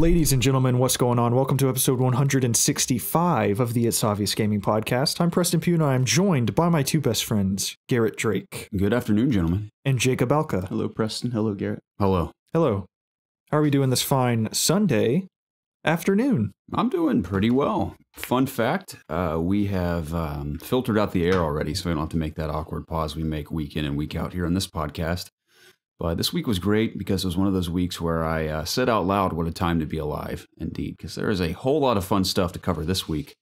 Ladies and gentlemen, what's going on? Welcome to episode 165 of the ItsObviousGaming podcast. I'm Preston Pugh and I am joined by my two best friends, Garrett Drake. Good afternoon, gentlemen. And Jacob Alka. Hello, Preston. Hello, Garrett. Hello. Hello. How are we doing this fine Sunday afternoon? I'm doing pretty well. Fun fact, we have filtered out the air already, so we don't have to make that awkward pause we make week in and week out here on this podcast. But this week was great because it was one of those weeks where I said out loud what a time to be alive, indeed, because there is a whole lot of fun stuff to cover this week.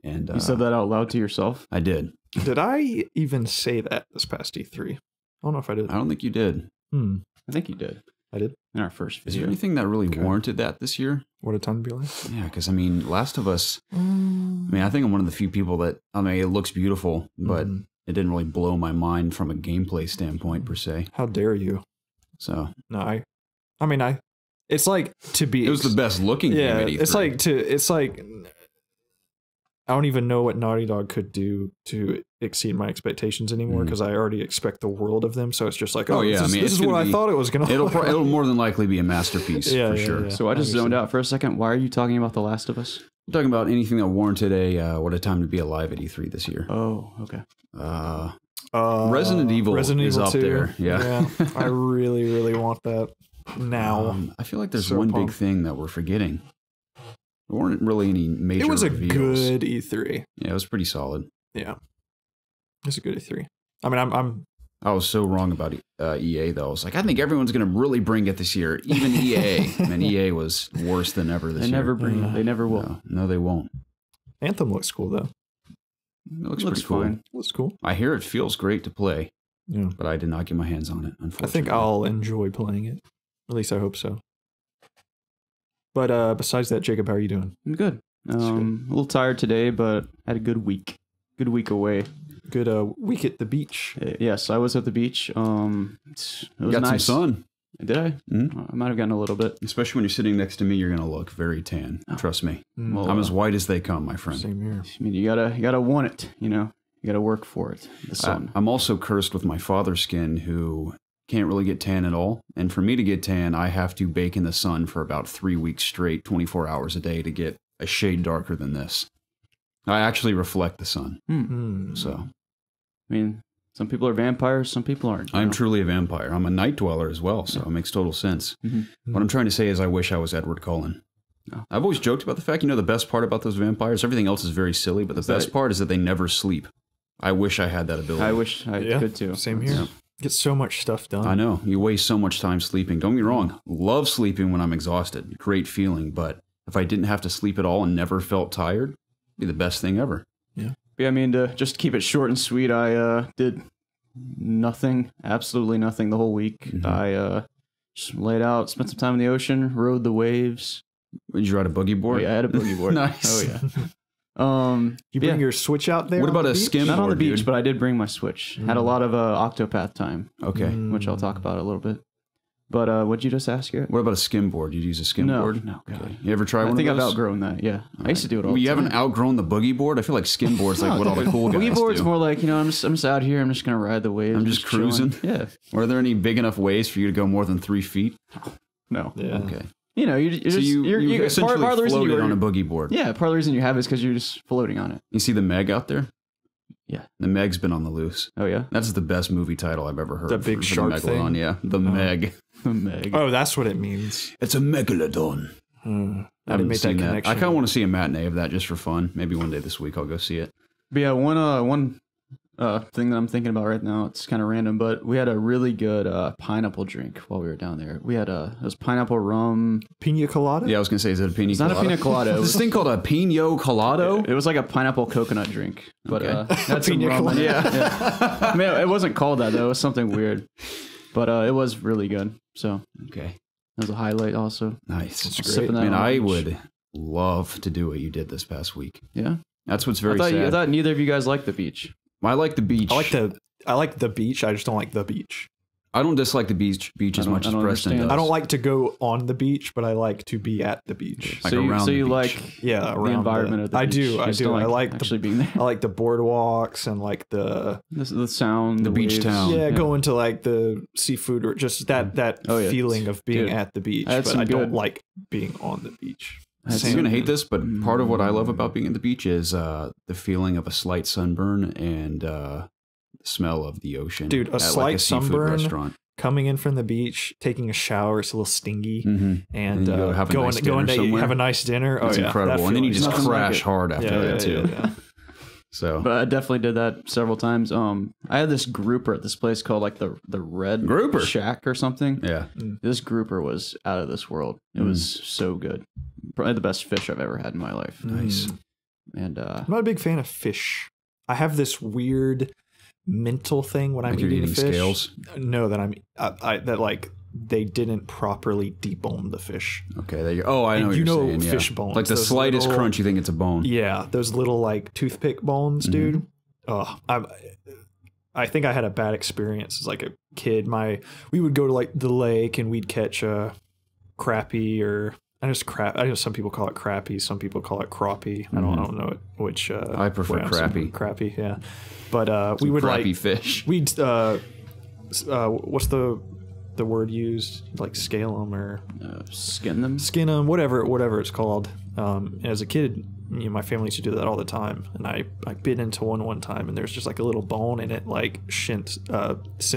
And you said that out loud to yourself? I did. Did I even say that this past E3? I don't know if I did. I don't think you did. I think you did. I did? In our first video. Is there anything that really warranted that this year? What a time to be alive? Yeah, because, I mean, Last of Us, I mean, I think I'm one of the few people that, I mean, it looks beautiful, but it didn't really blow my mind from a gameplay standpoint, per se. How dare you? So no, I mean, it's like to be. It was the best looking game at E3. It's like I don't even know what Naughty Dog could do to exceed my expectations anymore because I already expect the world of them. So it's just like, oh yeah, this is what I thought it was gonna. It'll more than likely be a masterpiece for sure. Yeah. So I just zoned out for a second. Why are you talking about The Last of Us? I'm talking about anything that warranted a what a time to be alive at E3 this year. Oh, okay. Resident Evil is up 2. there. Yeah. I really, really want that now. I feel like there's one big thing that we're forgetting. There weren't really any major. It was a reveals. good E3. Yeah, it was pretty solid. Yeah, it was a good E3. I mean, I was so wrong about EA though. I was like, I think everyone's going to really bring it this year, even EA. And EA was worse than ever this year. They never bring it. They never will. No, they won't. Anthem looks cool though. It looks pretty cool. Fine. Looks cool. I hear it feels great to play. Yeah. But I did not get my hands on it, unfortunately. I think I'll enjoy playing it. At least I hope so. But besides that, Jacob, how are you doing? I'm good. A little tired today, but had a good week. Good week away. Good week at the beach. Yes, I was at the beach. It was got nice. some sun. Did I? Mm-hmm. I might have gotten a little bit. Especially when you're sitting next to me, you're going to look very tan. Trust me. Well, I'm as white as they come, my friend. Same here. I mean, you gotta want it, you know? You gotta work for it. The sun. I'm also cursed with my father's skin who can't really get tan at all. And for me to get tan, I have to bake in the sun for about 3 weeks straight, 24 hours a day to get a shade darker than this. I actually reflect the sun. So, I mean, some people are vampires, some people aren't. I'm truly a vampire. I'm a night dweller as well, so it makes total sense. What I'm trying to say is I wish I was Edward Cullen. Oh. I've always joked about the fact, the best part about those vampires, everything else is very silly, but the best part is that they never sleep. I wish I had that ability. I wish I could too. Same here. Yeah. Get so much stuff done. I know. You waste so much time sleeping. Don't get me wrong. Love sleeping when I'm exhausted. Great feeling. But if I didn't have to sleep at all and never felt tired, it'd be the best thing ever. Yeah, I mean, just to keep it short and sweet, I did nothing, absolutely nothing the whole week. I just laid out, spent some time in the ocean, rode the waves. Did you ride a boogie board? Oh, yeah, I had a boogie board. Nice. Oh, yeah. You bring your Switch out there? What about a skim Not board, on the beach, dude? but I did bring my Switch. Had a lot of Octopath time. Okay. Which I'll talk about a little bit. But what'd you just ask, Garrett? What about a skim board? Did you use a skim board? No, God. Okay. You ever try one of those? I think I've outgrown that, yeah. I used to do it all the You time. haven't outgrown the boogie board? I feel like skim board's like what all the cool guys Boogie board's do. more like, I'm just out here, I'm just going to ride the waves. I'm just cruising? chilling. Yeah. Were there any big enough waves for you to go more than 3 feet? No. Yeah. Okay. You're essentially part of the reason floated on a boogie board. Yeah, part of the reason you have it is because you're just floating on it. You see the Meg out there? Yeah. The Meg's been on the loose. Oh, yeah? That's the best movie title I've ever heard. The big shark the thing? Megalodon, yeah. The Meg. The Meg. Oh, that's what it means. It's a Megalodon. I haven't made seen that that. connection. I kind of want to see a matinee of that just for fun. Maybe one day this week I'll go see it. But yeah, one thing that I'm thinking about right now, it's kind of random, but we had a really good pineapple drink while we were down there. We had it was pineapple rum. Pina colada? Yeah, I was going to say, is it a pina It's colada? not a pina colada. There's this thing called a pino colado? It was like a pineapple coconut drink. But that's Pina colada. Yeah. I mean, it wasn't called that, though. It was something weird. But it was really good. So Okay. that was a highlight also. Nice. That's great. Sipping that Man, on the I beach. would love to do what you did this past week. Yeah. That's what's very I sad. thought neither of you guys liked the beach. I like the beach. I like the beach. I just don't like the beach. I don't dislike the beach as much as Preston does. I don't like to go on the beach, but I like to be at the beach. Like so you like around the environment of the beach. I do. I like actually being there. I like the boardwalks and like the sound, the beach waves. town. Yeah, going to like the seafood or just that feeling of being at the beach. But I don't like being on the beach. You're gonna hate this, but part of what I love about being at the beach is the feeling of a slight sunburn and the smell of the ocean. Dude, a slight like a sunburn restaurant. Coming in from the beach, taking a shower, it's a little stingy, and going to have a nice dinner. It's incredible, and then you just crash hard after that too. Yeah. So, but I definitely did that several times. I had this grouper at this place called like the Red Grouper Shack or something. Yeah, this grouper was out of this world. It was so good, probably the best fish I've ever had in my life. Nice. And I'm not a big fan of fish. I have this weird mental thing when I'm eating fish. Scales? No, that that like they didn't properly debone the fish. Okay, there you go. Oh, I know what you're saying. Fish bones, like the slightest crunch, you think it's a bone. Yeah, those little like toothpick bones, dude. Oh, I think I had a bad experience as like a kid. We would go to like the lake and we'd catch a crappie or. I know some people call it crappie. Some people call it crappie. I don't know which. I prefer crappie. Crappie, yeah. But we would crappie like fish. We'd what's the word used? Like scale them or skin them, whatever it's called. As a kid, my family used to do that all the time, and I bit into one time, and there's just like a little bone in it, like sent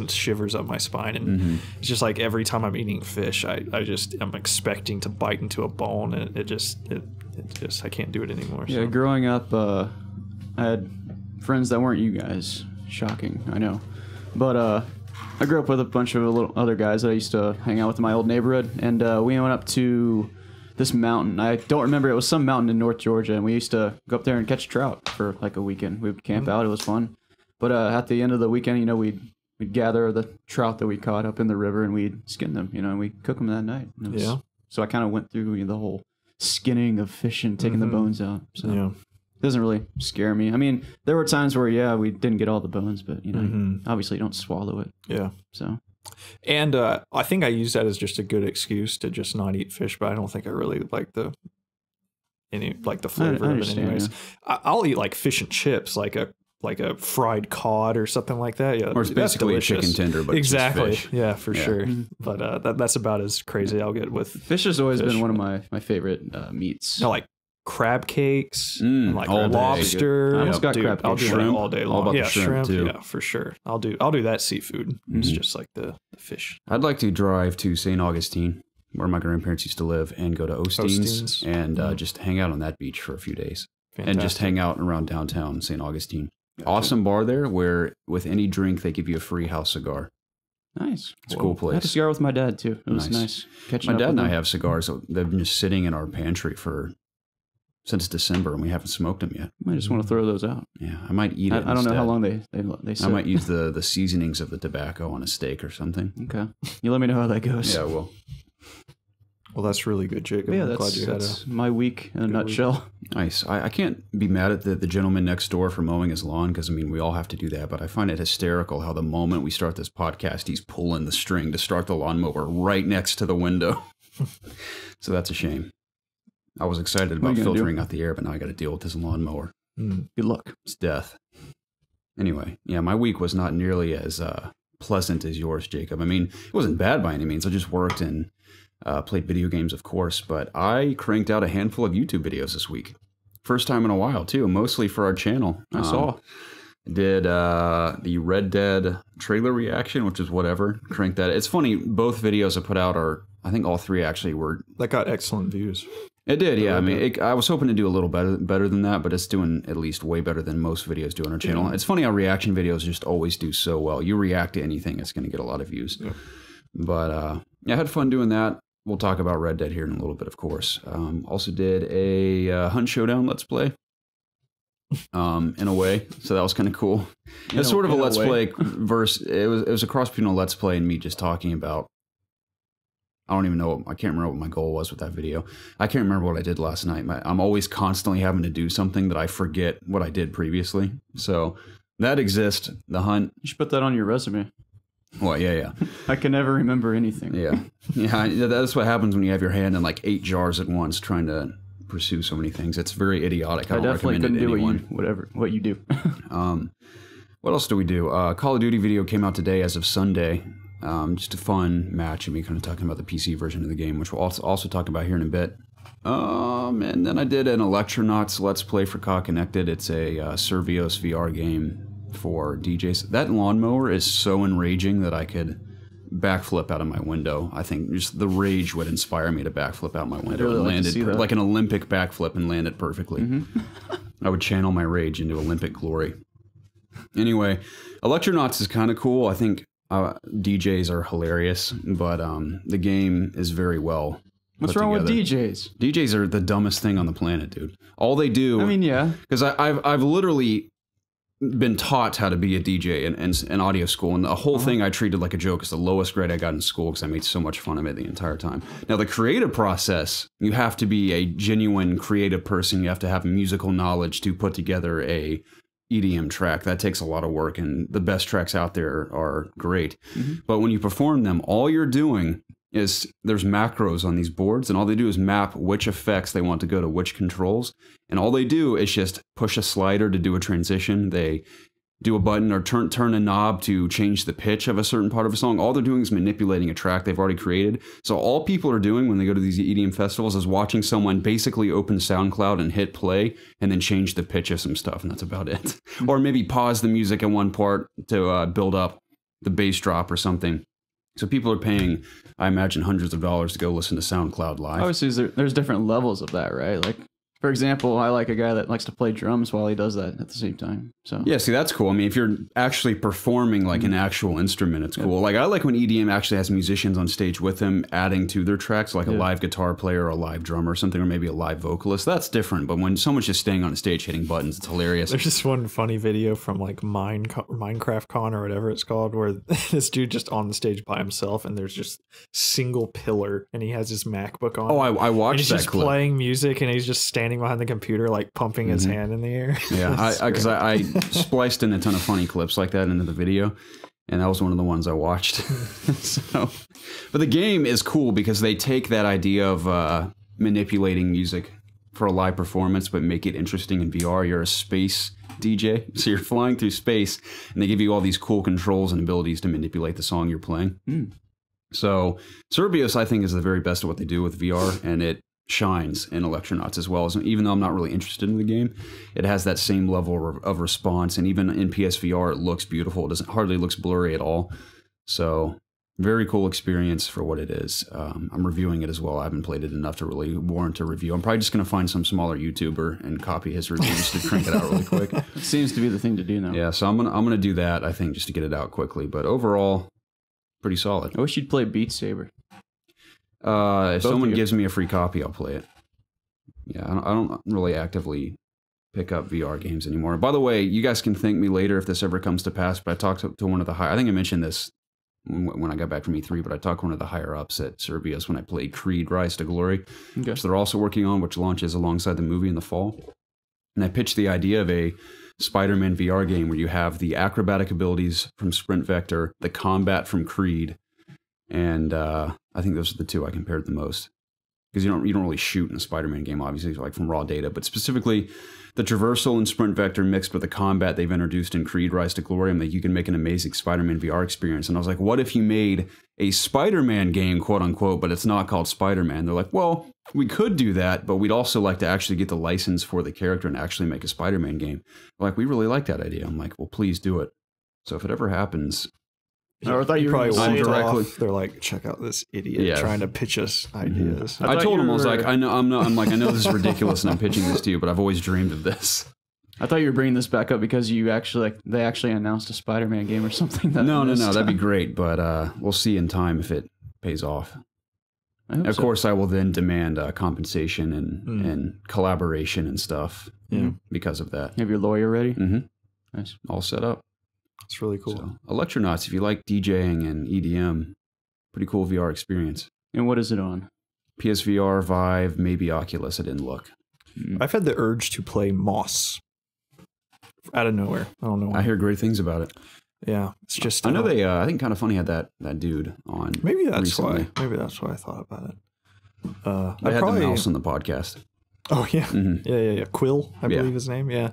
shivers up my spine, and it's just like every time I'm eating fish, I'm expecting to bite into a bone, and it just I can't do it anymore. Yeah, so. Growing up, I had friends that weren't you guys. Shocking, I know, but I grew up with a bunch of other guys that I used to hang out with in my old neighborhood, and we went up to this mountain. I don't remember. It was some mountain in North Georgia, and we used to go up there and catch trout for like a weekend. We would camp out. It was fun. But at the end of the weekend, we'd gather the trout that we caught up in the river, and we'd skin them, and we'd cook them that night. So I kind of went through the whole skinning of fish and taking the bones out. So it doesn't really scare me. I mean, there were times where, we didn't get all the bones, but, obviously you don't swallow it. Yeah. So... And I think I use that as just a good excuse to just not eat fish, but I don't think I really like the flavor of it anyways. Yeah. I'll eat like fish and chips, like a fried cod or something like that. Yeah, or it's basically a chicken tender, but exactly. It's just fish. Yeah, for sure. But that's about as crazy I'll get with fish. Has always been one of my favorite meats. No, like crab cakes, and like lobster. I almost got crab cakes. I'll do shrimp all day long. All about the shrimp too. Yeah, for sure. I'll do that seafood. It's just like the fish. I'd like to drive to St. Augustine, where my grandparents used to live, and go to Osteen's and just hang out on that beach for a few days. Fantastic. And just hang out around downtown St. Augustine. Gotcha. Awesome bar there, where with any drink they give you a free house cigar. Nice. It's a cool place. I had a cigar with my dad too. It was nice. My dad and I have cigars. So they've been just sitting in our pantry since December, and we haven't smoked them yet. I just want to throw those out. Yeah, I might eat it. I don't know how long they sit. I might use the seasonings of the tobacco on a steak or something. Okay, you let me know how that goes. Yeah, well. Well, that's really good, Jacob. Yeah, that's my week in a nutshell. Nice. I can't be mad at the gentleman next door for mowing his lawn, because, we all have to do that, but I find it hysterical how the moment we start this podcast, he's pulling the string to start the lawnmower right next to the window. So that's a shame. I was excited about filtering out the air, but now I got to deal with this lawnmower. Good luck. It's death. Anyway, my week was not nearly as pleasant as yours, Jacob. It wasn't bad by any means. I just worked and played video games, of course, but I cranked out a handful of YouTube videos this week. First time in a while, too, mostly for our channel. I saw. Did the Red Dead trailer reaction, which is whatever. Cranked that. It's funny, both videos I put out I think all three actually were... That got excellent views. It did, yeah. I was hoping to do a little better than that, but it's doing at least way better than most videos do on our channel. Yeah. It's funny how reaction videos just always do so well. You react to anything, it's going to get a lot of views. Yeah. But I had fun doing that. We'll talk about Red Dead here in a little bit, of course. Also did a Hunt Showdown Let's Play. In a way, so that was kind of cool. It's sort of a Let's Play versus it was a cross between a Let's Play and me just talking about. I don't even know. I can't remember what my goal was with that video. I can't remember what I did last night. I'm always constantly having to do something that I forget what I did previously. So that exists. The hunt. You should put that on your resume. Well, yeah. I can never remember anything. Yeah. That's what happens when you have your hand in like 8 jars at once trying to pursue so many things. It's very idiotic. I don't definitely recommend couldn't it to do anyone. what you do. What else do we do? Call of Duty video came out today as of Sunday. Just a fun match, and me kind of talking about the PC version of the game, which we'll also talk about here in a bit. And then I did an Electronauts Let's Play for Connected. It's a Survios VR game for DJs. That lawnmower is so enraging that I could backflip out of my window. I think just the rage would inspire me to backflip out my window and land it like an Olympic backflip and land it perfectly. I would channel my rage into Olympic glory. Anyway, Electronauts is kind of cool. I think DJs are hilarious, but the game is very well What's wrong with DJs? DJs are the dumbest thing on the planet, dude. All they do... I mean, yeah. Because I've literally been taught how to be a DJ in audio school, and the whole thing I treated like a joke. It's the lowest grade I got in school because I made so much fun of it the entire time. Now, the creative process, you have to be a genuine creative person. You have to have musical knowledge to put together a EDM track. That takes a lot of work, and the best tracks out there are great. But when you perform them, all you're doing is there's macros on these boards, and all they do is map which effects they want to go to which controls, and all they do is just push a slider to do a transition. They do a button or turn a knob to change the pitch of a certain part of a song. All they're doing is manipulating a track they've already created. So all people are doing when they go to these EDM festivals is watching someone basically open SoundCloud and hit play and then change the pitch of some stuff, and that's about it. Or maybe pause the music in one part to build up the bass drop or something. So people are paying, I imagine, hundreds of dollars to go listen to SoundCloud live. Obviously, there's different levels of that, right? Like, for example, I like a guy that likes to play drums while he does that at the same time. So yeah, see, that's cool. I mean, if you're actually performing like an actual instrument, it's cool. Like, I like when EDM actually has musicians on stage with them adding to their tracks, like a live guitar player or a live drummer or something, or maybe a live vocalist. That's different. But when someone's just staying on a stage hitting buttons, it's hilarious. There's this one funny video from like Minecraft Con or whatever it's called, where this dude just on the stage by himself, and there's just single pillar, and he has his MacBook on. Oh, I watched he's that just clip. Playing music, and he's just standing behind the computer, like pumping his hand in the air. Yeah, because I spliced in a ton of funny clips like that into the video, and that was one of the ones I watched. So, but the game is cool because they take that idea of manipulating music for a live performance, but make it interesting in VR. You're a space DJ, so you're flying through space, and they give you all these cool controls and abilities to manipulate the song you're playing. So Survios, I think, is the very best at what they do with VR, and it shines in Electronauts as well. As even though I'm not really interested in the game, it has that same level of response, and even in PSVR, it looks beautiful. It doesn't hardly looks blurry at all. So very cool experience for what it is. I'm reviewing it as well. I haven't played it enough to really warrant a review. I'm probably just going to find some smaller YouTuber and copy his review just to crank it out really quick. it seems to be the thing to do now. Yeah, so I'm gonna do that, I think, just to get it out quickly. But overall, pretty solid. I wish you'd play Beat Saber. If someone gives me a free copy, I'll play it. Yeah, I don't really actively pick up VR games anymore. By the way, you guys can thank me later if this ever comes to pass, but I talked to one of the I think I mentioned this when I got back from E3, but I talked to one of the higher-ups at Survios when I played Creed Rise to Glory, which they're also working on, which launches alongside the movie in the fall. And I pitched the idea of a Spider-Man VR game where you have the acrobatic abilities from Sprint Vector, the combat from Creed, and I think those are the two I compared the most. Because you don't really shoot in a Spider-Man game, obviously, like from raw data, but specifically the traversal and Sprint Vector mixed with the combat they've introduced in Creed Rise to Glory, and that you can make an amazing Spider-Man VR experience. And I was like, what if you made a Spider-Man game, quote unquote, but it's not called Spider-Man? They're like, well, we could do that, but we'd also like to actually get the license for the character and actually make a Spider-Man game. Like, we really like that idea. I'm like, well, please do it. So if it ever happens... I thought you probably were directly. They're like, check out this idiot trying to pitch us ideas. I told him, I was like, I know this is ridiculous, and I'm pitching this to you, but I've always dreamed of this. I thought you were bringing this back up because you actually they actually announced a Spider-Man game or something. No, that'd be great, but we'll see in time if it pays off. Of course, I will then demand compensation and collaboration and stuff because of that. You have your lawyer ready? Nice. All set up. It's really cool. So, Electronauts, if you like DJing and EDM, pretty cool VR experience. And what is it on? PSVR, Vive, maybe Oculus. I didn't look. I've had the urge to play Moss out of nowhere. I don't know why. I hear great things about it. Yeah, it's just. I know they. I think Kind of Funny had that dude on. Maybe that's recently. why. Maybe that's why I thought about it. They had the mouse on the podcast. Oh yeah, yeah. Quill, I believe his name. Yeah,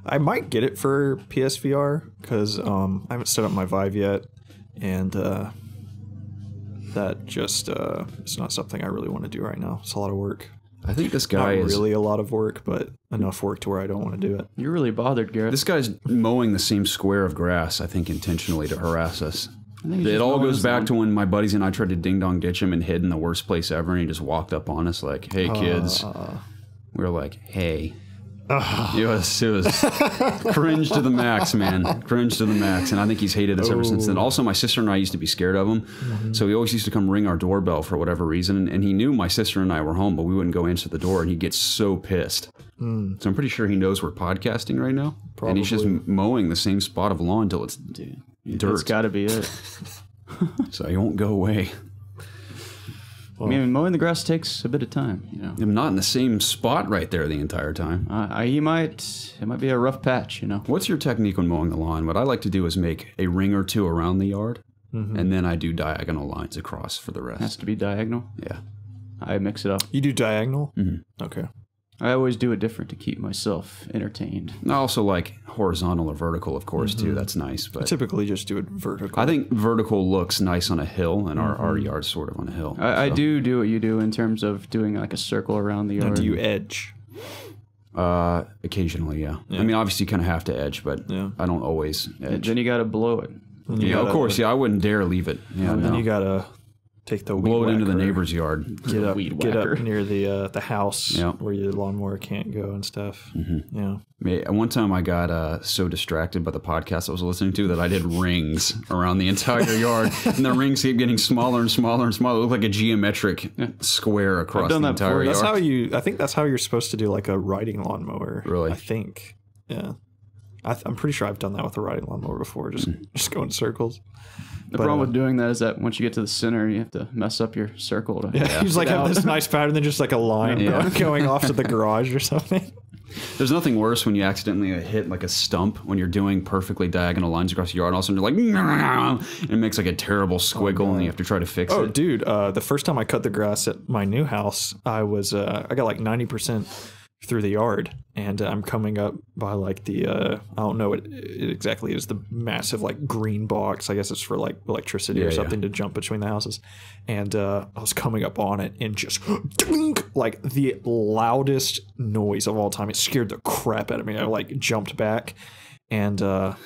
I might get it for PSVR because I haven't set up my Vive yet, and that just it's not something I really want to do right now. It's a lot of work. I think this guy is really a lot of work, but enough work to where I don't want to do it. You're really bothered, Garrett. This guy's mowing the same square of grass, I think, intentionally to harass us. It all goes back to when my buddies and I tried to ding-dong ditch him and hid in the worst place ever, and he just walked up on us like, hey, kids. We were like, hey. It was cringe to the max, man. Cringe to the max. And I think he's hated us ever since then. Also, my sister and I used to be scared of him. So he always used to come ring our doorbell for whatever reason. And he knew my sister and I were home, but we wouldn't go answer the door. And he'd get so pissed. So I'm pretty sure he knows we're podcasting right now. Probably. And he's just mowing the same spot of lawn until it's dirt. That's got to be it. So he won't go away. Well, I mean, mowing the grass takes a bit of time, you know. I'm not in the same spot right there the entire time. It might be a rough patch, you know. What's your technique when mowing the lawn? What I like to do is make a ring or two around the yard, and then I do diagonal lines across for the rest. Has to be diagonal? Yeah. I mix it up. You do diagonal? Okay. I always do it different to keep myself entertained. I also like horizontal or vertical, of course, too. That's nice. But I typically just do it vertical. I think vertical looks nice on a hill, and our yard's sort of on a hill. I do what you do in terms of doing like a circle around the yard. Now, do you edge? Occasionally, yeah. I mean, obviously you kind of have to edge, but I don't always edge. Then you got to blow it. Yeah, of course. Yeah, I wouldn't dare leave it. Yeah, and then you got to take the weed blow it into the whacker, neighbor's yard. Get up near the house where your lawnmower can't go and stuff. Yeah. One time I got so distracted by the podcast I was listening to that I did rings around the entire yard, and the rings keep getting smaller and smaller and smaller. It looked like a geometric square across the entire yard. That's how I think that's how you're supposed to do like a riding lawnmower. Really? I think. Yeah. I'm pretty sure I've done that with a riding lawnmower before. Just go in circles. The problem with doing that is that once you get to the center, you have to mess up your circle. You just like have this nice pattern, then just like a line going off to the garage or something. There's nothing worse when you accidentally hit like a stump when you're doing perfectly diagonal lines across the yard, and all of a sudden you're like, and it makes like a terrible squiggle, and you have to try to fix it. Oh, dude, the first time I cut the grass at my new house, I got like 90% through the yard, and I'm coming up by like the I don't know what it exactly is, the massive like green box. I guess it's for like electricity or something to jump between the houses. And I was coming up on it and just like the loudest noise of all time. It scared the crap out of me. I like jumped back, and the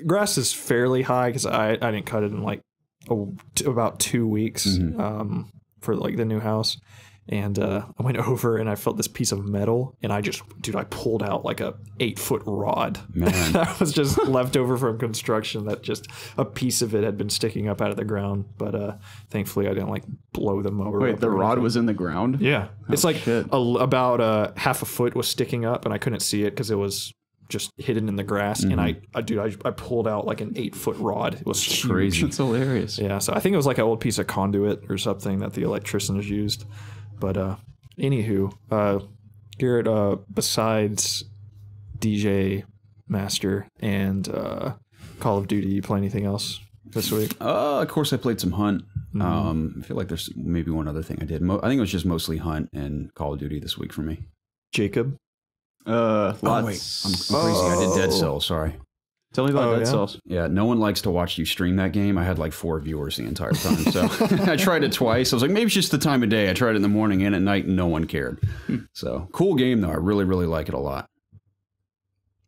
grass is fairly high because I didn't cut it in like about 2 weeks for like the new house. And I went over and I felt this piece of metal, and I pulled out like a 8-foot rod. Man. That was just left over from construction. That just a piece of it had been sticking up out of the ground. But thankfully I didn't like blow the mower. Wait, the rod was in the ground? Yeah. It's like about half a foot was sticking up, and I couldn't see it because it was just hidden in the grass. And I pulled out like an 8-foot rod. It was huge. Crazy. That's hilarious. Yeah. So I think it was like an old piece of conduit or something that the electricians used. But anywho, Garrett, besides DJ Master and Call of Duty, you play anything else this week? Of course, I played some Hunt. I feel like there's maybe one other thing I did. I think it was just mostly Hunt and Call of Duty this week for me. Jacob? Lots. Oh, wait. I'm crazy. I did Dead Cells, sorry. Tell me about Dead Cells. Yeah, no one likes to watch you stream that game. I had like 4 viewers the entire time. So I tried it twice. I was like, maybe it's just the time of day. I tried it in the morning and at night, and no one cared. So cool game, though. I really, really like it a lot.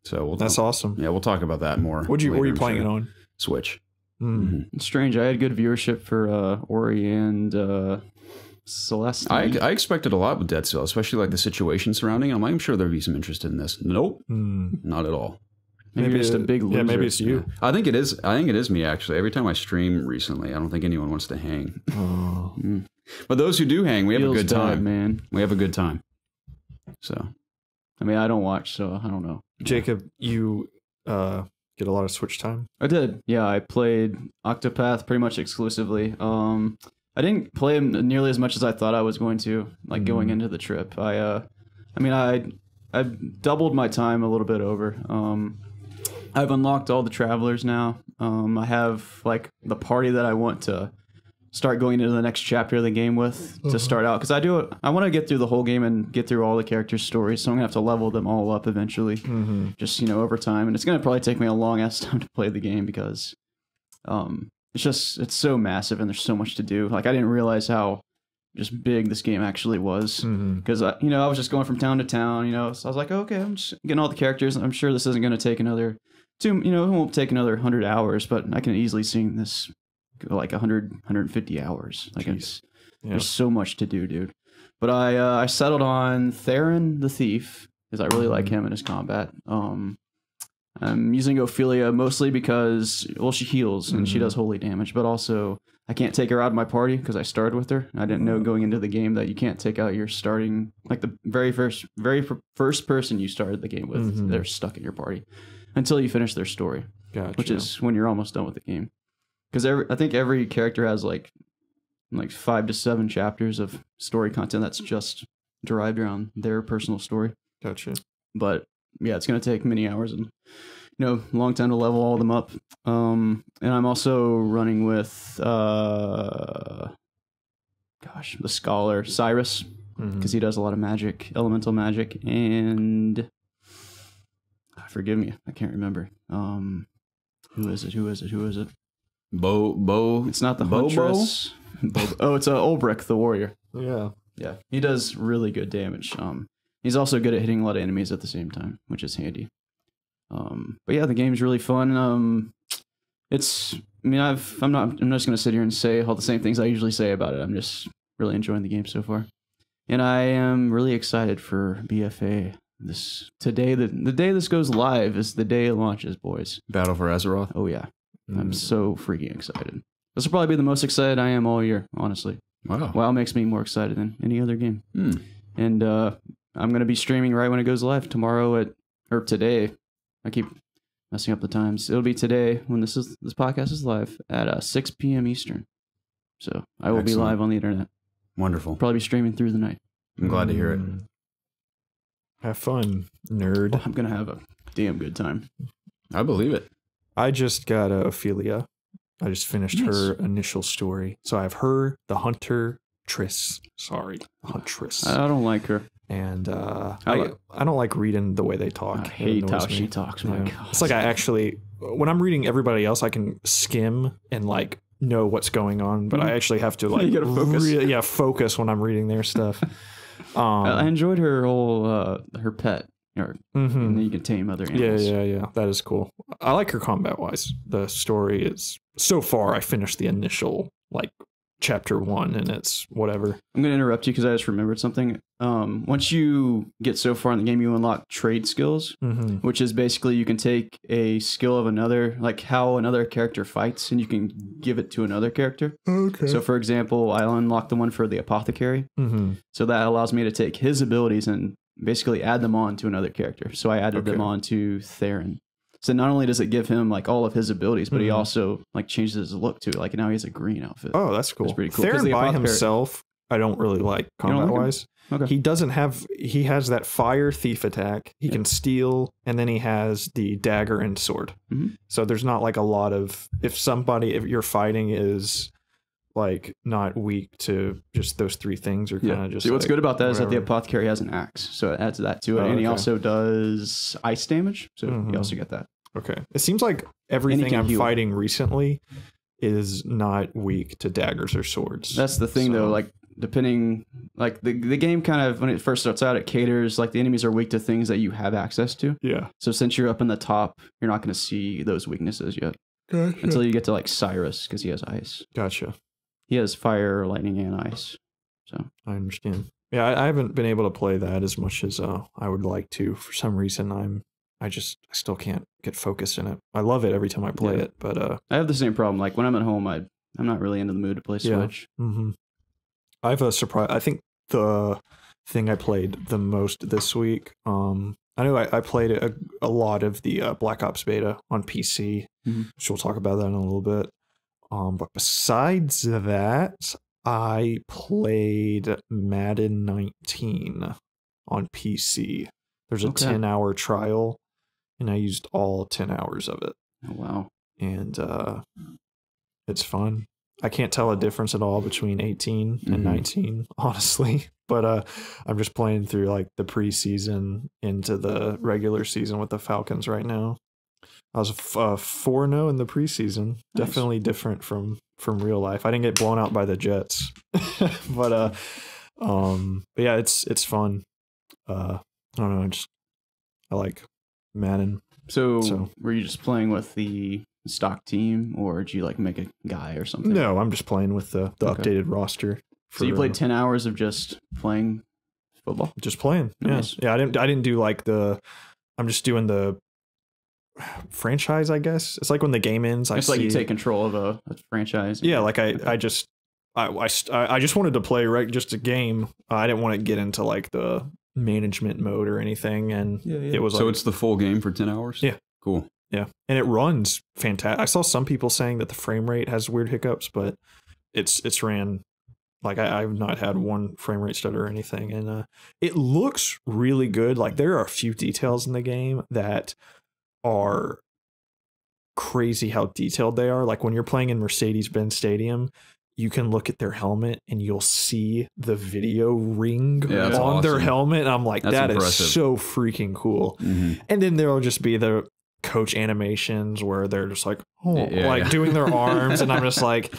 So that's awesome. Yeah, we'll talk about that more. Were you playing it on? Switch. It's strange. I had good viewership for Ori and Celeste. I expected a lot with Dead Cells, especially like the situation surrounding it. I'm sure there'd be some interest in this. Nope. Not at all. Maybe you're just a big loser. Yeah, maybe it's you. I think it is. I think it is me, actually. Every time I stream recently, I don't think anyone wants to hang. But those who do hang, we have a good time, man. We have a good time. So, I mean, I don't watch, so I don't know. Jacob, you get a lot of Switch time? I did. Yeah, I played Octopath pretty much exclusively. I didn't play him nearly as much as I thought I was going to, like going into the trip. I doubled my time a little bit over. I've unlocked all the travelers now. I have like the party that I want to start going into the next chapter of the game with to start out, because I want to get through the whole game and get through all the characters' stories, so I'm gonna have to level them all up eventually, just over time, and it's gonna probably take me a long ass time to play the game because it's so massive and there's so much to do. Like I didn't realize how just big this game actually was, because I was just going from town to town, so I was like, okay, I'm just getting all the characters. I'm sure this isn't going to take another it won't take another 100 hours, but I can easily sing this like 150 hours. Like there's so much to do, dude. But I settled on Theron the Thief because I really like him and his combat. I'm using Ophelia mostly because, well, she heals and she does holy damage, but also I can't take her out of my party because I started with her. I didn't know going into the game that you can't take out your starting, like the very first person you started the game with, they're stuck in your party until you finish their story, which is when you're almost done with the game. Because I think every character has like 5 to 7 chapters of story content that's just derived around their personal story. Gotcha. But yeah, it's going to take many hours and long time to level all of them up. And I'm also running with the scholar Cyrus, because he does a lot of magic, elemental magic, and forgive me, I can't remember. Who is it? Bo. It's not the Huntress. Oh, it's Ulbrich the warrior. Yeah. He does really good damage. He's also good at hitting a lot of enemies at the same time, which is handy. But yeah, the game's really fun. I'm just gonna sit here and say all the same things I usually say about it. I'm just really enjoying the game so far, and I am really excited for BFA. The day this goes live is the day it launches, boys. Battle for Azeroth. Oh yeah, I'm so freaking excited. This will probably be the most excited I am all year, honestly. Wow. WoW makes me more excited than any other game. And I'm gonna be streaming right when it goes live today. I keep messing up the times. It'll be today when this podcast is live at 6 p.m. Eastern. So I will be live on the internet. Wonderful. Probably be streaming through the night. I'm glad to hear it. Have fun, nerd. Well, I'm gonna have a damn good time. I believe it. I just got Ophelia. I just finished her initial story. So I have her, the Huntress. I don't like her. And I don't like reading the way they talk. I hate how she talks. My God. It's like when I'm reading everybody else, I can skim and like know what's going on, but I actually have to like you gotta focus. Focus when I'm reading their stuff. I enjoyed her whole her pet, and then you can tame other animals. Yeah. That is cool. I like her combat wise. The story is so far. I finished the initial like chapter 1 and it's whatever. I'm going to interrupt you because I just remembered something. Once you get so far in the game, you unlock trade skills, which is basically you can take a skill of another, like how another character fights, and you can give it to another character. Okay. So for example, I unlocked the one for the apothecary. So that allows me to take his abilities and basically add them on to another character. So I added them on to Theron. So not only does it give him like all of his abilities, but he also like changes his look too. Like now he has a green outfit. Oh, that's cool. That's pretty cool. Theron by himself, I don't really like combat wise. Okay. He has that fire thief attack. He can steal, and then he has the dagger and sword. So there's not like a lot of, if you're fighting is like not weak to just those 3 things, or kind of just. See, what's like, good about that is that the whatever. apothecary has an axe, so it adds that to it, and he also does ice damage, so you also get that. Okay, it seems like everything I'm heal. fighting recently is not weak to daggers or swords. That's the thing, though. Like depending, like the game kind of when it first starts out, it caters like the enemies are weak to things that you have access to. Yeah. So since you're up in the top, you're not going to see those weaknesses yet until you get to like Cyrus, because he has ice. Gotcha. He has fire, lightning, and ice. So I understand. Yeah, I haven't been able to play that as much as I would like to. For some reason, I still can't get focused in it. I love it every time I play it, but I have the same problem. Like when I'm at home, I'm not really into the mood to play Switch. I have a surprise. I think the thing I played the most this week. I know I played a lot of the Black Ops beta on PC. So we'll talk about that in a little bit. But besides that, I played Madden 19 on PC. There's a 10-hour trial, and I used all 10 hours of it. Oh, wow. And it's fun. I can't tell a difference at all between 18 and 19, honestly. But I'm just playing through like the preseason into the regular season with the Falcons right now. I was 4-0 in the preseason. Nice. Definitely different from real life. I didn't get blown out by the Jets, but yeah, it's fun. I don't know. I like Madden. So were you just playing with the stock team, or did you like make a guy or something? No, I'm just playing with the updated roster. So you played 10 hours of just playing football? Just playing. Nice. Yeah. I didn't do like I'm just doing the franchise, I guess. It's like when the game ends, it's like you take control of a franchise. Yeah, like I just wanted to play just a game. I didn't want to get into like the management mode or anything, and it was so it's the full game for 10 hours. Yeah, cool. Yeah, and it runs fantastic. I saw some people saying that the frame rate has weird hiccups, but it's ran like I've not had one frame rate stutter or anything, and it looks really good. Like there are a few details in the game that are crazy how detailed they are. Like when you're playing in Mercedes-Benz Stadium, you can look at their helmet and you'll see the video ring on their helmet. And I'm like, that's impressive. Is so freaking cool. And then there'll just be the coach animations where they're just like, doing their arms. And I'm just like,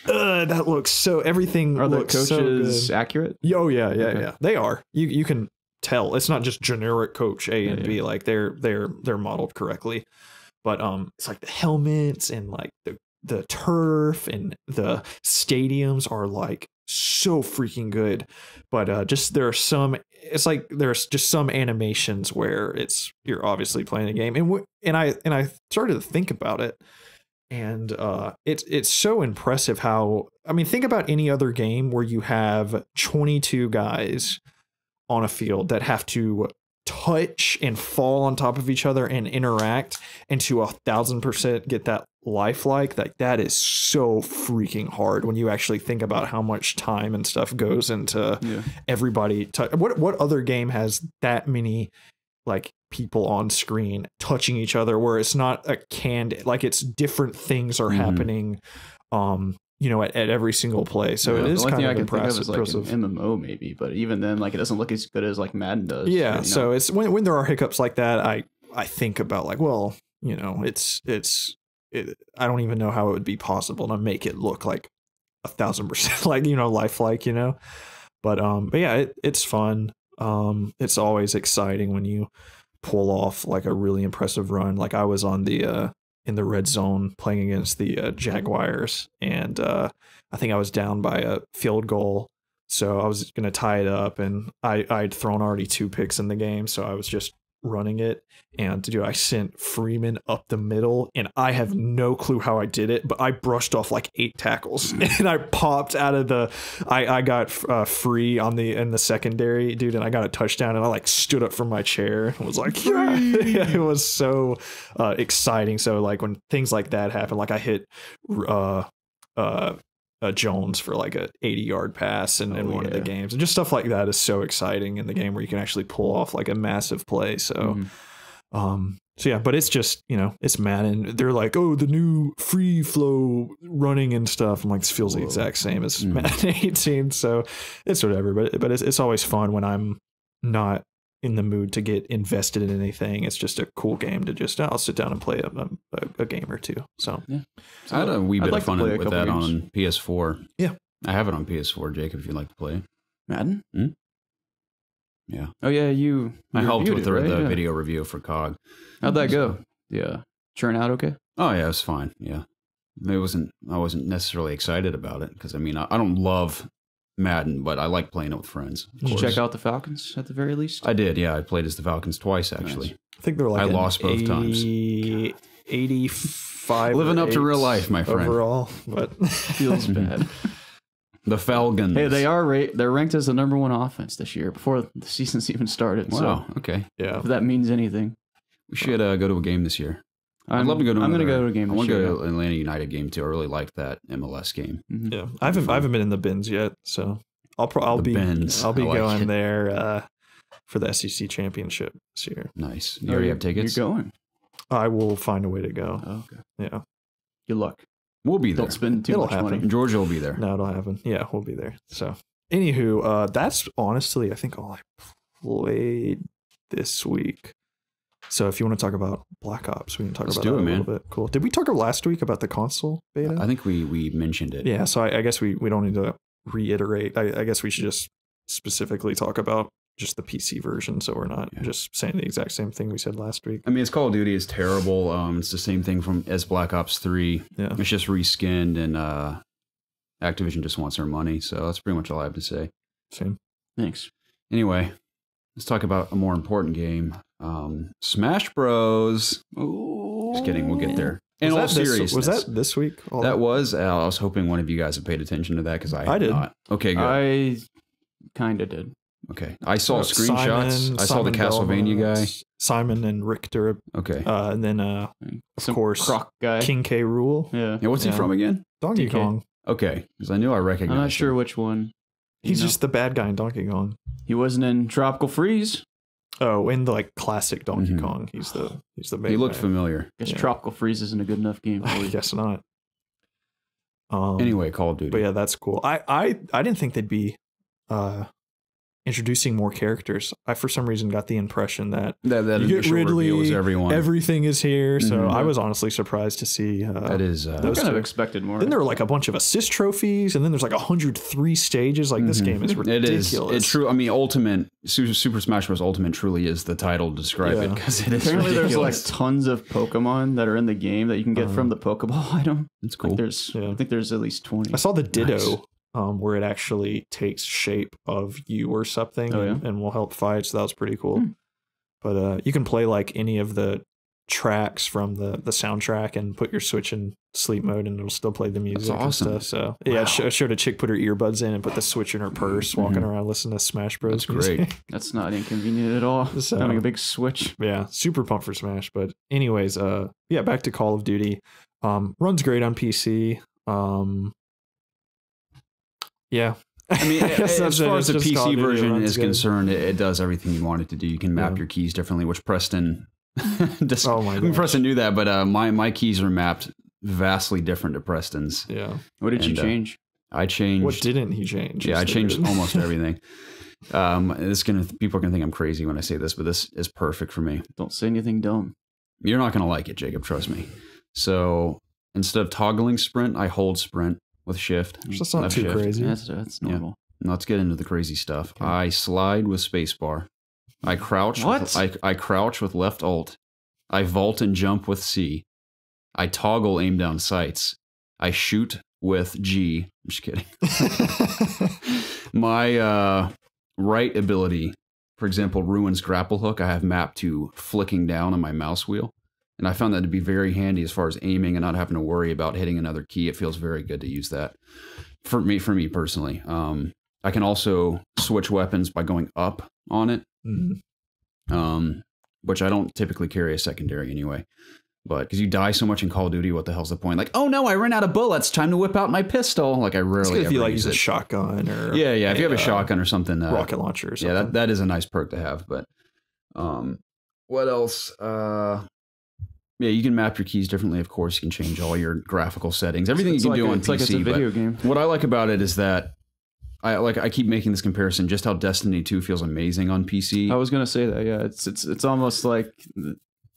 that looks so, everything are looks the coaches so accurate? Oh, yeah. They are. You can tell. It's not just generic coach A and B. Like they're modeled correctly. But it's like the helmets and like the turf and the stadiums are like so freaking good. But just there's some animations where you're obviously playing a game, and I started to think about it, and it's so impressive how, I mean, think about any other game where you have 22 guys on a field that have to touch and fall on top of each other and interact, and to 1000% get that lifelike. Like that is so freaking hard when you actually think about how much time and stuff goes into everybody. What other game has that many like people on screen touching each other where it's not a canned, like it's different things are happening at every single play. So it is kind of impressive. Like an MMO maybe, but even then, like it doesn't look as good as like Madden does. Yeah. Right, so it's when there are hiccups like that, I think about like, well, I don't even know how it would be possible to make it look like 1000% like, lifelike, but yeah, it's fun. It's always exciting when you pull off like a really impressive run. Like I was on in the red zone playing against the Jaguars, and I think I was down by a field goal, so I was going to tie it up, and I'd thrown already 2 picks in the game, so I was just running it, and I sent Freeman up the middle, and I have no clue how I did it, but I brushed off like 8 tackles and I popped out of I got free in the secondary, dude, and I got a touchdown, and I like stood up from my chair and was like, yeah. It was so exciting. So like when things like that happen, like I hit Jones for like a 80-yard pass in one of the games, and just stuff like that is so exciting in the game where you can actually pull off like a massive play. So so yeah, but it's just, it's Madden. They're like, oh, the new free flow running and stuff. I'm like, this feels the exact same as Madden 18. So it's whatever, but it's always fun when I'm not in the mood to get invested in anything. It's just a cool game to I'll sit down and play a game or two. So yeah, I had a wee bit of fun with that on PS4. Yeah, I have it on PS4, Jacob, if you'd like to play. Madden? Yeah. Oh yeah, I helped with the video review for COG. How'd that go? Yeah. Churn out okay? Oh yeah, it was fine. Yeah. I wasn't necessarily excited about it because I don't love Madden, but I like playing it with friends. Did you check out the Falcons at the very least? I did, yeah. I played as the Falcons twice, actually. Nice. I think they were like I lost both times. 85 living up to real life, my friend. Overall, but feels bad. The Falcons. Hey, they're ranked as the #1 offense this year before the season's even started. Wow, so okay. Yeah. If that means anything. We should go to a game this year. I'd love to go to I'm going to go to a game this year. I want to go to an Atlanta United game too. I really liked that MLS game. Yeah. I haven't been in the bins yet, so I'll be going there for the SEC championship this year. Nice. You already have tickets? You're going. I will find a way to go. Oh, okay. Yeah. Good luck. We'll be there. Don't spend too It'll much happen. money. Georgia will be there. No, it'll happen. Yeah, we'll be there. So, anywho, that's honestly, I think all I played this week. So, if you want to talk about Black Ops, we can talk about that a little bit. Cool. Did we talk last week about the console beta? I think we mentioned it. Yeah, so I guess we don't need to reiterate. I guess we should just specifically talk about just the PC version, so we're not just saying the exact same thing we said last week. I mean, it's Call of Duty is terrible. It's the same thing as Black Ops 3. Yeah. It's just reskinned, and Activision just wants their money. So that's pretty much all I have to say. Same. Thanks. Anyway, let's talk about a more important game. Smash Bros. Ooh. Just kidding. We'll get there. In all seriousness. Was that this week? That was. I was hoping one of you guys had paid attention to that because I did. Not. Okay, good. I kind of did. Okay. I saw screenshots. I saw the Simon Castlevania Belmont, guy. Simon and Richter. Okay. And then, of course, Croc guy. King K. Rool. Yeah. Yeah, what's he from again? Donkey DK. Kong. Okay. Because I knew I recognized I'm not sure him. which one. He's just the bad guy in Donkey Kong. He wasn't in Tropical Freeze. Oh, in the like classic Donkey Mhm. Kong, he's the main He looked guy. familiar. Guess Yeah. Tropical Freeze isn't a good enough game for I you. guess not. Anyway, Call of Duty. But yeah, that's cool. I didn't think they'd be introducing more characters. I for some reason got the impression that that you get initial Ridley, reveal was everyone. everything is here. So Mhm. I was honestly surprised to see That is. I those kind of two. expected more. Then there were like a bunch of assist trophies, and then there's like 103 stages. Like this Mhm. game is It ridiculous. is. It's true. I mean, Ultimate Super Smash Bros. Ultimate truly is the title to describe it Yeah. because it is Apparently, there's like ridiculous. tons of Pokemon that are in the game that you can get from the Pokeball item. It's cool. Like there's, Yeah. I think there's at least 20. I saw the Ditto, Nice. where it actually takes shape of you or something, Oh, yeah? and will help fight. So that was pretty cool. Hmm. But you can play like any of the tracks from the soundtrack and put your Switch in sleep mode, and it'll still play the music awesome. and stuff. So yeah, Wow. I showed a chick put her earbuds in and put the Switch in her purse, walking around listening to Smash Bros. That's great. music. That's not inconvenient at all. So- Having a big Switch. Yeah, super pumped for Smash. But anyways, yeah, back to Call of Duty. Runs great on PC. Yeah. I mean, guess as that's it. far It's as the just Call of PC Duty, it version runs is good. concerned, it does everything you want it to do. You can map Yeah. your keys differently, which Preston. Oh my I mean, gosh. Preston knew that, but my keys are mapped vastly different to Preston's. Yeah. What did you And, change? I changed. What didn't he change? Yeah, I Is the changed good- almost everything. People are gonna think I'm crazy when I say this, but this is perfect for me. Don't say anything dumb. You're not gonna like it, Jacob. Trust me. So instead of toggling sprint, I hold sprint with shift. That's not left too shift. crazy. That's normal. Let's get into the crazy stuff. Okay. I slide with spacebar. I crouch. What? I crouch with left alt. I vault and jump with C. I toggle aim down sights. I shoot with G. I'm just kidding. My right ability, for example, Ruin's grapple hook, I have mapped to flicking down on my mouse wheel. And I found that to be very handy as far as aiming and not having to worry about hitting another key. It feels very good to use that for me personally. I can also switch weapons by going up on it, Mhm. which I don't typically carry a secondary anyway. But because you die so much in Call of Duty, what the hell's the point? Like, oh no, I ran out of bullets. Time to whip out my pistol. Like I It's rarely good if you ever like use use a it. shotgun or Yeah. If you have a uh, shotgun or something, rocket launcher or yeah, something. that is a nice perk to have. But what else? Yeah, you can map your keys differently. Of course, you can change all your graphical settings. Everything It's you can like do on it's PC. like it's a but video game. what I like about it is that I keep making this comparison. Just how Destiny 2 feels amazing on PC. I was gonna say that. Yeah, it's almost like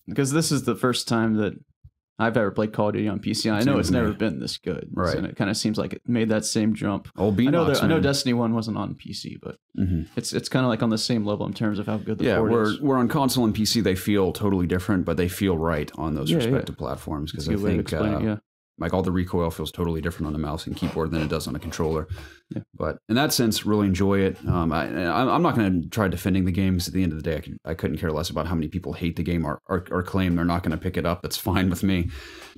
because this is the first time that I've ever played Call of Duty on PC. And I know Same it's with me. never been this good, Right. And it kind of seems like it made that same jump. Old I know Beanox, I know man. Destiny 1 wasn't on PC, but Mhm. it's kind of like on the same level in terms of how good the Yeah, port is. we're on console and PC. They feel totally different, but they feel right on those Yeah, respective platforms because That's a I good way to think explain it. Yeah. like all the recoil feels totally different on a mouse and keyboard than it does on a controller. Yeah. But in that sense, really enjoy it. I'm not going to try defending the game because at the end of the day, I couldn't care less about how many people hate the game or claim they're not going to pick it up. That's fine with me.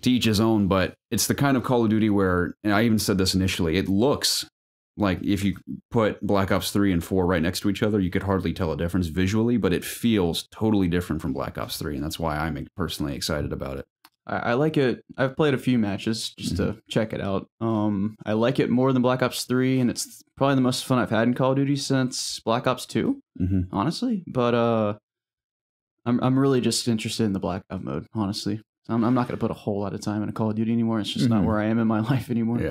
To each his own. But it's the kind of Call of Duty where, and I even said this initially, it looks like if you put Black Ops 3 and 4 right next to each other, you could hardly tell a difference visually, but it feels totally different from Black Ops 3. And that's why I'm personally excited about it. I like it. I've played a few matches just to check it out. I like it more than Black Ops 3, and it's probably the most fun I've had in Call of Duty since Black Ops 2, Mm-hmm. honestly. But I'm really just interested in the blackout mode, honestly. I'm not going to put a whole lot of time in a Call of Duty anymore. It's just not where I am in my life anymore.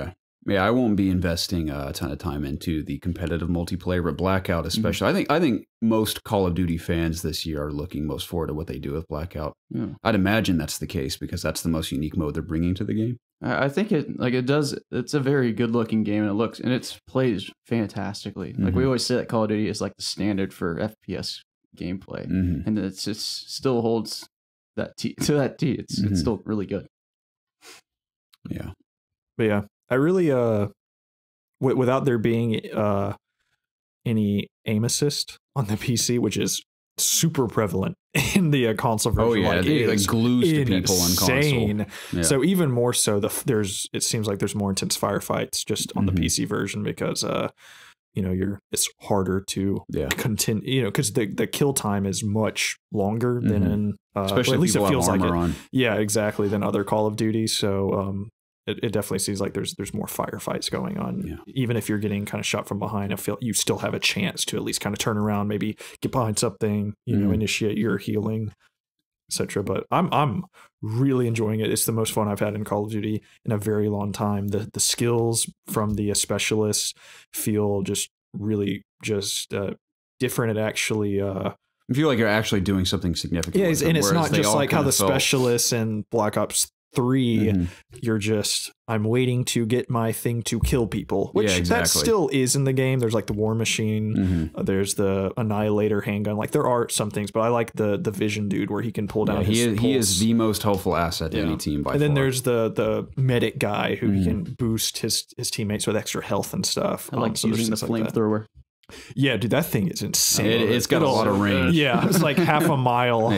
Yeah, I won't be investing a ton of time into the competitive multiplayer, but Blackout especially. I think most Call of Duty fans this year are looking most forward to what they do with Blackout. Yeah. I'd imagine that's the case because that's the most unique mode they're bringing to the game. I think it does. It's a very good looking game, and it plays fantastically. Like we always say that Call of Duty is like the standard for FPS gameplay, and it still holds that to that T. It's still really good. Yeah, but yeah, I really without there being any aim assist on the PC, which is super prevalent in the console version. Oh yeah, it like glues to people on console. Yeah. So even more so, it seems like there's more intense firefights just on the PC version because it's harder to continue. Because the kill time is much longer than in especially at least it feels like it. On. Yeah, exactly. Than other Call of Duty. So it definitely seems like there's more firefights going on. Yeah. Even if you're getting kind of shot from behind, I feel you still have a chance to at least kind of turn around, maybe get behind something, initiate your healing, etc. But I'm really enjoying it. It's the most fun I've had in Call of Duty in a very long time. The skills from the specialists feel just really different. It actually I feel like you're actually doing something significant. Yeah, with them, and it's not just like how the felt... specialists in Black Ops 3, you're just, I'm waiting to get my thing to kill people, which that still is in the game. There's like the War Machine, there's the Annihilator handgun. Like there are some things, but I like the Vision dude where he can pull down his pulse. He is the most helpful asset to any team by far. And then there's the medic guy who can boost his teamates with extra health and stuff. I like using the flamethrower. Yeah, dude, that thing is insane. It's got a lot of range. Yeah, it's like half a mile.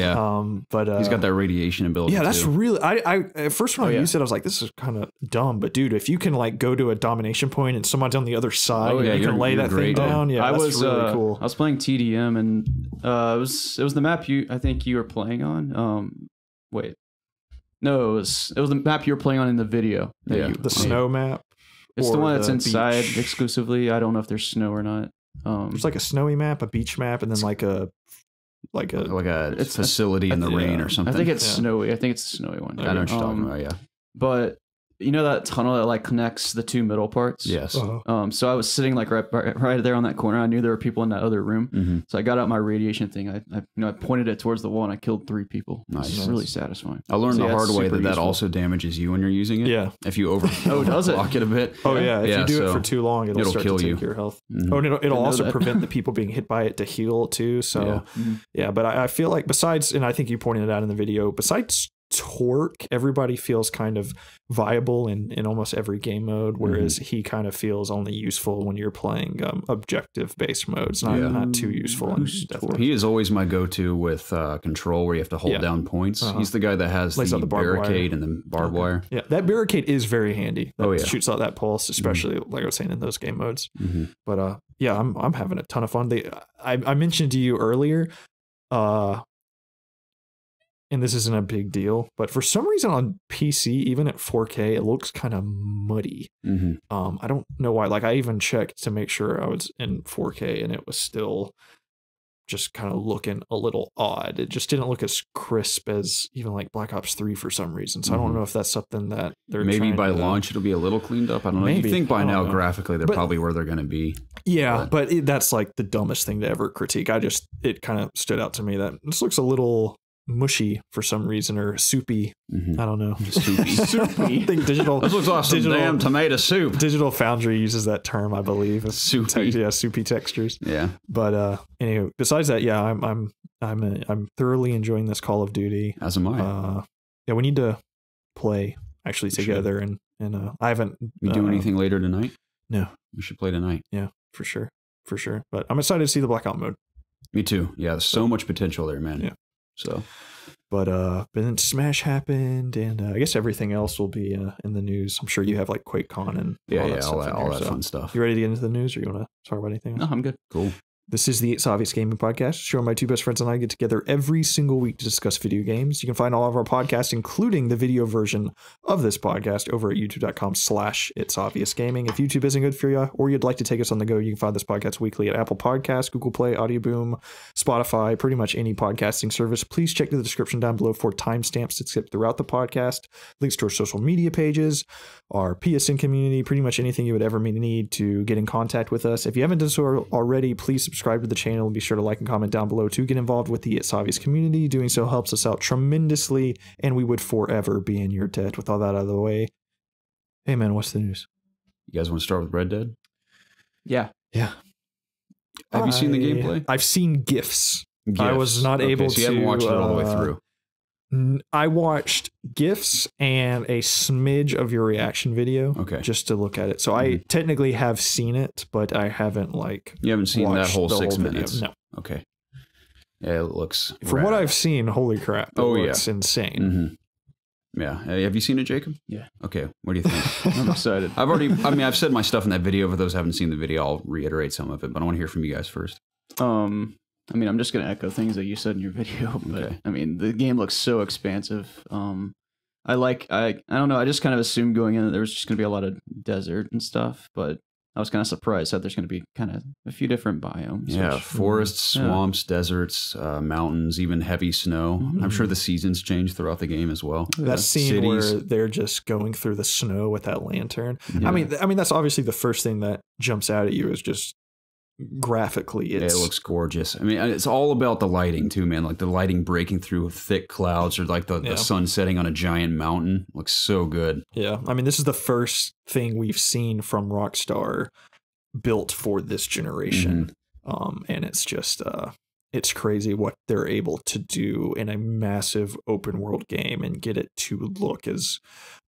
But he's got that radiation ability. Yeah, that's really. I at first when I used it, I was like, this is kind of dumb. But dude, if you can like go to a domination point and someone's on the other side, and you can lay that thing down. Yeah, that's really cool. I was playing TDM, and it was the map I think you were playing on. Wait, no, it was the map you were playing on in the video. The snow map. It's the one that's inside exclusively. I don't know if there's snow or not. There's like a snowy map, a beach map, and then like a facility in the rain or something. I think it's snowy. I think it's the snowy one. I know what you're talking about. Yeah, but you know that tunnel that like connects the two middle parts? Yes. So I was sitting like right there on that corner. I knew there were people in that other room. So I got out my radiation thing. I pointed it towards the wall and I killed 3 people. Nice. It's really satisfying. I learned the hard way that also damages you when you're using it. Yeah. If you does it? Block it a bit. Oh yeah. If you do it for too long, it'll start kill to take your health. Oh, and it'll also prevent the people being hit by it to heal too. So yeah. But I feel like besides, and I think you pointed it out in the video, besides torque, everybody feels kind of viable in almost every game mode, whereas he kind of feels only useful when you're playing objective based modes, not too useful. He is always my go-to with control, where you have to hold down points. He's the guy that has the barricade and the barbed wire. Yeah, that barricade is very handy. That shoots out that pulse, especially like I was saying in those game modes. But yeah, I'm having a ton of fun. I mentioned to you earlier, and this isn't a big deal, but for some reason on PC, even at 4K, it looks kind of muddy. I don't know why. Like I even checked to make sure I was in 4K, and it was still just kind of looking a little odd. It just didn't look as crisp as even like Black Ops 3 for some reason. So I don't know if that's something that they're maybe by launch it'll be a little cleaned up. I don't know. You think by now graphically they're probably where they're going to be. Yeah, but that's like the dumbest thing to ever critique. It kind of stood out to me that this looks a little mushy for some reason, or soupy. I don't know. Soupy. I think digital. This looks like some damn tomato soup. Digital Foundry uses that term, I believe. Soupy. Soupy textures. Yeah. But anyway, besides that, yeah, I'm thoroughly enjoying this Call of Duty. As am I. Yeah, we need to play actually together, and I haven't. We do anything later tonight? No. We should play tonight. Yeah, for sure. But I'm excited to see the Blackout mode. Me too. Yeah, there's so much potential there, man. Yeah. So, but then Smash happened, and I guess everything else will be in the news. I'm sure you have like Quakecon and all that fun stuff. You ready to get into the news, or you want to talk about anything else? No, I'm good. Cool. This is the It's Obvious Gaming Podcast, show my two best friends and I get together every single week to discuss video games. You can find all of our podcasts, including the video version of this podcast, over at youtube.com/ItsObviousGaming. If YouTube isn't good for you, or you'd like to take us on the go, you can find this podcast weekly at Apple Podcasts, Google Play, Audio Boom, Spotify, pretty much any podcasting service. Please check the description down below for timestamps to skip throughout the podcast, links to our social media pages, our PSN community, pretty much anything you would ever need to get in contact with us. If you haven't done so already, please subscribe to the channel and be sure to like and comment down below to get involved with the It's Obvious community. Doing so helps us out tremendously, and we would forever be in your debt. With all that out of the way, hey man, what's the news? You guys want to start with Red Dead? Yeah. Have you seen the gameplay? I've seen GIFs. I was not able so you to. haven't watched it all the way through. I watched GIFs and a smidge of your reaction video, just to look at it. So I technically have seen it, but I haven't You haven't seen that whole 6 minutes? Video. No. Okay. Yeah, it looks. From what I've seen, holy crap! It looks insane. Yeah. Have you seen it, Jacob? Yeah. Okay. What do you think? I'm excited. I've said my stuff in that video. For those who haven't seen the video, I'll reiterate some of it, but I want to hear from you guys first. I'm just going to echo things that you said in your video, but the game looks so expansive. I don't know, I just kind of assumed going in that there was just going to be a lot of desert and stuff, but I was kind of surprised that there's going to be kind of a few different biomes. Yeah, forests, swamps, deserts, mountains, even heavy snow. I'm sure the seasons change throughout the game as well. That scene where they're just going through the snow with that lantern. I mean, that's obviously the first thing that jumps out at you is just graphically it looks gorgeous. I mean, it's all about the lighting too, man. Like the lighting breaking through thick clouds, or like the sun setting on a giant mountain. Looks so good. Yeah, I mean, this is the first thing we've seen from Rockstar built for this generation, and it's just it's crazy what they're able to do in a massive open world game and get it to look as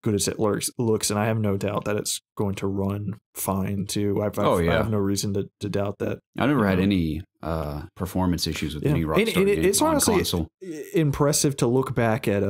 good as it looks. And I have no doubt that it's going to run fine too. I have no reason to doubt that. I've never had any performance issues with any Rockstar game. It's on honestly console. Impressive to look back at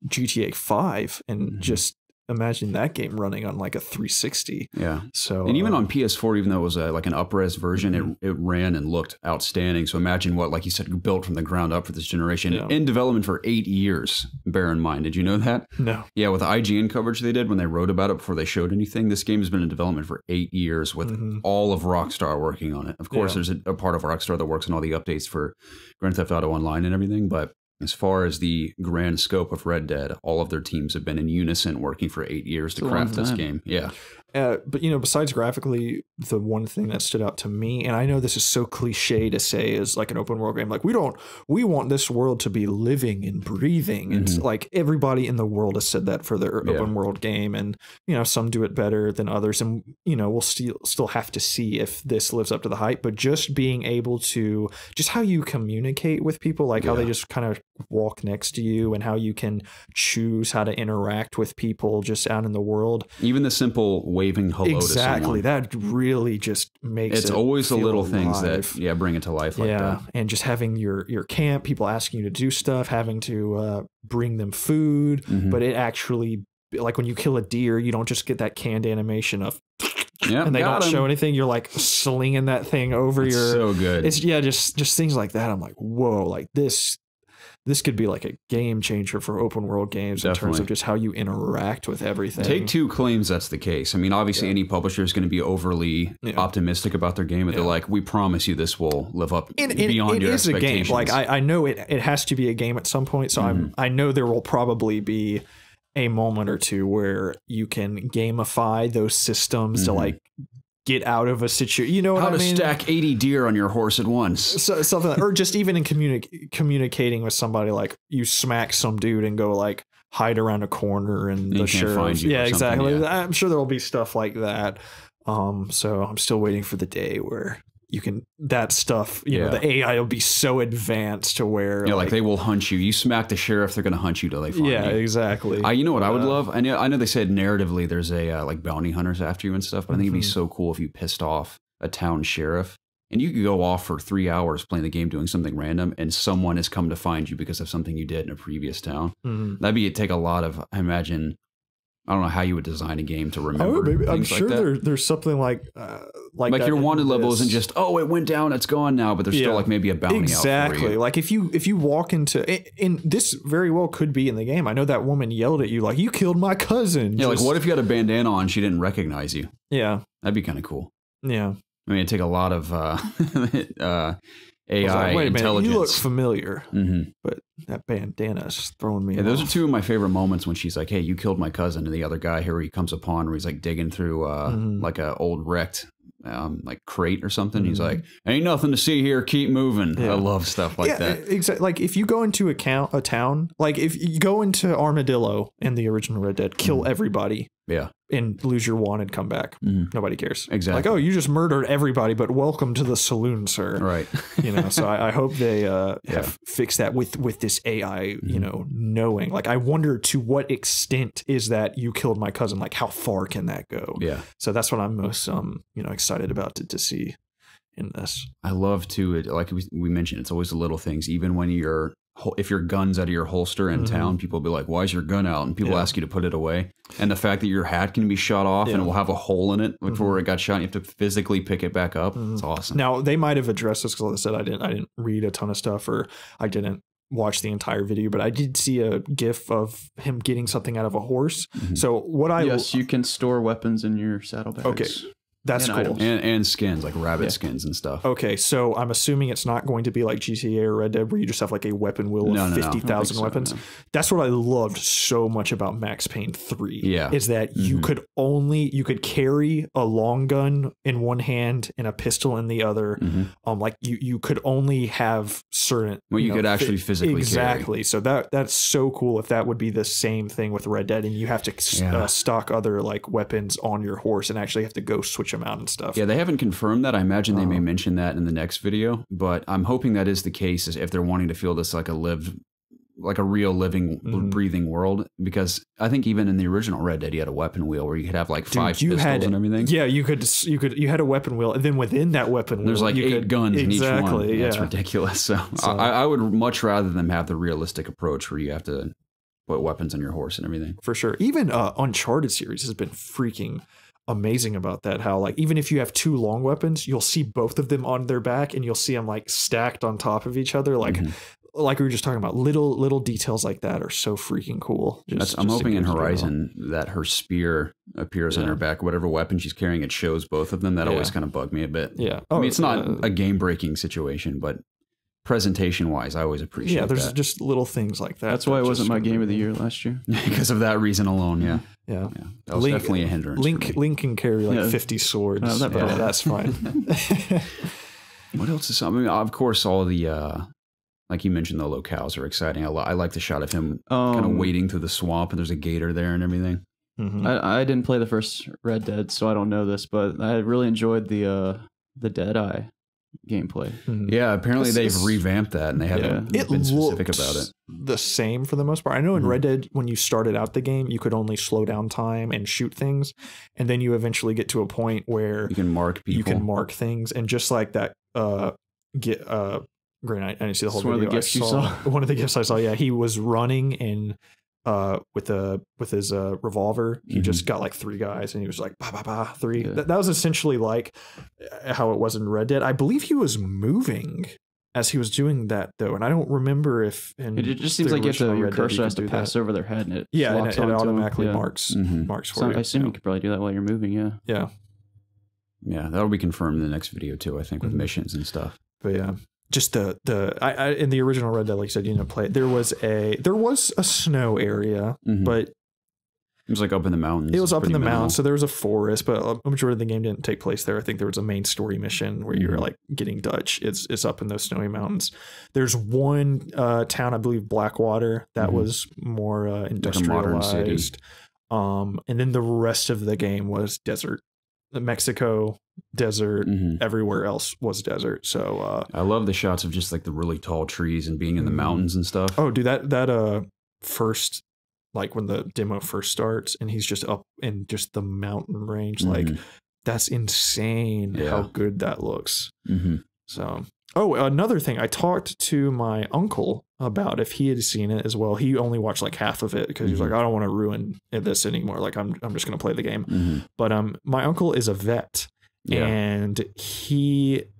GTA 5 and just imagine that game running on like a 360. Yeah. So, and even on PS4, even though it was like an up-res version, it ran and looked outstanding. So imagine what, like you said, built from the ground up for this generation in development for 8 years. Bear in mind, did you know that? No. Yeah, with the IGN coverage they did when they wrote about it before they showed anything, this game has been in development for 8 years with all of Rockstar working on it. Of course, there's a part of Rockstar that works on all the updates for Grand Theft Auto Online and everything, but as far as the grand scope of Red Dead, all of their teams have been in unison working for 8 years to craft this game. Yeah. But, besides graphically, the one thing that stood out to me, and I know this is so cliche to say, is like an open world game. Like, we want this world to be living and breathing. And like everybody in the world has said that for their open world game. And, some do it better than others. And, we'll still have to see if this lives up to the hype. But just being able to, just how you communicate with people, like how they just kind of walk next to you, and how you can choose how to interact with people just out in the world. Even the simple waving hello to someone. That really just makes it's always the little things that bring it to life like that. And just having your camp, people asking you to do stuff, having to bring them food, but it actually, like when you kill a deer, you don't just get that canned animation of and they don't show anything. You're like slinging that thing over your so good. It's just things like that. I'm like, whoa, like this could be like a game changer for open world games in terms of just how you interact with everything. Take-Two claims that's the case. I mean, obviously any publisher is going to be overly optimistic about their game, but they're like, we promise you this will live up beyond your expectations. It is a game. Like I know it has to be a game at some point, so I know there will probably be a moment or two where you can gamify those systems to like get out of a situation. You know what I mean? How to stack 80 deer on your horse at once. So, something like, or just even in communicating with somebody, like you smack some dude and go like hide around a corner and the sheriff find you. Yeah, exactly. Yeah. I'm sure there will be stuff like that. So I'm still waiting for the day where you can, that stuff, you know, the AI will be so advanced to where like they will hunt you. You smack the sheriff, they're going to hunt you till they find you. Yeah, exactly. You know what I would love? I know they said narratively there's a like bounty hunters after you and stuff, but I think it'd be so cool if you pissed off a town sheriff and you could go off for 3 hours playing the game doing something random and someone has come to find you because of something you did in a previous town. That'd take a lot of, I imagine, I don't know how you would design a game to remember. I'm things sure like that. there's something like that your wanted level this. isn't just it went down, it's gone now, but there's still like maybe a bounty out for you. Like if you walk into in this very well could be in the game. I know that woman yelled at you like you killed my cousin. Yeah, like what if you had a bandana on, she didn't recognize you? Yeah, that'd be kind of cool. Yeah, I mean, it'd take a lot of AI wait a intelligence. minute, you look familiar, but that bandana is throwing me off. Those are two of my favorite moments when she's like, hey, you killed my cousin, and the other guy here he comes upon where he's like digging through like a old wrecked like crate or something. He's like, ain't nothing to see here, keep moving. I love stuff like that. Exactly. Like if you go into a town, like if you go into Armadillo in the original Red Dead, kill everybody. Yeah. And lose your wanted, come back. Nobody cares. Exactly. Like, oh, you just murdered everybody, but welcome to the saloon, sir. Right. So I hope they have fixed that with this AI, knowing. Like, I wonder to what extent is that you killed my cousin? Like, how far can that go? Yeah. So that's what I'm most, excited about to see in this. I love to, like we mentioned, it's always the little things. Even when if your gun's out of your holster in town, people will be like, why is your gun out? And people ask you to put it away. And the fact that your hat can be shot off and it will have a hole in it before it got shot, you have to physically pick it back up. It's awesome. Now, they might have addressed this because, like I said, I didn't read a ton of stuff, or I didn't watch the entire video, but I did see a GIF of him getting something out of a horse. So yes, you can store weapons in your saddlebags. Okay. That's cool. And skins, like rabbit skins and stuff. Okay, so I'm assuming it's not going to be like GTA or Red Dead where you just have like a weapon wheel of 50,000 weapons. No. That's what I loved so much about Max Payne 3. Yeah. Is that you could carry a long gun in one hand and a pistol in the other. Like you could only have certain... Well, you could actually physically carry. So that's so cool if that would be the same thing with Red Dead and you have to stock other like weapons on your horse and actually have to go switch them out and stuff. Yeah, they haven't confirmed that. I imagine they may mention that in the next video, but I'm hoping that is the case if they're wanting to feel this like a real living, breathing world, because I think even in the original Red Dead, you had a weapon wheel where you could have like 5 pistols and everything. Yeah, you had a weapon wheel, and then within that weapon wheel, there's like 8 guns in each one. Yeah. That's ridiculous. So I would much rather them have the realistic approach where you have to put weapons on your horse and everything. For sure. Even Uncharted series has been freaking amazing about that, how like even if you have 2 long weapons, you'll see both of them on their back and you'll see them like stacked on top of each other, like we were just talking about. Little details like that are so freaking cool. I'm hoping in Horizon that her spear appears on her back. Whatever weapon she's carrying, it shows both of them. That always kind of bugged me a bit. Yeah. I mean, it's not a game breaking situation, but presentation wise, I always appreciate that. There's just little things like that. That's why it wasn't my game of the year last year. Because of that reason alone. Yeah. That was definitely a hindrance. Link can carry like 50 swords. That's fine. What else is something? Of course, all the like you mentioned, the locales are exciting. I like the shot of him kind of wading through the swamp, and there's a gator there and everything. I didn't play the first Red Dead, so I don't know this, but I really enjoyed the Deadeye gameplay. Yeah, apparently they've revamped that, and they haven't been specific about it. The same for the most part. I know in Red Dead, when you started out the game, you could only slow down time and shoot things, and then you eventually get to a point where you can mark people. You can mark things, and just like that, Green, I didn't see the whole video. One of the gifts you saw. One of the gifts I saw. Yeah, he was running in with his revolver. He just got like 3 guys, and he was like 3. That was essentially like how it was in Red Dead. I believe he was moving as he was doing that though, and I don't remember if. It just seems like your cursor has to pass over their head, and it it automatically marks for you. I assume you could probably do that while you're moving. Yeah. That'll be confirmed in the next video too. I think with missions and stuff. But yeah. Just I in the original Red Dead, like I said, you didn't play it. There was a snow area, but it was like up in the mountains. It was up in the mountains, so there was a forest, but a majority of the game didn't take place there. I think there was a main story mission where you were like getting Dutch. It's up in those snowy mountains. There's one town, I believe, Blackwater, that was more industrialized. And then the rest of the game was desert. Mexico, desert, everywhere else was desert. So I love the shots of just like the really tall trees and being in the mountains and stuff. Oh, dude, that first, like when the demo first starts and he's just up in just the mountain range, like that's insane how good that looks. So another thing, I talked to my uncle about if he had seen it as well. He only watched like half of it because he was like, I don't want to ruin this anymore. Like I'm just going to play the game. But my uncle is a vet. Yeah. And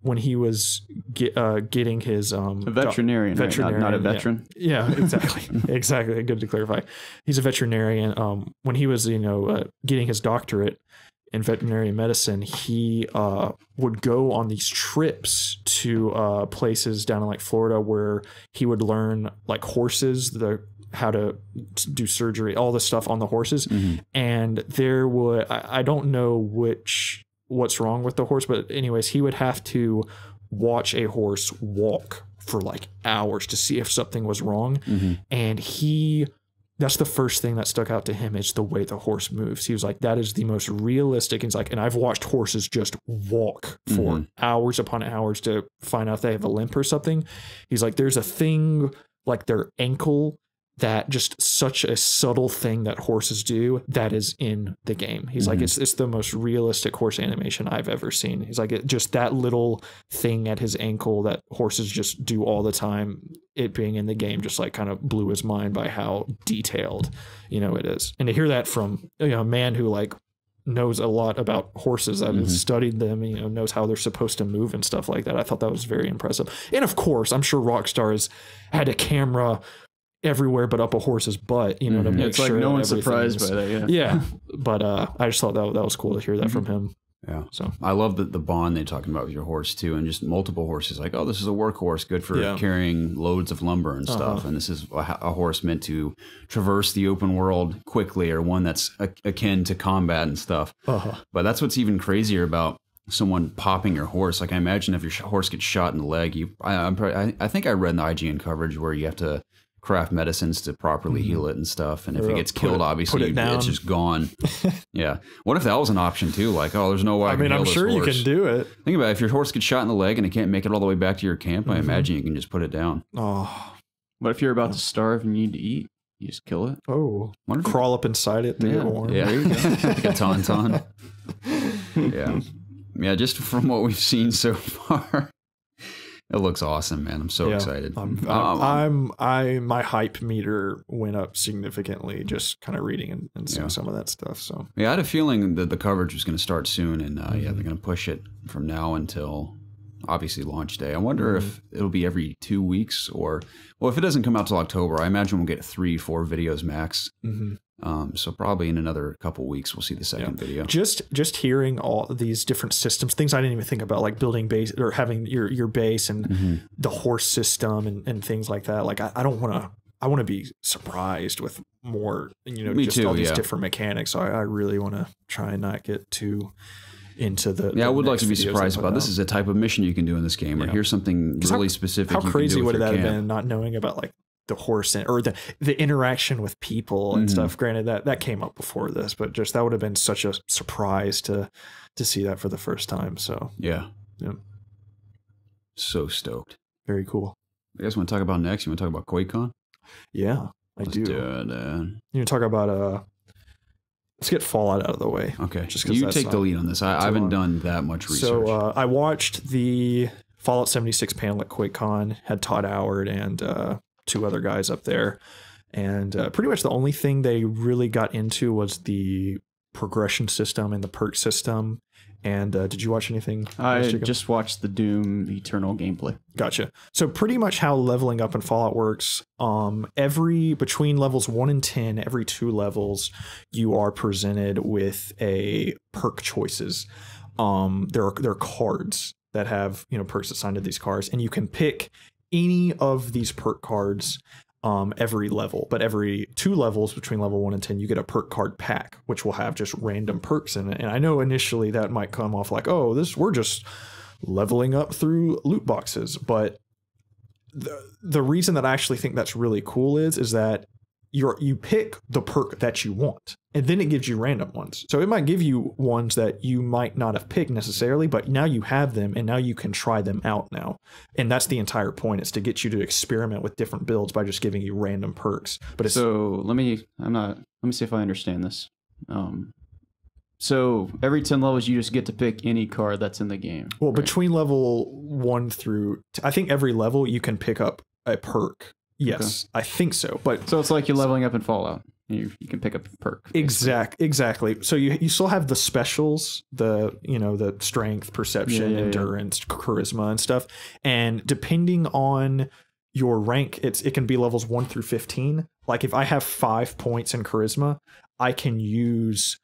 when he was getting his a veterinarian, right? Not a veteran. Yeah, exactly. Exactly. Good to clarify. He's a veterinarian. When he was, getting his doctorate in veterinary medicine, he would go on these trips to places down in like Florida where he would learn like horses, how to do surgery, all this stuff on the horses. And there would, I don't know what's wrong with the horse, but anyways, he would have to watch a horse walk for like hours to see if something was wrong. And that's the first thing that stuck out to him, is the way the horse moves. He was like, that is the most realistic. He's like, and I've watched horses just walk for hours upon hours to find out if they have a limp or something. He's like, there's a thing like their ankle, that just such a subtle thing that horses do that is in the game. He's like, it's the most realistic horse animation I've ever seen. He's like, just that little thing at his ankle that horses just do all the time, it being in the game just like kind of blew his mind by how detailed, it is. And to hear that from a man who like knows a lot about horses, that has studied them, knows how they're supposed to move and stuff like that, I thought that was very impressive. And of course, I'm sure Rockstar has had a camera everywhere but up a horse's butt, to make it's sure like no one's surprised by that. Yeah. But I just thought that was cool to hear that from him. Yeah. So I love the bond they're talking about with your horse too, and just multiple horses. Like, oh, this is a workhorse, good for carrying loads of lumber and stuff. And this is a horse meant to traverse the open world quickly, or one that's akin to combat and stuff. But that's what's even crazier about someone popping your horse. Like, I imagine if your horse gets shot in the leg, I think I read in the IGN coverage where you have to craft medicines to properly heal it and stuff, and if it gets killed, obviously it's just gone. Yeah. What if that was an option too? Like, oh, there's no way I can heal I'm this sure horse. You can do it. Think about it. If your horse gets shot in the leg and it can't make it all the way back to your camp, I imagine you can just put it down. What if you're about to starve and you need to eat? You just kill it. Crawl up inside it to get warm. Yeah. There you go. Like a tauntaun. Yeah, just from what we've seen so far, it looks awesome, man. I'm so excited. My hype meter went up significantly just kind of reading and seeing some of that stuff. So I had a feeling that the coverage was going to start soon, and they're going to push it from now until obviously launch day. I wonder if it'll be every 2 weeks, or if it doesn't come out till October, I imagine we'll get 3-4 videos max. So probably in another couple weeks we'll see the second video. Just hearing all these different systems, things I didn't even think about, like building base or having your base and the horse system and things like that. Like I want to be surprised with more, Me just too, all these different mechanics. So I really want to try and not get too into the I would like to be surprised about this is a type of mission you can do in this game, or here's something really specific. How crazy would that have been not knowing about like the horse or the interaction with people and stuff. Granted, that came up before this, but just that would have been such a surprise to see that for the first time. So yeah. So stoked. Very cool. You guys want to talk about next? You want to talk about Quakcon? Yeah, Let's do it. You talk about let's get Fallout out of the way. Okay, just you take the lead on this. I haven't done that much research. So I watched the Fallout 76 panel at Quakcon. Had Todd Howard and 2 other guys up there, and pretty much the only thing they really got into was the progression system and the perk system. And did you watch anything? I just watched the Doom Eternal gameplay. Gotcha. So pretty much how leveling up in Fallout works, between levels 1 and 10, every 2 levels, you are presented with a perk choices. There are cards that have perks assigned to these cards, and you can pick any of these perk cards every level, but every 2 levels between level 1 and 10 you get a perk card pack, which will have just random perks in it. And I know initially that might come off like, oh, we're just leveling up through loot boxes, but the reason that I actually think that's really cool is that you pick the perk that you want, and then it gives you random ones. So it might give you ones that you might not have picked necessarily, but now you have them, and now you can try them out now. And that's the entire point, is to get you to experiment with different builds by just giving you random perks. But it's, so let me see if I understand this. So every 10 levels you just get to pick any card that's in the game. Well, right? Between level 1 through I think every level you can pick up a perk Yes, I think so. But So it's like you're leveling up in Fallout. You can pick up a perk. Exactly. So you still have the specials, the strength, perception, endurance, charisma, and stuff. And depending on your rank, it can be levels 1 through 15. Like if I have 5 points in charisma, I can use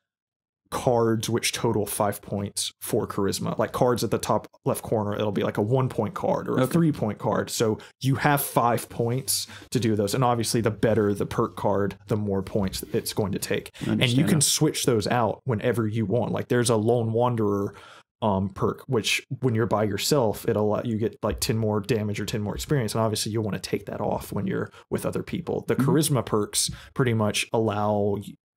cards which total 5 points for charisma. Like cards at the top left corner, it'll be like a 1-point card or a 3-point card. So you have 5 points to do those. And obviously the better the perk card, the more points it's going to take. And you can switch those out whenever you want. Like there's a Lone Wanderer perk, which when you're by yourself, it'll let you get like 10 more damage or 10 more experience. And obviously you want to take that off when you're with other people. The charisma perks pretty much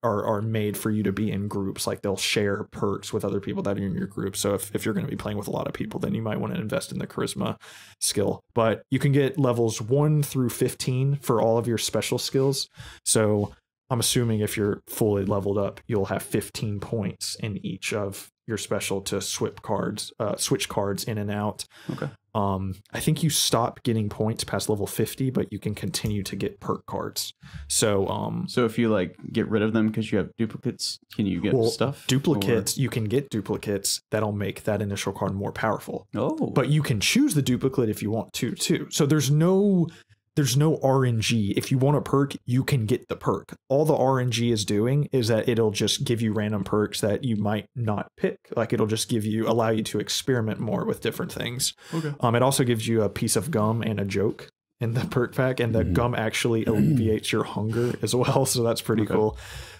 are made for you to be in groups. Like they'll share perks with other people that are in your group. So if you're going to be playing with a lot of people, then you might want to invest in the charisma skill. But you can get levels 1 through 15 for all of your special skills. So I'm assuming if you're fully leveled up, you'll have 15 points in each of your special to switch cards in and out. Okay. I think you stop getting points past level 50, but you can continue to get perk cards. So so if you like get rid of them because you have duplicates, can you get stuff? Duplicates, you can get duplicates that'll make that initial card more powerful. Oh. But you can choose the duplicate if you want to too. So there's no RNG. If you want a perk, you can get the perk. All the RNG is doing is that it'll just give you random perks that you might not pick. Like it'll just allow you to experiment more with different things. Okay. It also gives you a piece of gum and a joke in the perk pack, and the gum actually alleviates your hunger as well. So that's pretty cool.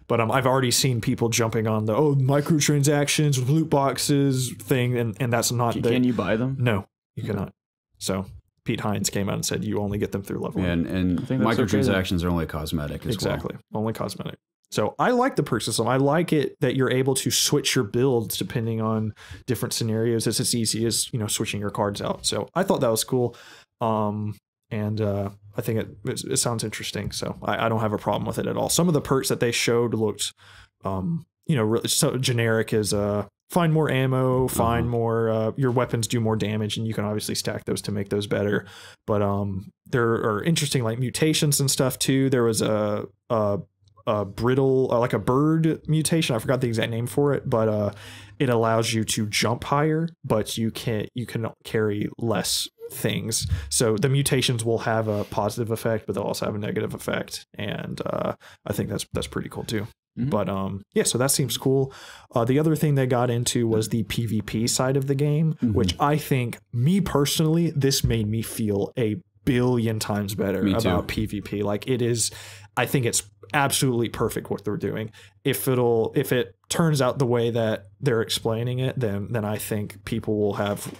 But I've already seen people jumping on the microtransactions, loot boxes thing, and that's not. Can you buy them? No, you cannot. So Pete Hines came out and said you only get them through level. And microtransactions are only cosmetic as exactly. Only cosmetic. So I like the perk system. I like it that you're able to switch your builds depending on different scenarios. It's as easy as switching your cards out. So I thought that was cool. And I think it sounds interesting. So I don't have a problem with it at all. Some of the perks that they showed looked really so generic as find more ammo, find more, your weapons do more damage, and you can obviously stack those to make those better. But there are interesting like mutations and stuff too. There was a brittle, like a bird mutation. I forgot the exact name for it, but it allows you to jump higher, but you can carry less things. So the mutations will have a positive effect, but they'll also have a negative effect. And I think that's pretty cool too. But so that seems cool. The other thing they got into was the PvP side of the game, which I think, me personally, this made me feel a billion times better about PvP. Like it is, I think it's absolutely perfect what they're doing. If it turns out the way that they're explaining it, then I think people will have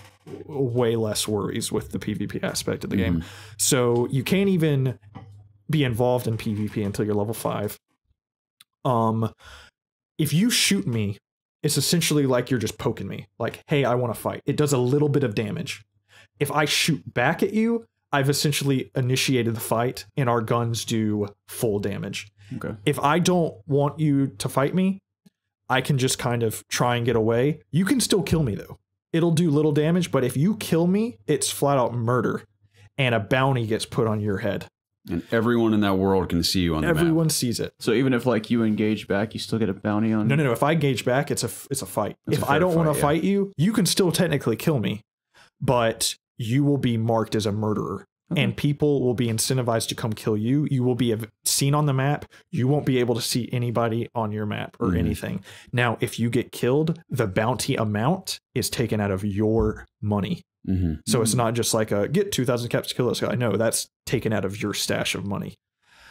way less worries with the PvP aspect of the game. So you can't even be involved in PvP until you're level 5. If you shoot me, it's essentially like you're just poking me. Like, hey, I want to fight. It does a little bit of damage. If I shoot back at you, I've essentially initiated the fight, and our guns do full damage. Okay. If I don't want you to fight me, I can just kind of try and get away. You can still kill me though. It'll do little damage, but if you kill me, it's flat out murder, and a bounty gets put on your head. And everyone in that world can see you on the map. Everyone sees it. So even if like you engage back, you still get a bounty on. No. If I engage back, it's a fight. If I don't want to fight you, you can still technically kill me, but you will be marked as a murderer. And people will be incentivized to come kill you. You will be seen on the map. You won't be able to see anybody on your map or anything. Now, if you get killed, the bounty amount is taken out of your money. So it's not just like get 2,000 caps to kill this guy. No, that's taken out of your stash of money.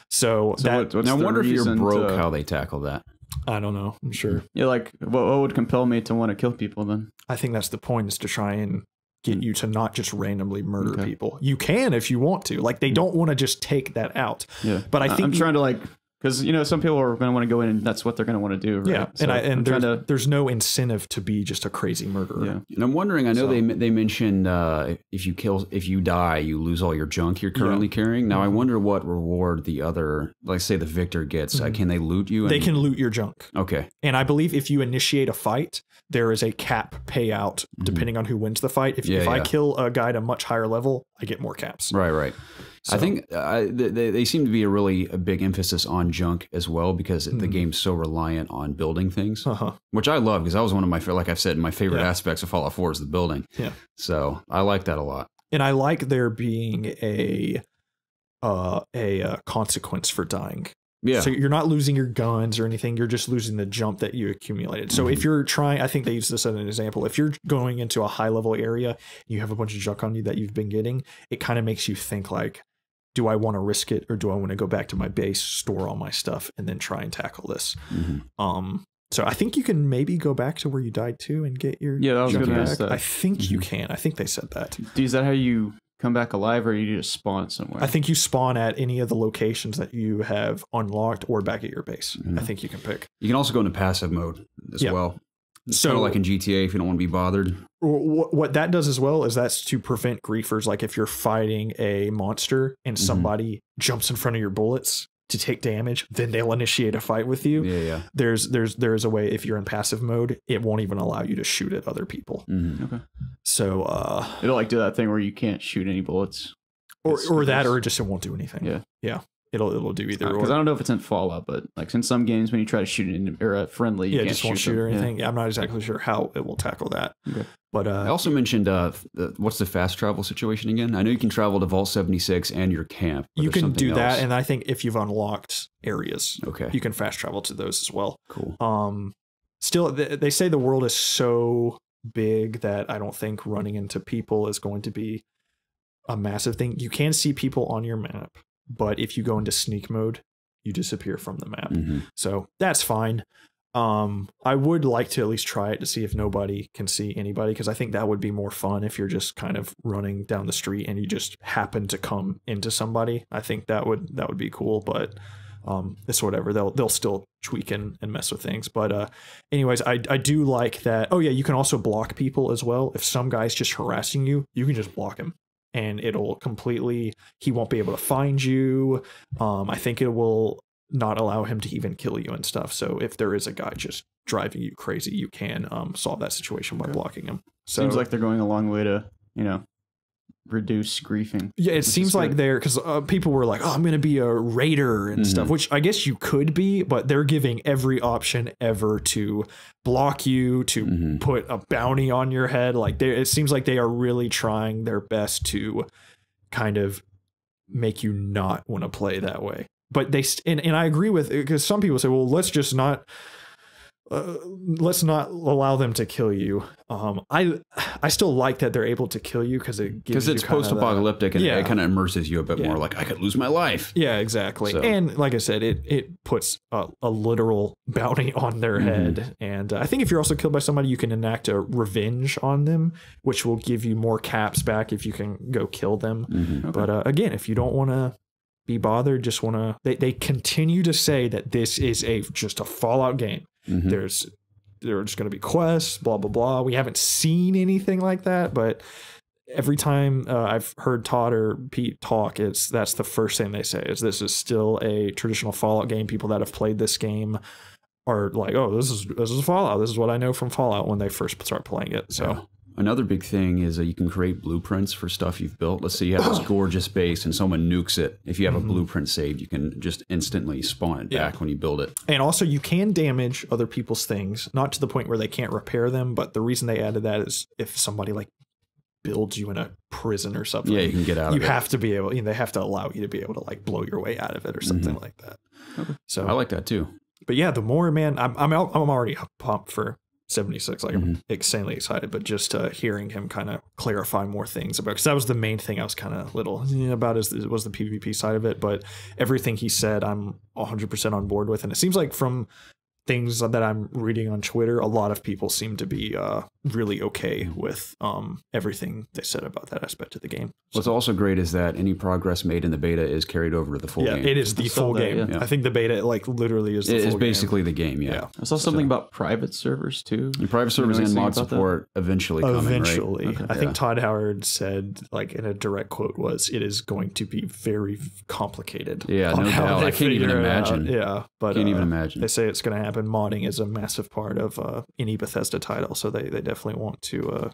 So that. I wonder if you're broke how they tackle that. I don't know. I'm sure. Yeah, like what would compel me to want to kill people then? I think that's the point, is to try and get you to not just randomly murder people. You can if you want to. Like they don't want to just take that out. Yeah, but I think I'm trying to like. Because some people are going to want to go in and that's what they're going to want to do. Right? Yeah, so there's no incentive to be just a crazy murderer. Yeah. And I'm wondering. I know they mentioned if you die, you lose all your junk you're currently carrying. Now I wonder what reward the other, like say the victor gets. Can they loot you? They can loot your junk. Okay. And I believe if you initiate a fight, there is a cap payout depending on who wins the fight. If I kill a guy at a much higher level, I get more caps. Right. So, I think they seem to be a big emphasis on junk as well, because the game's so reliant on building things, which I love, because that was one of my, like I've said, my favorite aspects of Fallout 4 is the building. Yeah. So I like that a lot. And I like there being a consequence for dying. Yeah. So you're not losing your guns or anything. You're just losing the jump that you accumulated. So if you're trying, I think they use this as an example. If you're going into a high level area, you have a bunch of junk on you that you've been getting, it kind of makes you think like, do I want to risk it, or do I want to go back to my base, store all my stuff, and then try and tackle this? So I think you can maybe go back to where you died to and get your Yeah, that was junk good. back. I think you can. I think they said that. Is that how you come back alive, or you just spawn somewhere? I think you spawn at any of the locations that you have unlocked or back at your base. I think you can pick. You can also go into passive mode as well. So kind of like in GTA, if you don't want to be bothered. What that does as well is that's to prevent griefers. Like if you're fighting a monster and somebody jumps in front of your bullets to take damage, then they'll initiate a fight with you. Yeah. There's a way, if you're in passive mode, it won't even allow you to shoot at other people. Okay. So it'll like do that thing where you can't shoot any bullets, or that, or it won't do anything. Yeah. It'll do either. Because I don't know if it's in Fallout, but like in some games when you try to shoot an or a friendly, you can't just won't shoot or anything. Yeah, I'm not exactly sure how it will tackle that. Okay. But I also mentioned what's the fast travel situation again? I know you can travel to Vault 76 and your camp. You can do that, and I think if you've unlocked areas, okay, you can fast travel to those as well. Cool. Still, they say the world is so big that I don't think running into people is going to be a massive thing. You can see people on your map, but if you go into sneak mode, you disappear from the map. So that's fine. I would like to at least try it to see if nobody can see anybody, because I think that would be more fun if you're just kind of running down the street and you just happen to come into somebody. I think that would be cool, but it's whatever. They'll still tweak and mess with things. But anyways, I do like that. Oh yeah, you can also block people as well. If some guy's just harassing you, you can just block him, and it'll completely, he won't be able to find you. I think it will not allow him to even kill you and stuff. So if there is a guy just driving you crazy, you can solve that situation by blocking him. So seems like they're going a long way to, reduce griefing. Yeah, it seems like they're, because people were like, oh, I'm going to be a raider and stuff, which I guess you could be, but they're giving every option ever to block you, to put a bounty on your head. Like it seems like they are really trying their best to kind of make you not want to play that way. But they, and I agree with, because some people say, well, let's not allow them to kill you. I still like that they're able to kill you, because it's post-apocalyptic and it kind of immerses you a bit more. Like, I could lose my life. Yeah, exactly. So. And like I said, it puts a literal bounty on their head. And I think if you're also killed by somebody, you can enact a revenge on them, which will give you more caps back if you can go kill them. Okay. But again, if you don't want to be bothered, just want to, they continue to say that this is just a Fallout game. There's just going to be quests, blah blah blah. We haven't seen anything like that, but every time I've heard Todd or Pete talk, that's the first thing they say is this is still a traditional Fallout game. People that have played this game are like, oh, this is Fallout. This is what I know from Fallout when they first start playing it. So. Yeah. Another big thing is that you can create blueprints for stuff you've built. Let's say you have this gorgeous base and someone nukes it. If you have a blueprint saved, you can just instantly spawn it back when you build it. And also you can damage other people's things, not to the point where they can't repair them. But the reason they added that is if somebody like builds you in a prison or something, you can get out of it. You have to be able, they have to allow you to be able to like blow your way out of it or something like that. Okay. So I like that too. But yeah, the more, man, I'm already pumped for 76. Like I'm insanely excited, but just hearing him kind of clarify more things about, because that was the main thing I was kind of little about was the PvP side of it, but everything he said I'm 100% on board with. And it seems like from things that I'm reading on Twitter, a lot of people seem to be really okay with everything they said about that aspect of the game. What's also great is that any progress made in the beta is carried over to the full game. Yeah, it is the full game. Yeah. I think the beta like literally is the full game. It is basically the game, yeah. I saw something about private servers too. And private servers and mod support eventually coming, eventually. Right? Okay. I think Todd Howard said, like in a direct quote was, it is going to be very complicated. Yeah, no doubt. I can't even imagine. Yeah, but can't even imagine. They say it's going to happen. Modding is a massive part of any Bethesda title, so they definitely want to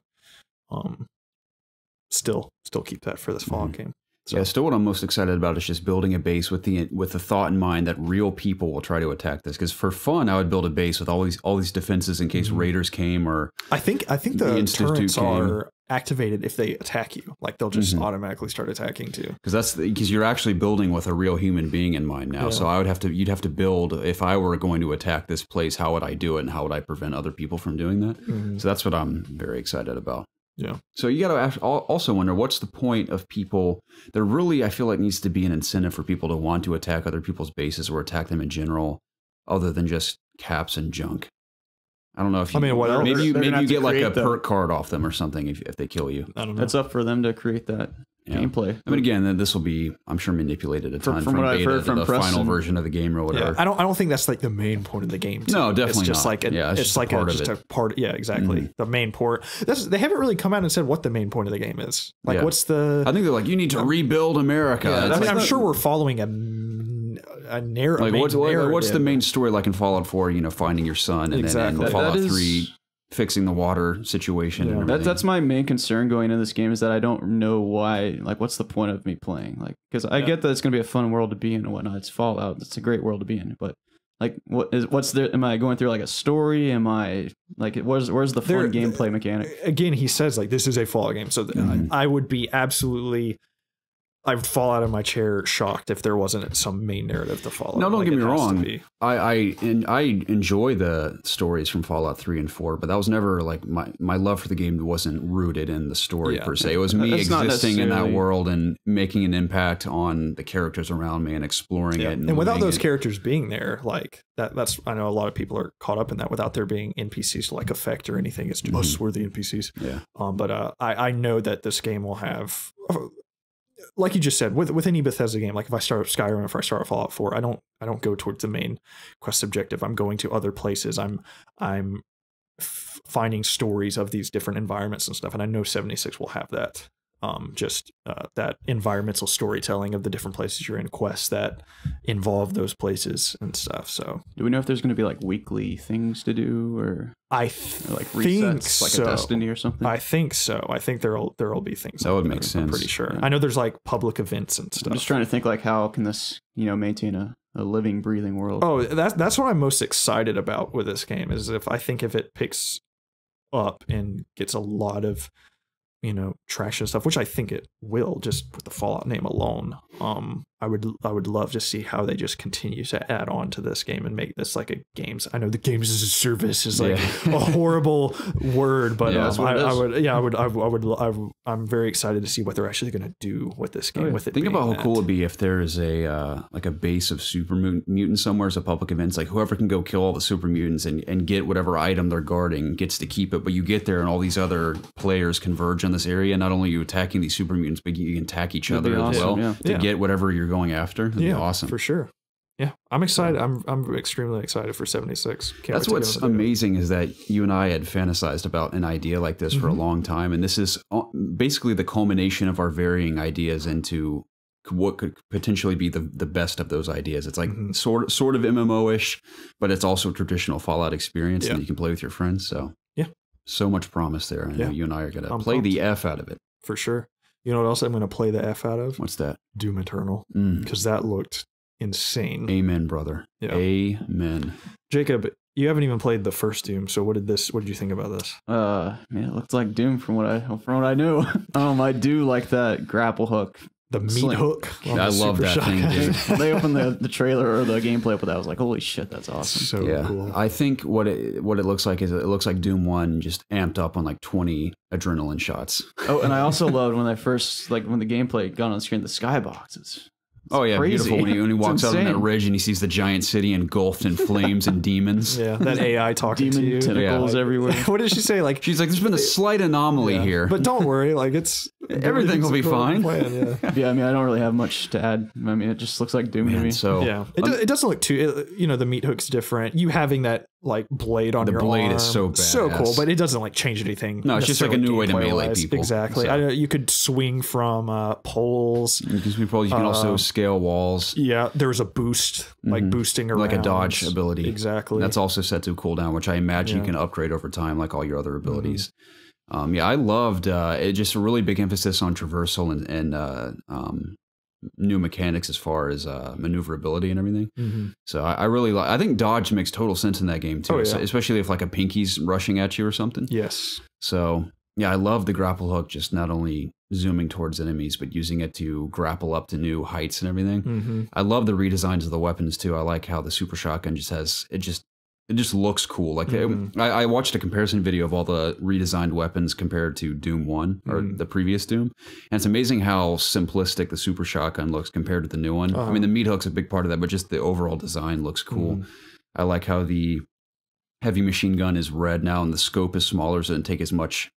still keep that for this Fallout game. So. Yeah, still what I'm most excited about is just building a base with the thought in mind that real people will try to attack this. Because for fun, I would build a base with all these defenses in case raiders came or I think the turrets are activated if they attack you. Like they'll just automatically start attacking too. Because you're actually building with a real human being in mind now. So you'd have to build, if I were going to attack this place, how would I do it and how would I prevent other people from doing that? So that's what I'm very excited about. Yeah. So you got to also wonder, what's the point of people? There really, I feel like, needs to be an incentive for people to want to attack other people's bases or attack them in general, other than just caps and junk. I don't know if you, what else? maybe you get like a create perk card off them or something if they kill you. I don't know. It's up for them to create that gameplay. I mean, again, this will be, I'm sure, manipulated a ton From what I've beta heard to from the final version of the game or whatever. Yeah, I don't think that's like the main point of the game. Too. No, definitely it's just not. like it's just like a part. Yeah, exactly. The main port. They haven't really come out and said what the main point of the game is. Like, what's the? I think they're like, you need to rebuild America. Yeah, I mean, I'm sure we're following a narrative. Like, what's the main story like in Fallout 4? You know, finding your son, and then in Fallout 3. Fixing the water situation. Yeah. And that's my main concern going into this game is that I don't know why. Like, what's the point of me playing? Like, because I get that it's going to be a fun world to be in and whatnot. It's Fallout. It's a great world to be in. But like, am I going through like a story? Am I like, where's the fun gameplay mechanic? Again, he says like this is a Fallout game, so I would be absolutely. I would fall out of my chair shocked if there wasn't some main narrative to follow. No, don't get me wrong. I enjoy the stories from Fallout 3 and 4, but that was never like my love for the game wasn't rooted in the story per se. It was me existing in that world and making an impact on the characters around me and exploring it. And without those characters being there, like that's I know a lot of people are caught up in that without there being NPCs to like affect or anything. It's just we're the NPCs. Yeah. But I know that this game will have. Like you just said, with any Bethesda game, like if I start up Skyrim, if I start Fallout 4, I don't go towards the main quest objective. I'm going to other places. I'm finding stories of these different environments and stuff. And I know 76 will have that. That environmental storytelling of the different places you're in, quests that involve those places and stuff. So, do we know if there's going to be like weekly things to do, or like resets, like a Destiny or something? I think so. I think there'll be things that would make sense. I'm pretty sure. Yeah. I know there's like public events and stuff. I'm just trying to think like how can this maintain a living, breathing world? Oh, that's what I'm most excited about with this game is if it picks up and gets a lot of traction stuff, which I think it will just with the Fallout name alone. I would love to see how they just continue to add on to this game and make this like a games. I know the games as a service is like a horrible word, but I'm very excited to see what they're actually going to do with this game. With it, think about how cool it'd be if there is a like a base of super mutants somewhere as a public event. Like whoever can go kill all the super mutants and get whatever item they're guarding gets to keep it. But you get there and all these other players converge on this area. Not only are you attacking these super mutants, but you can attack each other as well to get whatever you're going after. That'd be awesome for sure. Yeah, I'm excited. I'm extremely excited for 76. That's what's amazing is that you and I had fantasized about an idea like this for a long time, and this is basically the culmination of our varying ideas into what could potentially be the best of those ideas. It's like sort of MMO-ish, but it's also a traditional Fallout experience that you can play with your friends. So so much promise there. I know you and I are going to play the F out of it. For sure. You know what else I'm going to play the F out of? What's that? Doom Eternal. Because that looked insane. Amen, brother. Yeah. Amen. Jacob, you haven't even played the first Doom, so what did you think about this? Man, it looked like Doom from what I knew. I do like that grapple hook. The meat hook. I love that thing, dude. When they opened the trailer or the gameplay with that, I was like, holy shit, that's awesome. So cool. I think what it looks like is it looks like Doom 1 just amped up on like 20 adrenaline shots. Oh, and I also loved when when the gameplay got on the screen, the skyboxes. Crazy. Beautiful when he walks out on that ridge and he sees the giant city engulfed in flames and demons. Yeah, that AI talking to you. Tentacles everywhere. What did she say? Like she's like, there's been a slight anomaly here, but don't worry, like everything will be fine. Plan, I mean, I don't really have much to add. I mean, it just looks like Doom to me. So it doesn't look too. The meat hook's different. You having that like blade on your arm. The blade is so badass. So cool, but it doesn't like change anything. No, it's just like a new way to melee people. Exactly. So. You could swing from poles. You can also scale walls. Yeah, there was a boost, like boosting around. Like a dodge ability. Exactly. That's also set to cooldown, which I imagine you can upgrade over time, like all your other abilities. Yeah, I loved it. Just a really big emphasis on traversal and new mechanics as far as maneuverability and everything. So I really like. I think dodge makes total sense in that game too, especially if like a pinky's rushing at you or something. Yes. So yeah, I love the grapple hook. Just not only zooming towards enemies, but using it to grapple up to new heights and everything. I love the redesigns of the weapons too. I like how the super shotgun just has it just looks cool. Like I watched a comparison video of all the redesigned weapons compared to Doom 1 or the previous Doom. And it's amazing how simplistic the super shotgun looks compared to the new one. I mean, the meat hook's a big part of that, but just the overall design looks cool. I like how the heavy machine gun is red now and the scope is smaller, so it doesn't take as much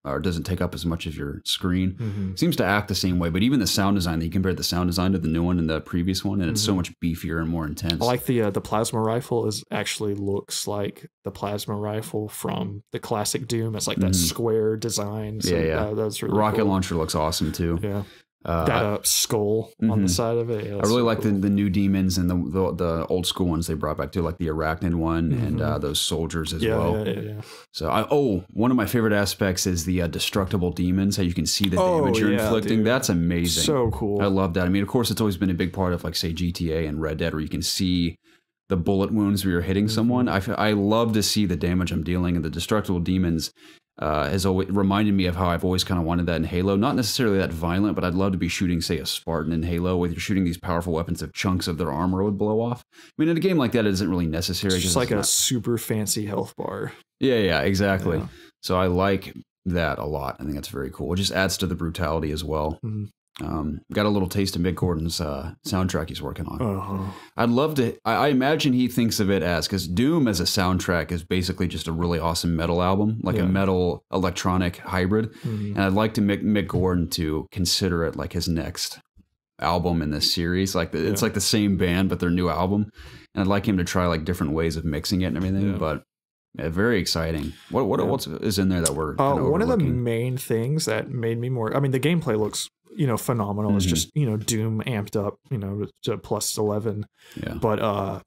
or doesn't take up as much of your screen. Seems to act the same way, but even the sound design, you compared the sound design to the new one and the previous one, and it's so much beefier and more intense. I like the plasma rifle actually looks like the plasma rifle from the classic Doom. It's like that square design. So, that's really rocket cool. launcher looks awesome too. Yeah. That skull on the side of it. Yeah, I really like the new demons and the old school ones they brought back too, like the arachnid one and those soldiers as well. Yeah. So one of my favorite aspects is the destructible demons. How you can see the damage you're inflicting. Dude. That's amazing. So cool. I love that. I mean, of course, it's always been a big part of like say GTA and Red Dead, where you can see the bullet wounds where you're hitting someone. I love to see the damage I'm dealing, and the destructible demons has always reminded me of how I've always kind of wanted that in Halo. Not necessarily that violent, but I'd love to be shooting, say, a Spartan in Halo, where you're shooting these powerful weapons if chunks of their armor would blow off. I mean, in a game like that, it isn't really necessary. It's just like a super fancy health bar. Yeah, exactly. Yeah. So I like that a lot. I think that's very cool. It just adds to the brutality as well. Got a little taste of Mick Gordon's soundtrack he's working on. I'd love to. I imagine he thinks of it as, because Doom as a soundtrack is basically just a really awesome metal album, like a metal electronic hybrid. And I'd like to Mick Gordon to consider it like his next album in this series. Like it's like the same band, but their new album. And I'd like him to try like different ways of mixing it and everything. But yeah, very exciting. What else is in there that we're one of the main things that made me more. I mean, the gameplay looks phenomenal. It's just Doom amped up to plus 11. Yeah. But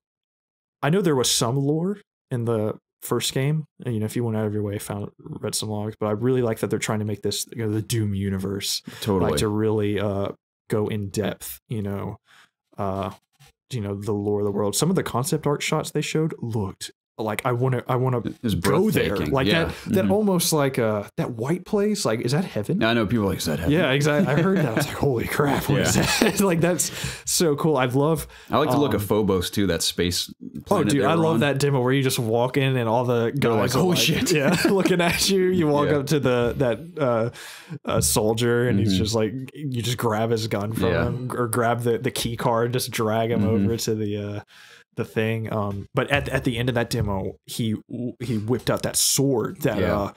I know there was some lore in the first game, and if you went out of your way, read some logs. But I really like that they're trying to make this the Doom universe. Totally. Like to really go in depth. The lore of the world. Some of the concept art shots they showed looked like I want to go there, like that almost like that white place. Like, is that heaven? I know people like, is that heaven? Yeah, exactly. I heard that. I was like, holy crap! What is that? Like, that's so cool. I like the look of Phobos too. That space. Oh, dude, I love that demo where you just walk in and all the guys are like, holy shit! Yeah, looking at you. You walk up to that soldier, and he's just like, you just grab his gun from him, or grab the key card, just drag him over to the thing. But at the end of that demo, he whipped out that sword that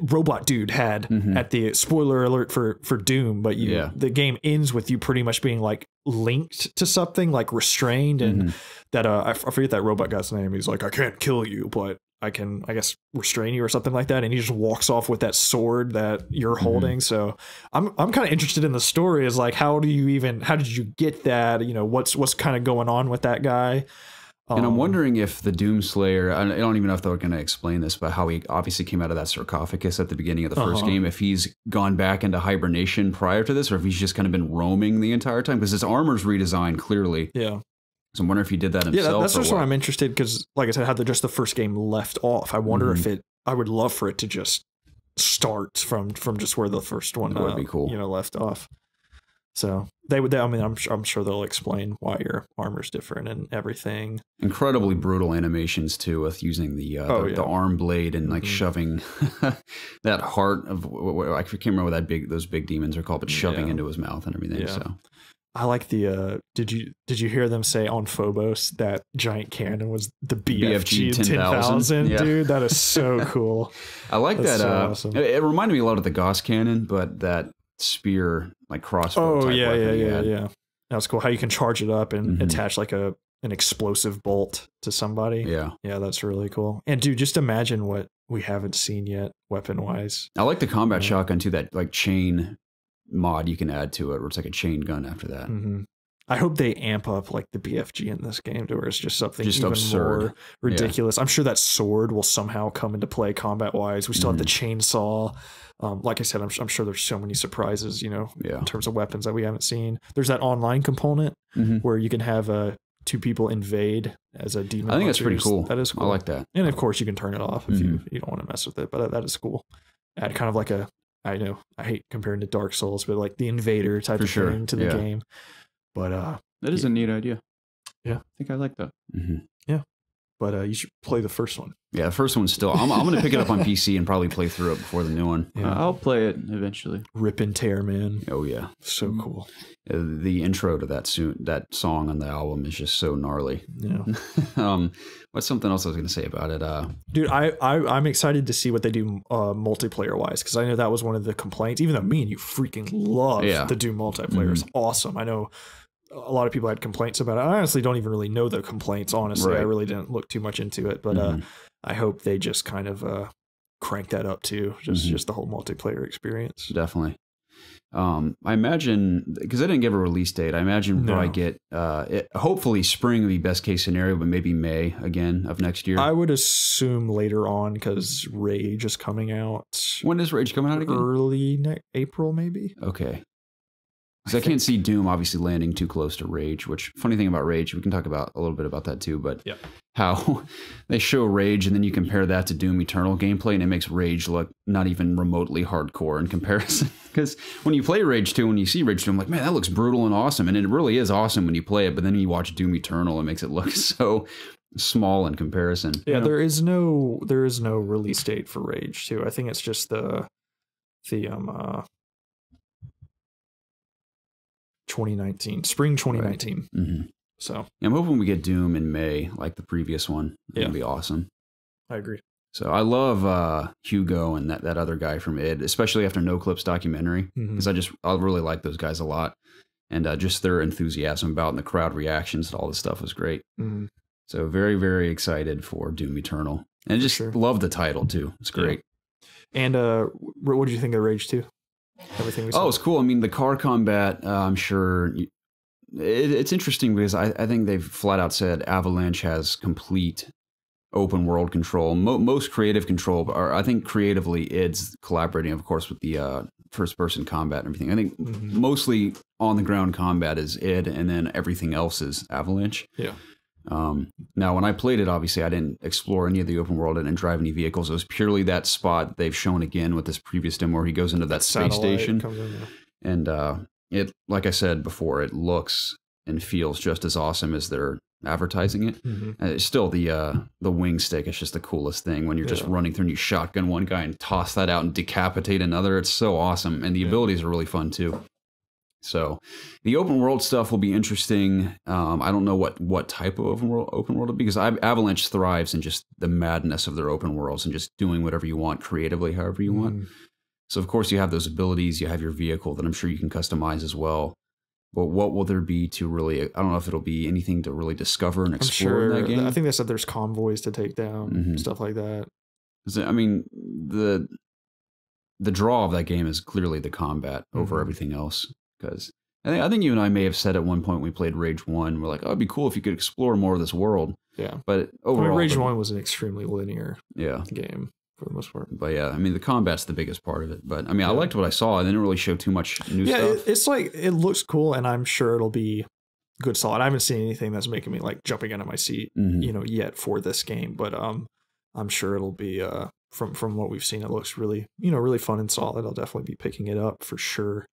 robot dude had at the spoiler alert for Doom. But the game ends with you pretty much being like linked to something, like restrained, and that I forget that robot guy's name. He's like, I can't kill you, but I can, I guess, restrain you or something like that. And he just walks off with that sword that you're holding. So I'm kind of interested in the story. Is like, how did you get that? What's kind of going on with that guy? And I'm wondering if the Doomslayer, I don't even know if they're going to explain this, but how he obviously came out of that sarcophagus at the beginning of the first game, if he's gone back into hibernation prior to this, or if he's just kind of been roaming the entire time, because his armor's redesigned clearly. Yeah. So I'm wondering if he did that himself. Yeah, that's just why I'm interested, because like I said, how just the first game left off. I wonder if I would love for it to just start from just where the first one would be cool. Left off. So they would. I mean, I'm sure they'll explain why your armor's different and everything. Incredibly brutal animations too, with using the arm blade and like shoving that heart of, I can't remember what those big demons are called, but shoving into his mouth and everything. Yeah. So I like the. Did you hear them say on Phobos that giant cannon was the BFG 10,000? Dude, that is so cool. I like that. So awesome. It reminded me a lot of the Gauss cannon, but that spear, like crossbow type weapon. Yeah. That was cool. How you can charge it up and attach like an explosive bolt to somebody. Yeah, that's really cool. And dude, just imagine what we haven't seen yet, weapon wise. I like the combat shotgun too. That like chain mod you can add to it, where it's like a chain gun after that. I hope they amp up like the BFG in this game to where it's just something Just even absurd. more ridiculous. I'm sure that sword will somehow come into play combat wise. We still have the chainsaw. Like I said, I'm sure there's so many surprises, you know, in terms of weapons that we haven't seen. There's that online component where you can have 2 people invade as a demon. I think that's pretty cool. That is cool. I like that. And of course, you can turn it off if you don't want to mess with it. But that is cool. Add kind of like I know I hate comparing to Dark Souls, but like the invader type of thing to the game. But that is a neat idea. Yeah, I think I like that. Yeah, but you should play the first one. Yeah, the first one's still. I'm going to pick it up on PC and probably play through it before the new one. Yeah. I'll play it eventually. Rip and tear, man. Oh yeah, so cool. The intro to that song on the album is just so gnarly. Yeah. What's something else I was going to say about it? Dude, I'm excited to see what they do multiplayer wise, because I know that was one of the complaints. Even though me and you freaking love the Doom multiplayer, it's awesome. I know a lot of people had complaints about it. I honestly don't even really know the complaints. Honestly, I really didn't look too much into it, but I hope they just kind of crank that up too. Just the whole multiplayer experience. Definitely. I imagine, because I didn't give a release date, I imagine we'll probably get hopefully spring would be best case scenario, but maybe May again of next year. I would assume later on, because Rage is coming out. When is Rage coming out again? Early April, maybe. Okay. Because I can't see Doom obviously landing too close to Rage, which, funny thing about Rage, we can talk about a little bit about that too, but how they show Rage and then you compare that to Doom Eternal gameplay and it makes Rage look not even remotely hardcore in comparison. Because when you play Rage 2, when you see Rage 2, I'm like, man, that looks brutal and awesome. And it really is awesome when you play it, but then you watch Doom Eternal, it makes it look so small in comparison. Yeah, there is no release date for Rage 2. I think it's just the 2019, spring 2019. Right. So I'm hoping we get Doom in May, like the previous one. It'd be awesome. I agree. So I love Hugo and that other guy from id, especially after No Clip's documentary, because I really like those guys a lot, and just their enthusiasm about and the crowd reactions to all this stuff was great. So very, very excited for Doom Eternal, and just love the title too. It's great. And what did you think of Rage 2? Everything we saw. Oh, it's cool. I mean, the car combat, I'm sure it's interesting because I think they've flat out said Avalanche has complete open world control, most creative control. Or I think creatively, id's collaborating, of course, with the first person combat and everything. I think mostly on the ground combat is id, and then everything else is Avalanche. Yeah. Now, when I played it, obviously, I didn't explore any of the open world. I didn't drive any vehicles. It was purely that spot they've shown again with this previous demo where he goes into that space station. And it, like I said before, it looks and feels just as awesome as they're advertising it. It's still the wing stick. It's just the coolest thing when you're just running through and you shotgun one guy and toss that out and decapitate another. It's so awesome. And the abilities are really fun too. So the open world stuff will be interesting. I don't know what type of open world will be, because Avalanche thrives in just the madness of their open worlds and just doing whatever you want creatively, however you want. So of course you have those abilities, you have your vehicle that I'm sure you can customize as well. But what will there be to really, I don't know if it'll be anything to really discover and explore in that game. I think they said there's convoys to take down, stuff like that. I mean, the draw of that game is clearly the combat over everything else. Because I think you and I may have said at one point when we played Rage 1, we're like, oh, it'd be cool if you could explore more of this world. Yeah. But overall, Rage 1 was an extremely linear game for the most part. But yeah, I mean, the combat's the biggest part of it. But I mean, I liked what I saw. I didn't really show too much new stuff. It's like, it looks cool, and I'm sure it'll be good, solid. I haven't seen anything that's making me like jumping out of my seat, yet for this game. But I'm sure it'll be, from what we've seen, it looks really, really fun and solid. I'll definitely be picking it up for sure.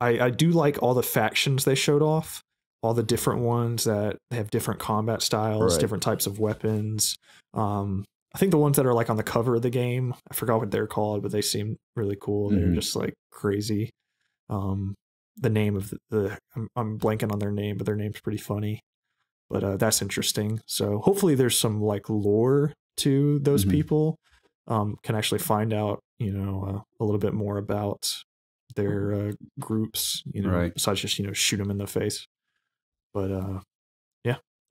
I do like all the factions they showed off, all the different ones that have different combat styles, different types of weapons. I think the ones that are like on the cover of the game, I forgot what they're called, but they seem really cool. They're just like crazy. The name of I'm blanking on their name, but their name's pretty funny. But that's interesting. So hopefully there's some like lore to those people. Can actually find out, a little bit more about their groups, besides just shoot them in the face. But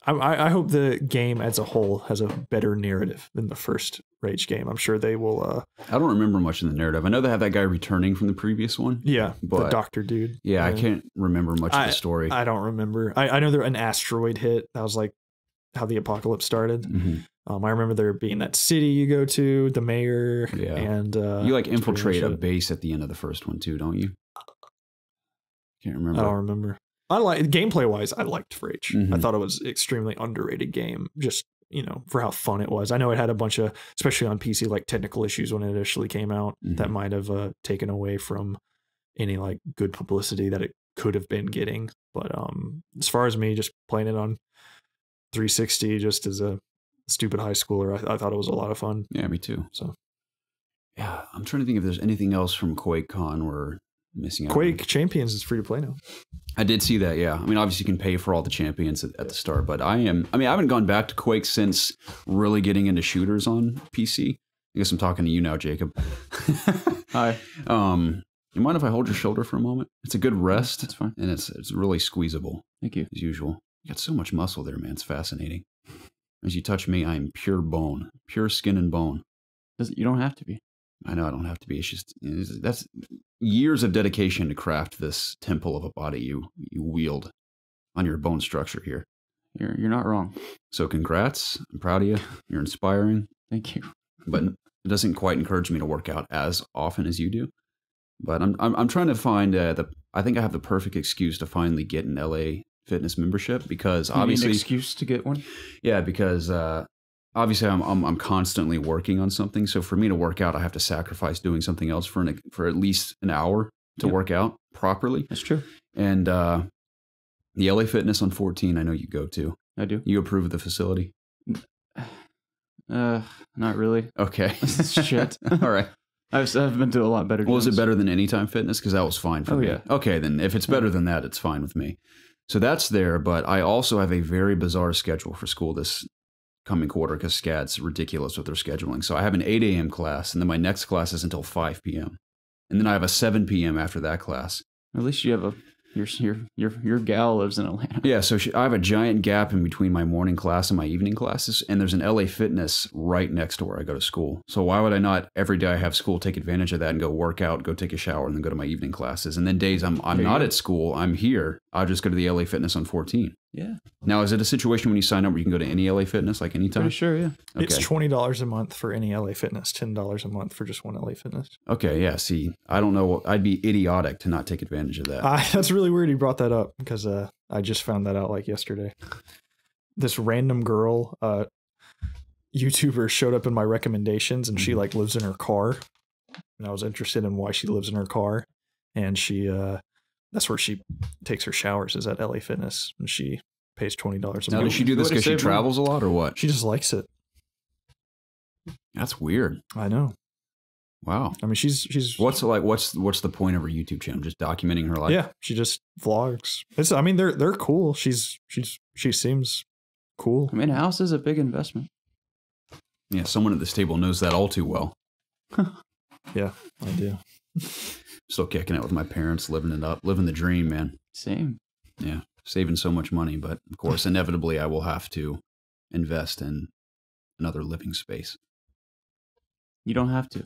I hope the game as a whole has a better narrative than the first Rage game. I'm sure they will. I don't remember much in the narrative. I know they have that guy returning from the previous one. Yeah, but the doctor dude. Yeah, I can't remember much of the story. I don't remember. I know there an asteroid hit. That was like how the apocalypse started. I remember there being that city you go to, the mayor, and you like infiltrate a base at the end of the first one too, don't you? Can't remember. I don't remember. I like gameplay wise. I liked Rage. I thought it was an extremely underrated game. Just for how fun it was. I know it had a bunch of, especially on PC, like technical issues when it initially came out that might have taken away from any like good publicity that it could have been getting. But as far as me just playing it on 360, just as a stupid high schooler, I thought it was a lot of fun. Yeah, me too. So yeah, I'm trying to think if there's anything else from Quakecon we're missing out. Quake Champions is free to play now. I did see that, yeah. I mean, obviously you can pay for all the champions at the start, but I haven't gone back to Quake since really getting into shooters on PC. I guess I'm talking to you now, Jacob. Hi. You mind if I hold your shoulder for a moment? It's a good rest. That's fine. And it's really squeezable. Thank you. As usual. You got so much muscle there, man. It's fascinating. As you touch me, I am pure bone. Pure skin and bone. You don't have to be. I know I don't have to be. It's just that's years of dedication to craft this temple of a body you wield on your bone structure here. You're not wrong. So congrats. I'm proud of you. You're inspiring. Thank you. But it doesn't quite encourage me to work out as often as you do. But I'm trying to find I think I have the perfect excuse to finally get an LA Fitness membership because obviously an excuse to get one. Yeah, because obviously I'm constantly working on something. So for me to work out, I have to sacrifice doing something else for at least an hour to work out properly. That's true. And the LA Fitness on 14, I know you go to. I do. You approve of the facility? Not really. Okay. Shit. All right. I've been to a lot better. Was it better than Anytime Fitness? Because that was fine for me. Yeah. Okay, then if it's better than that, it's fine with me. So that's there, but I also have a very bizarre schedule for school this coming quarter because SCAD's ridiculous with their scheduling. So I have an 8 a.m. class, and then my next class is until 5 p.m. And then I have a 7 p.m. after that class. At least you have your gal lives in Atlanta. Yeah, so I have a giant gap in between my morning class and my evening classes, and there's an LA Fitness right next to where I go to school. So why would I not every day I have school take advantage of that and go work out, go take a shower, and then go to my evening classes? And then days I'm not at school, I'm here, I'll just go to the LA Fitness on 14. Yeah. Now, is it a situation when you sign up where you can go to any LA Fitness like anytime? Pretty sure, yeah. Okay. It's $20 a month for any LA Fitness, $10 a month for just one LA Fitness. Okay, yeah. See, I don't know. I'd be idiotic to not take advantage of that. That's really weird you brought that up because I just found that out like yesterday. This random girl, YouTuber, showed up in my recommendations, and she like lives in her car, and I was interested in why she lives in her car, and she that's where she takes her showers is at LA Fitness, and she pays $20 a month. Now, does she do this because she travels a lot or what? She just likes it. That's weird. I know. Wow. I mean, she's what's the point of her YouTube channel? Just documenting her life? Yeah, she just vlogs. I mean, they're cool. She seems cool. I mean, a house is a big investment. Yeah, someone at this table knows that all too well. Yeah, I do. Still kicking it with my parents, living it up, living the dream, man. Same. Yeah, saving so much money, but of course, inevitably, I will have to invest in another living space. You don't have to.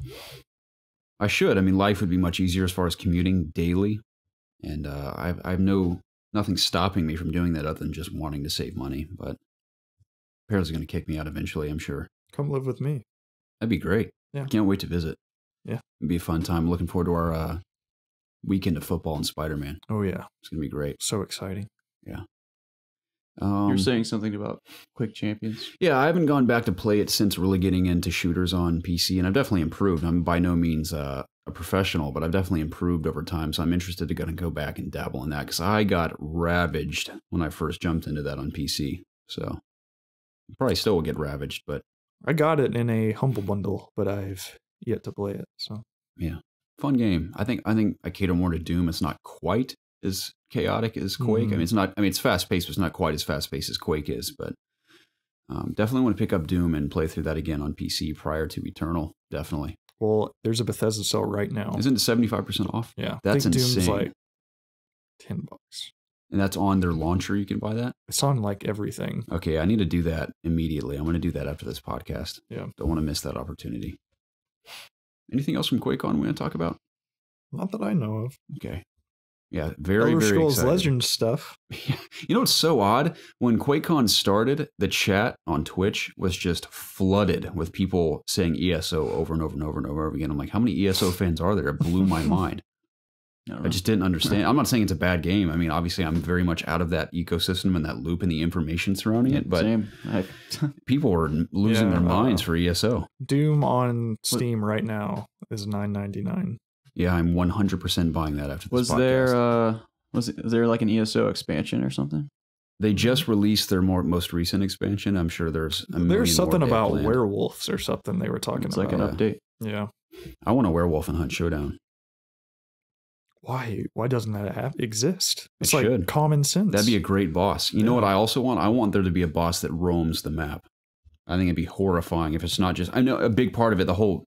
I should. I mean, life would be much easier as far as commuting daily, and I have nothing stopping me from doing that other than just wanting to save money. But parents are going to kick me out eventually, I'm sure. Come live with me. That'd be great. Yeah. Can't wait to visit. Yeah. It'd be a fun time. Looking forward to our weekend of football and Spider-Man. Oh, yeah. It's going to be great. So exciting. Yeah. You're saying something about Quake Champions? Yeah, I haven't gone back to play it since really getting into shooters on PC, and I've definitely improved. I'm by no means a professional, but I've definitely improved over time, so I'm interested to go back and dabble in that, because I got ravaged when I first jumped into that on PC. So probably still will get ravaged, but... I got it in a Humble Bundle, but I've yet to play it, so... Yeah. Fun game. I think I cater more to Doom. It's not quite as chaotic as Quake. I mean, it's fast paced, but it's not quite as fast paced as Quake is. But definitely want to pick up Doom and play through that again on PC prior to Eternal. Definitely. Well, there's a Bethesda sale right now. Isn't it 75% off? Yeah, that's I think insane. Doom's like $10. And that's on their launcher. You can buy that? It's on like everything. Okay, I need to do that immediately. I'm going to do that after this podcast. Yeah. Don't want to miss that opportunity. Anything else from Quakecon we want to talk about? Not that I know of. Okay. Yeah, very, Elder very Scrolls excited. Legends stuff. You know what's so odd? When Quakecon started, the chat on Twitch was just flooded with people saying ESO over and over and over and over again. I'm like, how many ESO fans are there? It blew my mind. I just didn't understand. I'm not saying it's a bad game. I mean, obviously, I'm very much out of that ecosystem and that loop and the information surrounding it. But Same. people were losing their minds for ESO. Doom on Steam right now is $9.99. Yeah, I'm 100% buying that after this podcast. Was there like an ESO expansion or something? They just released their most recent expansion. I'm sure there's something about werewolves or something they were talking It's about. like an update. Yeah. I want a Werewolf and Hunt Showdown. Why? Why doesn't that exist? It's It like should. common sense. That'd be a great boss. You know what I also want? I want there to be a boss that roams the map. I think it'd be horrifying if it's not just... I know a big part of it, the whole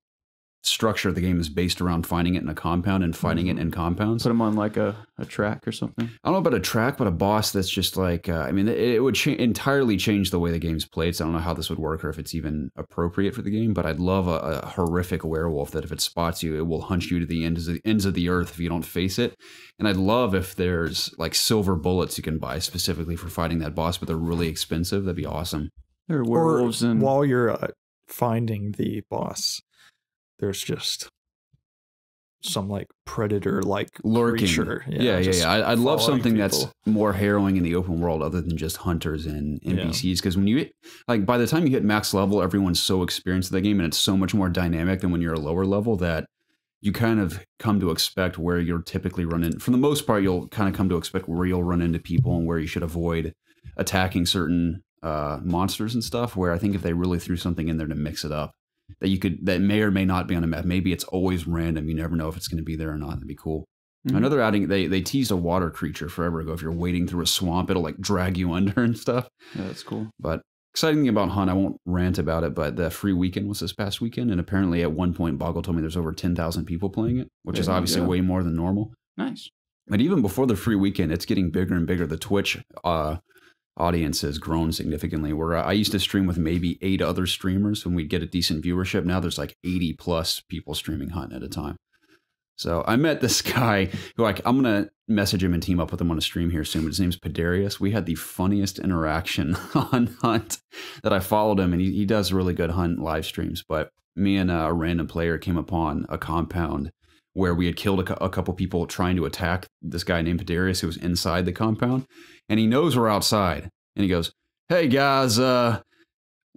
structure of the game is based around finding it in a compound and fighting it in compounds. Put them on like a track or something. I don't know about a track, but a boss that's just like... I mean, it would entirely change the way the game's played, so I don't know how this would work or if it's even appropriate for the game, but I'd love a horrific werewolf that if it spots you, it will hunt you to the ends of the earth if you don't face it. And I'd love if there's like silver bullets you can buy specifically for fighting that boss, but they're really expensive. That'd be awesome. There are werewolves and... While you're finding the boss, there's just some like predator like lurking. Creature. Yeah. I'd love something people. that's more harrowing in the open world other than just hunters and NPCs. Because when you like by the time you hit max level, everyone's so experienced in the game and it's so much more dynamic than when you're a lower level that you kind of come to expect where you'll typically run in. For the most part, you'll kind of come to expect where you'll run into people and where you should avoid attacking certain monsters and stuff. Where I think if they really threw something in there to mix it up, that may or may not be on a map. Maybe it's always random. You never know if it's going to be there or not. That'd be cool. Mm-hmm. Another outing, they teased a water creature forever ago. If you're wading through a swamp, it'll like drag you under and stuff. Yeah, that's cool. But exciting thing about Hunt, I won't rant about it, but the free weekend was this past weekend, and apparently at one point Boggle told me there's over 10,000 people playing it, which is obviously way more than normal. Nice. But even before the free weekend, it's getting bigger and bigger. The Twitch audience has grown significantly. Where I used to stream with maybe 8 other streamers and we'd get a decent viewership. Now there's like 80 plus people streaming Hunt at a time. So I met this guy who I'm going to message him and team up with him on a stream here soon. But his name's Pedarius. We had the funniest interaction on Hunt that I followed him, and he does really good Hunt live streams. But me and a random player came upon a compound where we had killed a couple people trying to attack this guy named Pedarius who was inside the compound. And he knows we're outside. And he goes, "Hey, guys, what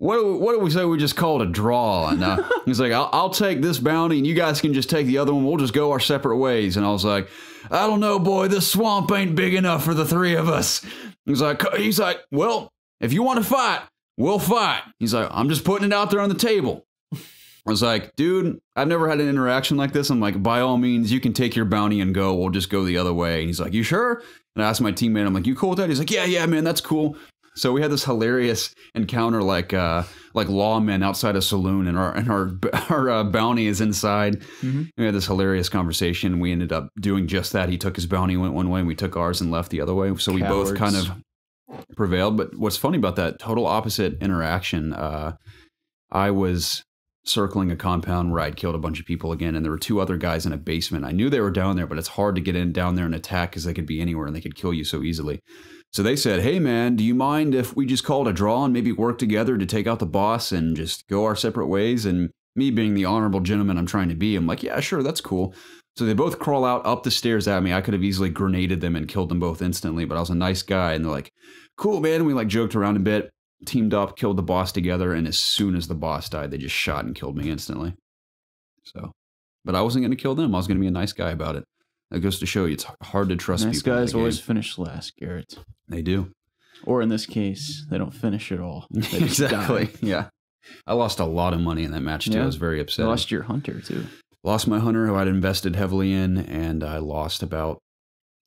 do we say we just call it a draw?" And he's like, I'll take this bounty and you guys can just take the other one. We'll just go our separate ways. And I was like, "I don't know, boy. This swamp ain't big enough for the 3 of us." He's like, "Well, if you want to fight, we'll fight." He's like, "I'm just putting it out there on the table." I was like, "Dude, I've never had an interaction like this." I'm like, "By all means, you can take your bounty and go. We'll just go the other way." And he's like, "You sure?" And I asked my teammate, I'm like, "You cool with that?" He's like, yeah, man, that's cool." So we had this hilarious encounter, like lawmen outside a saloon, and our bounty is inside. Mm-hmm. We had this hilarious conversation. We ended up doing just that. He took his bounty, went one way, and we took ours and left the other way. So we both kind of prevailed. But what's funny about that total opposite interaction, I was circling a compound where I'd killed a bunch of people again, and there were 2 other guys in a basement. I knew they were down there, but it's hard to get down there and attack because they could be anywhere and they could kill you so easily. So they said, "Hey man, do you mind if we just call it a draw and maybe work together to take out the boss and just go our separate ways?" And me being the honorable gentleman I'm trying to be, I'm like, "Yeah, sure, that's cool." So they both crawl out up the stairs at me. I could have easily grenaded them and killed them both instantly, but I was a nice guy, and they're like, "Cool, man." And we like joked around a bit, teamed up, killed the boss together, and as soon as the boss died, they just shot and killed me instantly. So, but I wasn't going to kill them. I was going to be a nice guy about it. That goes to show you it's hard to trust people. Nice guys always finish last, Garrett. They do. Or in this case, they don't finish at all. Exactly. Yeah. I lost a lot of money in that match too. I was very upset. You lost your hunter too. Lost my hunter who I'd invested heavily in, and I lost about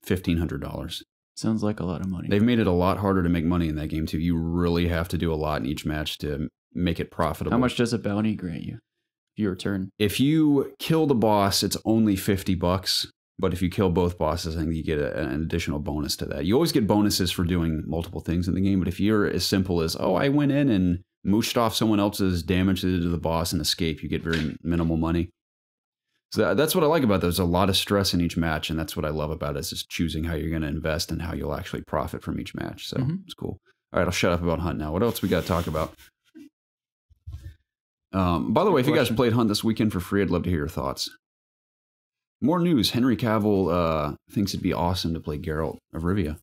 $1,500. Sounds like a lot of money. They've made it a lot harder to make money in that game too. You really have to do a lot in each match to make it profitable. How much does a bounty grant you if you return? If you kill the boss, it's only $50. But if you kill both bosses, I think you get an additional bonus to that. You always get bonuses for doing multiple things in the game, but if you're as simple as, oh, I went in and mooshed off someone else's damage to the boss and escape, you get very minimal money. So that's what I like about it. There's a lot of stress in each match, and that's what I love about it, is just choosing how you're going to invest and how you'll actually profit from each match. So it's cool. All right, I'll shut up about Hunt now. What else we got to talk about? By the way, if you guys played Hunt this weekend for free, I'd love to hear your thoughts. More news. Henry Cavill thinks it'd be awesome to play Geralt of Rivia.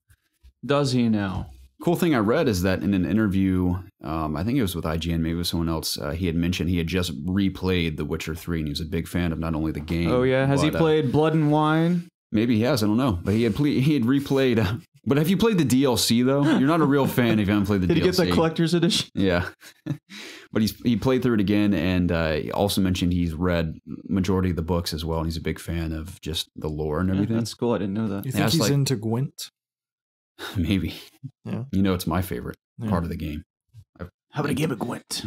Does he now? Cool thing I read is that in an interview, I think it was with IGN, maybe with someone else, he had mentioned he had just replayed The Witcher 3, and he was a big fan of not only the game. Oh, yeah? Has he played Blood and Wine? Maybe he has. I don't know. But he had replayed... But have you played the DLC, though? You're not a real fan if you haven't played the DLC. Did he get the collector's edition? Yeah. But he played through it again, and he also mentioned he's read majority of the books as well, and he's a big fan of just the lore and everything. That's cool. I didn't know that. You think he's into Gwent? Maybe. Yeah. You know, it's my favorite part of the game. How about a game of Gwent?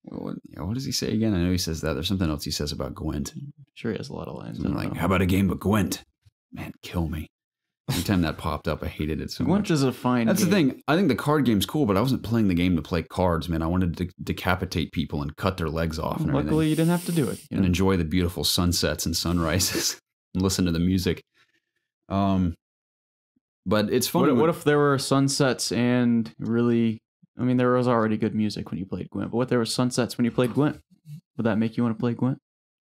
What does he say again? I know he says that. There's something else he says about Gwent. Sure, he has a lot of lines. Like, how about a game of Gwent? Man, kill me. Every time that popped up, I hated it so much. Gwent is a fine That's game. the thing. I think the card game's cool, but I wasn't playing the game to play cards, man. I wanted to decapitate people and cut their legs off and everything. Luckily, you didn't have to do it. And enjoy the beautiful sunsets and sunrises and listen to the music. But it's funny. What if there were sunsets and really... I mean, there was already good music when you played Gwent, but what if there were sunsets when you played Gwent? Would that make you want to play Gwent?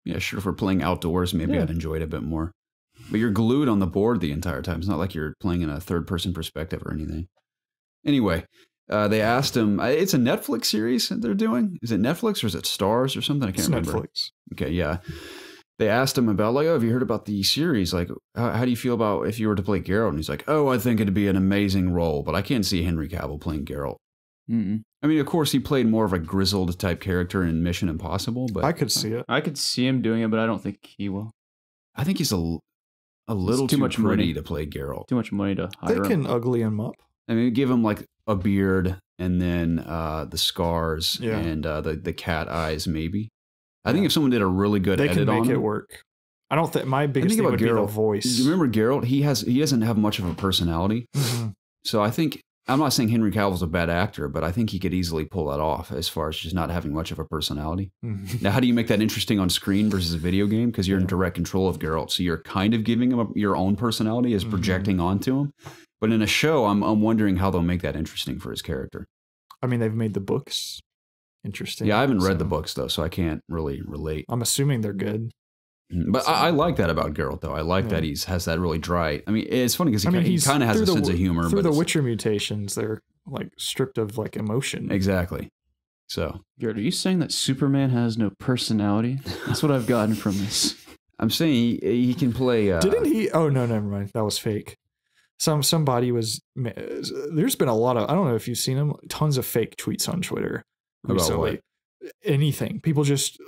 Yeah, sure. If we're playing outdoors, maybe I'd enjoy it a bit more. But you're glued on the board the entire time. It's not like you're playing in a third-person perspective or anything. Anyway, they asked him... It's a Netflix series that they're doing. Is it Netflix or is it Stars or something? I can't remember. Netflix. Okay, yeah. They asked him about, like, oh, have you heard about the series? Like, how do you feel about if you were to play Geralt? And he's like, oh, I think it'd be an amazing role, but I can't see Henry Cavill playing Geralt. I mean, of course, he played more of a grizzled type character in Mission Impossible, but... I could see it. I could see him doing it, but I don't think he will. I think he's a little too much pretty to play Geralt. Too much money to hire him. They can ugly him up. I mean, give him like a beard and then the scars and the cat eyes, maybe. I think if someone did a really good edit on him, they can make it work. I don't think my biggest thing would be the voice. You remember Geralt? He doesn't have much of a personality. So I think, I'm not saying Henry Cavill's a bad actor, but I think he could easily pull that off as far as just not having much of a personality. Now, how do you make that interesting on screen versus a video game? Because you're in direct control of Geralt. So you're kind of giving him your own personality as projecting onto him. But in a show, I'm wondering how they'll make that interesting for his character. I mean, they've made the books interesting. Yeah, I haven't read the books, though, so I can't really relate. I'm assuming they're good. But so, I like that about Geralt, though. I like that he has that really dry... I mean, it's funny because he kind of has a sense of humor. Through the Witcher mutations, they're like stripped of like emotion. Exactly. So... Geralt, are you saying that Superman has no personality? That's what I've gotten from this. I'm saying he can play... Didn't he? Oh, no, never mind. That was fake. Somebody was... There's been a lot of... I don't know if you've seen them. Tons of fake tweets on Twitter recently. About what? Anything. People just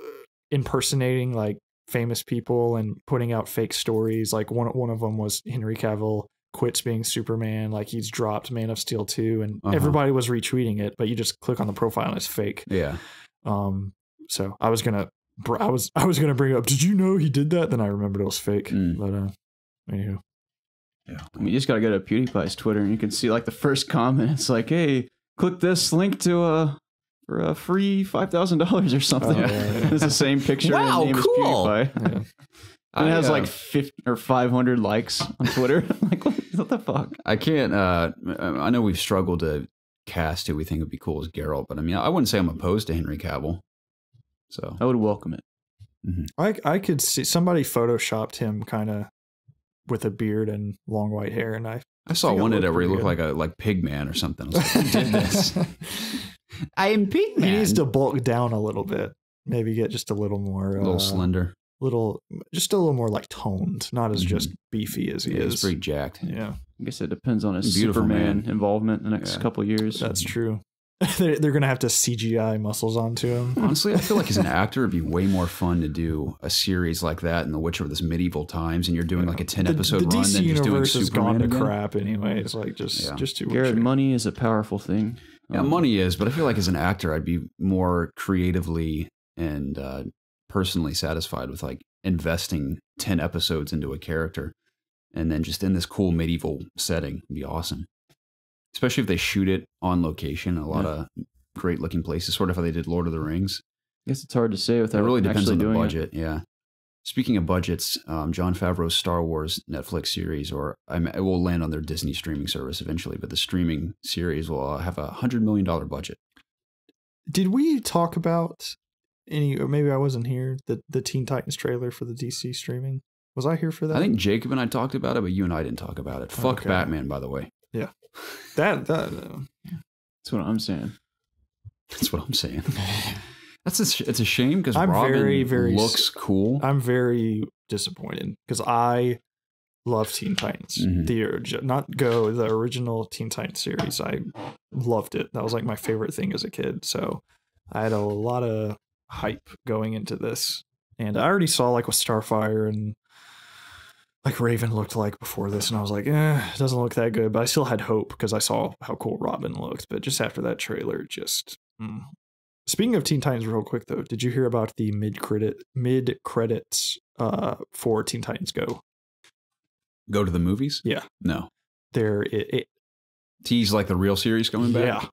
impersonating like famous people and putting out fake stories. Like one of them was Henry Cavill quits being Superman. Like he's dropped Man of Steel 2 and everybody was retweeting it, but you just click on the profile and it's fake. Yeah. So I was gonna bring up, did you know he did that? Then I remembered it was fake. But anywho. Yeah. I mean, you just gotta go to PewDiePie's Twitter and you can see like the first comment. It's like, hey, click this link to for a free $5,000 or something. It's the same picture. Wow, and cool. Yeah. And it has like 50 or 500 likes on Twitter. Like, what the fuck? I can't. I know we've struggled to cast who we think would be cool as Geralt, but I mean, I wouldn't say I'm opposed to Henry Cavill. So I would welcome it. I could see somebody photoshopped him kind of with a beard and long white hair, and I saw one of it where he looked like Pigman or something. I was like, who did this? I am Pigman. He needs to bulk down a little bit. Maybe get just a little more... a little slender. Just a little more like toned, not as just beefy as he is. He's pretty jacked. Yeah. I guess it depends on his Superman involvement in the next couple of years. That's true. They're going to have to CGI muscles onto him. Honestly, I feel like as an actor, it'd be way more fun to do a series like that in The Witcher of this medieval times, and you're doing like a 10-episode run, the DC then just doing universe has gone to again. crap anyway. It's like just too Garrett, money is a powerful thing. Yeah, money is, but I feel like as an actor, I'd be more creatively and personally satisfied with like investing 10 episodes into a character and then just in this cool medieval setting. It'd be awesome. Especially if they shoot it on location, a lot of great looking places, sort of how they did Lord of the Rings. I guess it's hard to say without It really depends on the doing budget, yeah. Speaking of budgets, Jon Favreau's Star Wars Netflix series, or it will land on their Disney streaming service eventually, but the streaming series will have a $100 million budget. Did we talk about or maybe I wasn't here, the Teen Titans trailer for the DC streaming? Was I here for that? I think Jacob and I talked about it, but you and I didn't talk about it. Fuck Batman, by the way. Yeah. That's what I'm saying. That's what I'm saying. It's a shame because Robin very looks cool. I'm very disappointed because I love Teen Titans. The original Teen Titans series. I loved it. That was like my favorite thing as a kid. So I had a lot of hype going into this, and I already saw like what Starfire and like Raven looked like before this, and I was like, it doesn't look that good, but I still had hope because I saw how cool Robin looked. But just after that trailer, Speaking of Teen Titans real quick though, did you hear about the mid credits for Teen Titans Go? Go to the movies? Yeah. No. It tease like the real series coming back?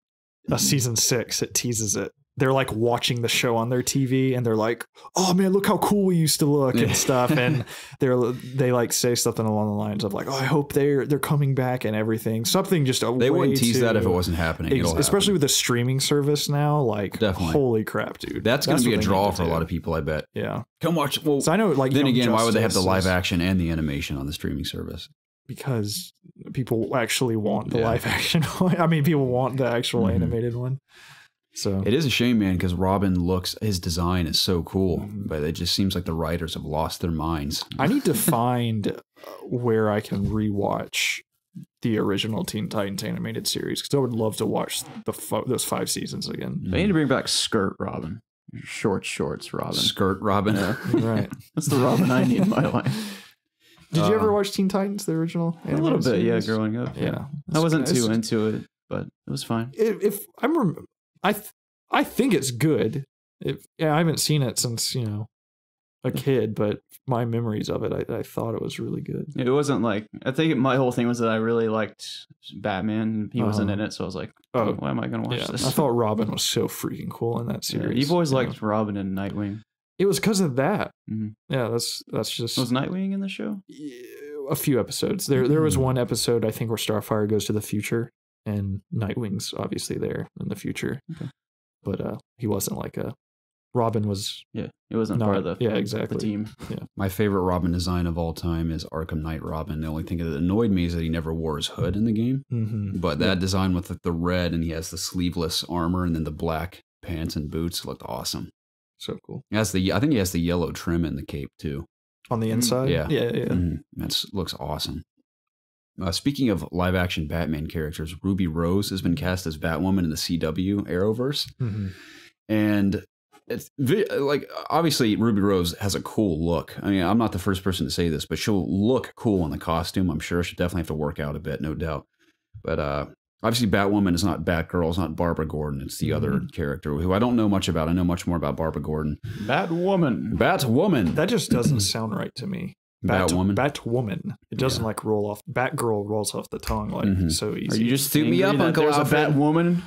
Yeah. Season 6, it teases it. They're like watching the show on their TV and they're like, oh man, look how cool we used to look and stuff. And they like say something along the lines of like, oh, I hope they're coming back and everything. Something just they wouldn't tease that if it wasn't happening. Especially with the streaming service now. Like, definitely. Holy crap, dude. That's going to be a draw for a lot of people, I bet. Yeah. Come watch. Well, so I know, like, then again, why would they have the live action and the animation on the streaming service? Because people actually want the live action one. I mean, people want the actual animated one. So it is a shame, man, because his design is so cool, but it just seems like the writers have lost their minds. I need to find where I can rewatch the original Teen Titans animated series because I would love to watch those 5 seasons again. They need to bring back Skirt Robin, shorts Robin, Skirt Robin. Yeah, right. That's the Robin I need in my life. Did you ever watch Teen Titans, the original? A little bit, series? Yeah, growing up. Yeah, I wasn't too into it, but it was fine. If I'm. I think it's good. I haven't seen it since, a kid, but my memories of it, I thought it was really good. It wasn't like, I think my whole thing was that I really liked Batman. He wasn't in it, so I was like, why am I going to watch this? I thought Robin was so freaking cool in that series. You've always liked Robin and Nightwing. It was because of that. Yeah, that's just... Was Nightwing in the show? A few episodes. There was one episode, I think, where Starfire goes to the future, and Nightwing's obviously there in the future. Okay. But he wasn't like Robin was. Yeah, he wasn't part of the exactly. the team. Yeah. My favorite Robin design of all time is Arkham Knight Robin. The only thing that annoyed me is that he never wore his hood in the game. But that design with the red, and he has the sleeveless armor and then the black pants and boots looked awesome. So cool. I think he has the yellow trim in the cape too. On the inside? Yeah. That looks awesome. Speaking of live action Batman characters, Ruby Rose has been cast as Batwoman in the CW Arrowverse. And it's like, obviously Ruby Rose has a cool look. I mean, I'm not the first person to say this, but she'll look cool in the costume. I'm sure she'll definitely have to work out a bit, no doubt. But obviously Batwoman is not Batgirl, it's not Barbara Gordon. It's the other character who I don't know much about. I know much more about Barbara Gordon. Batwoman. That just doesn't sound right to me. Batwoman. It doesn't like roll off. Batgirl rolls off the tongue like so easy. Are you just suit me up, Uncle? There's a Batwoman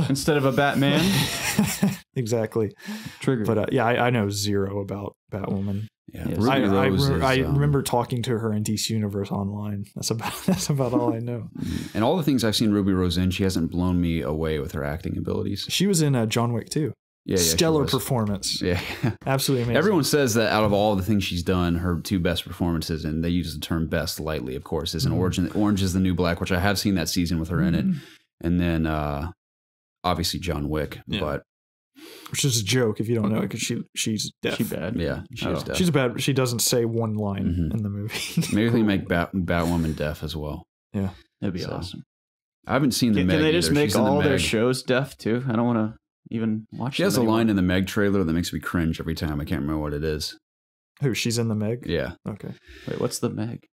instead of a Batman. Exactly. Trigger. But I know zero about Batwoman. Yeah, I remember talking to her in DC Universe online. That's about all I know. And all the things I've seen Ruby Rose in, she hasn't blown me away with her acting abilities. She was in John Wick 2. Yeah, stellar performance. Yeah, absolutely amazing. Everyone says that out of all the things she's done, her 2 best performances, and they use the term "best" lightly, of course, is in Orange is the New Black, which I have seen that season with her in it, and then obviously John Wick, but which is a joke if you don't know it because she's deaf. She's bad. Yeah, she's deaf. She's bad. She doesing say one line in the movie. Maybe they make Batwoman deaf as well. Yeah, that'd be awesome. I haven't seen the Meg. Can they just make all their Meg. Shows deaf too? I don't want to even watch. She has a line in the Meg trailer that makes me cringe every time. I can't remember what it is. Who? She's in the Meg? Yeah. Okay. Wait, what's the Meg?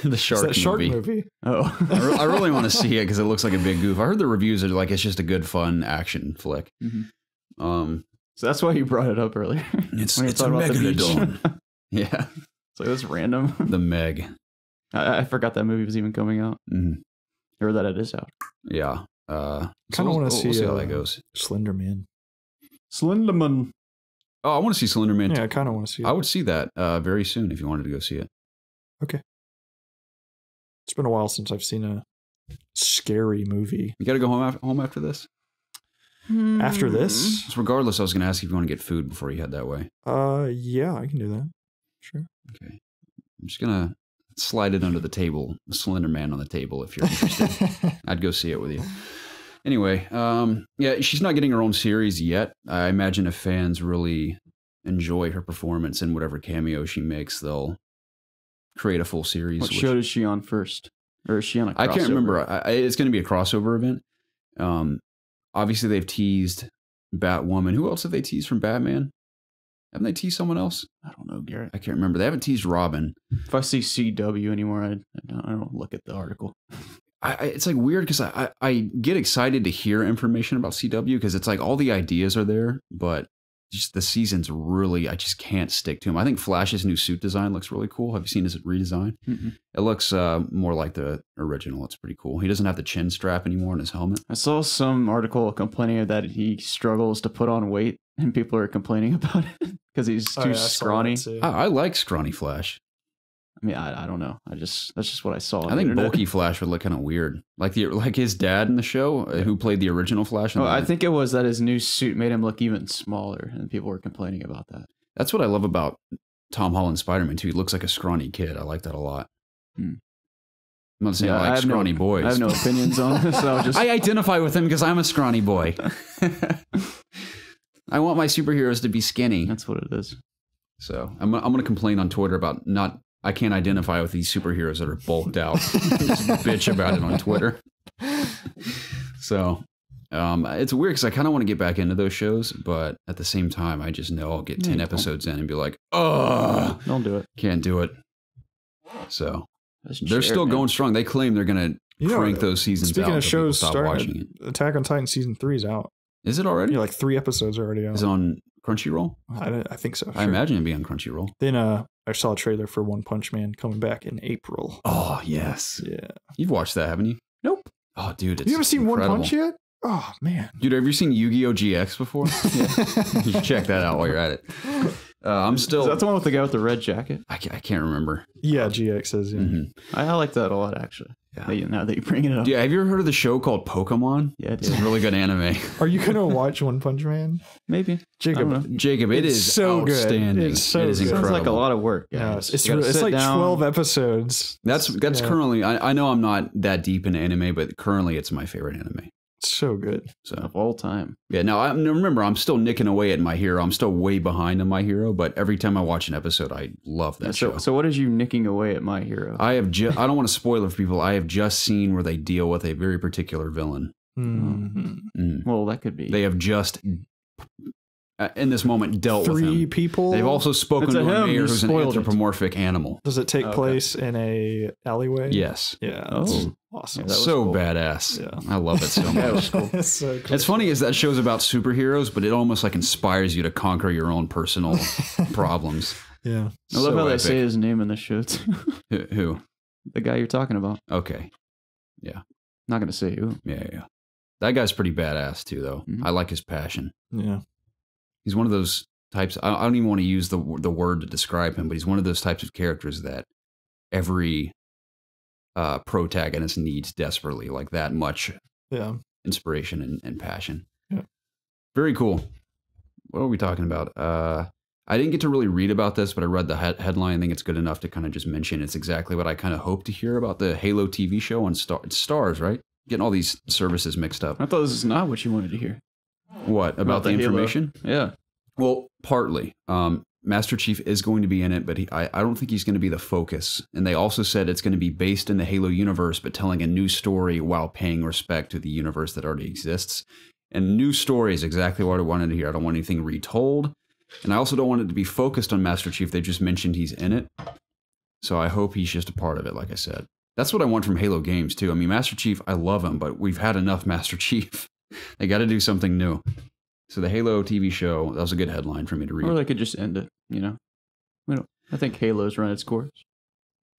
The shark movie. Oh. I really want to see it because it looks like a big goof. I heard the reviews are like it's just a good, fun action flick. So that's why you brought it up earlier. It's a megalodon. Yeah. So that's random. The Meg. I forgot that movie was even coming out. Or that it is out. Yeah. Kind of want to see how that goes. Slender Man. Slenderman. Oh, I want to see Slender Man. Yeah, I kind of want to see it. I would see that very soon if you wanted to go see it. Okay. It's been a while since I've seen a scary movie. You got to go home after this? After this? So regardless, I was going to ask you if you want to get food before you head that way. Yeah, I can do that. Sure. Okay. I'm just going to slide it under the table, the Slender Man on the table, if you're interested. I'd go see it with you. Anyway, yeah, she's not getting her own series yet. I imagine if fans really enjoy her performance in whatever cameo she makes, they'll create a full series. What show is she on first? Or is she on a crossover? I can't remember. It's going to be a crossover event. Obviously, they've teased Batwoman. Who else have they teased from Batman? Haven't they teased someone else? I don't know, Garrett. I can't remember. They haven't teased Robin. If I see CW anymore, I don't look at the article. It's like weird because I get excited to hear information about CW because it's like all the ideas are there, but just the seasons really, I just can't stick to them. I think Flash's new suit design looks really cool. Have you seen his redesign? It looks more like the original. It's pretty cool. He doesn't have the chin strap anymore on his helmet. I saw some article complaining that he struggles to put on weight, and people are complaining about it because he's too scrawny. I like scrawny Flash. I mean, I don't know. That's just what I saw. I think bulky Flash would look kind of weird, like his dad in the show, who played the original Flash. I think it was that his new suit made him look even smaller, and people were complaining about that. That's what I love about Tom Holland's Spider-Man too. He looks like a scrawny kid. I like that a lot. I'm not saying I like scrawny boys. I have no opinions on this. I identify with him because I'm a scrawny boy. I want my superheroes to be skinny. That's what it is. So I'm going to complain on Twitter about I can't identify with these superheroes that are bulked out. Just bitch about it on Twitter. So it's weird because I kind of want to get back into those shows, but at the same time, I just know I'll get 10 episodes in and be like, oh, don't do it. Can't do it. So they're still going strong. They claim they're going to crank those seasons out. Speaking of shows, starting Attack on Titan season 3 is out. Is it already? Yeah, like 3 episodes are already out. Is it on Crunchyroll? I think so. I imagine it'd be on Crunchyroll. Then I saw a trailer for One Punch Man coming back in April. Oh, yes. Yeah. You've watched that, haven't you? Nope. Oh, dude. You haven't seen One Punch yet? Oh, man. Dude, have you seen Yu-Gi-Oh! GX before? Yeah. You should check that out while you're at it. I'm still... Is that the one with the guy with the red jacket? I can't remember. Yeah, GX is. Yeah. I like that a lot, actually. Yeah. Now that you bring it up. Yeah, have you ever heard of the show called Pokemon? Yeah, it's a really good anime. Are you going to watch One Punch Man? Maybe. Jacob, it is so outstanding. Good. It's so it is good. incredible. Sounds like a lot of work. Yeah, it's like 12 episodes. That's currently, I know I'm not that deep into anime, but currently it's my favorite anime. So good. So of all time. Yeah, now remember, I'm still nicking away at My Hero. I'm still way behind on My Hero, but every time I watch an episode, I love that show. So what is you nicking away at My Hero? I don't want to spoil it for people. I have just seen where they deal with a very particular villain. Well, that could be. They have just in this moment dealt with him. 3 people. They've also spoken to a mayor who's an anthropomorphic animal. Does it take place in a alleyway? Yes. Yeah. Awesome. Yeah, so cool. Badass. Yeah. I love it so much. That was cool. It's so cool. It's funny is that show's about superheroes, but it almost like inspires you to conquer your own personal problems. Yeah. I love how they say his name in the show too. Who? The guy you're talking about. Okay. Yeah. Not gonna say who. Yeah. That guy's pretty badass too, though. I like his passion. Yeah. He's one of those types. I don't even want to use the word to describe him, but he's one of those types of characters that every protagonist needs desperately, like that much inspiration and passion. Yeah. Very cool. What are we talking about? I didn't get to really read about this, but I read the headline. I think it's good enough to kind of just mention. It's exactly what I kind of hope to hear about the Halo TV show on Stars, right? Getting all these services mixed up. I thought this is not what you wanted to hear. What? About the information? Halo. Yeah. Well, partly. Master Chief is going to be in it, but I don't think he's going to be the focus. And they also said it's going to be based in the Halo universe, but telling a new story while paying respect to the universe that already exists. And new story is exactly what I wanted to hear. I don't want anything retold. And I also don't want it to be focused on Master Chief. They just mentioned he's in it. So I hope he's just a part of it, like I said. That's what I want from Halo games, too. I mean, Master Chief, I love him, but we've had enough Master Chief. They got to do something new. So the Halo TV show, that was a good headline for me to read. Or they could just end it, you know? I think Halo's run its course.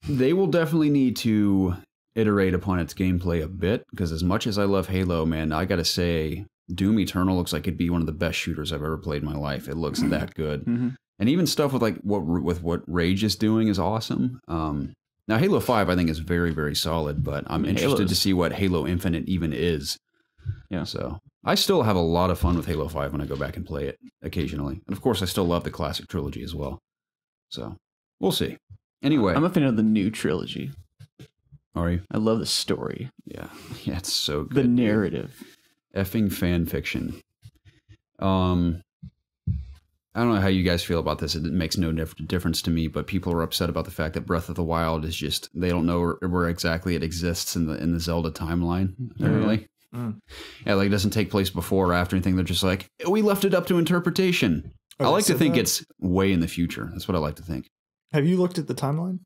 They will definitely need to iterate upon its gameplay a bit, because as much as I love Halo, man, I gotta say, Doom Eternal looks like it'd be one of the best shooters I've ever played in my life. It looks that good. And even stuff with like what Rage is doing is awesome. Now Halo 5 I think is very, very solid, but I'm interested to see what Halo Infinite even is. Yeah. So I still have a lot of fun with Halo 5 when I go back and play it occasionally. And of course I still love the classic trilogy as well. So we'll see. Anyway. I'm a fan of the new trilogy. Are you? I love the story. Yeah. Yeah, it's so good. The narrative. Effing fan fiction. I don't know how you guys feel about this. It makes no difference to me, but people are upset about the fact that Breath of the Wild is just, they don't know where exactly it exists in the Zelda timeline. Really? Yeah, like it doesn't take place before or after anything. They're just like, we left it up to interpretation. I like to think it's way in the future. That's what I like to think. Have you looked at the timeline?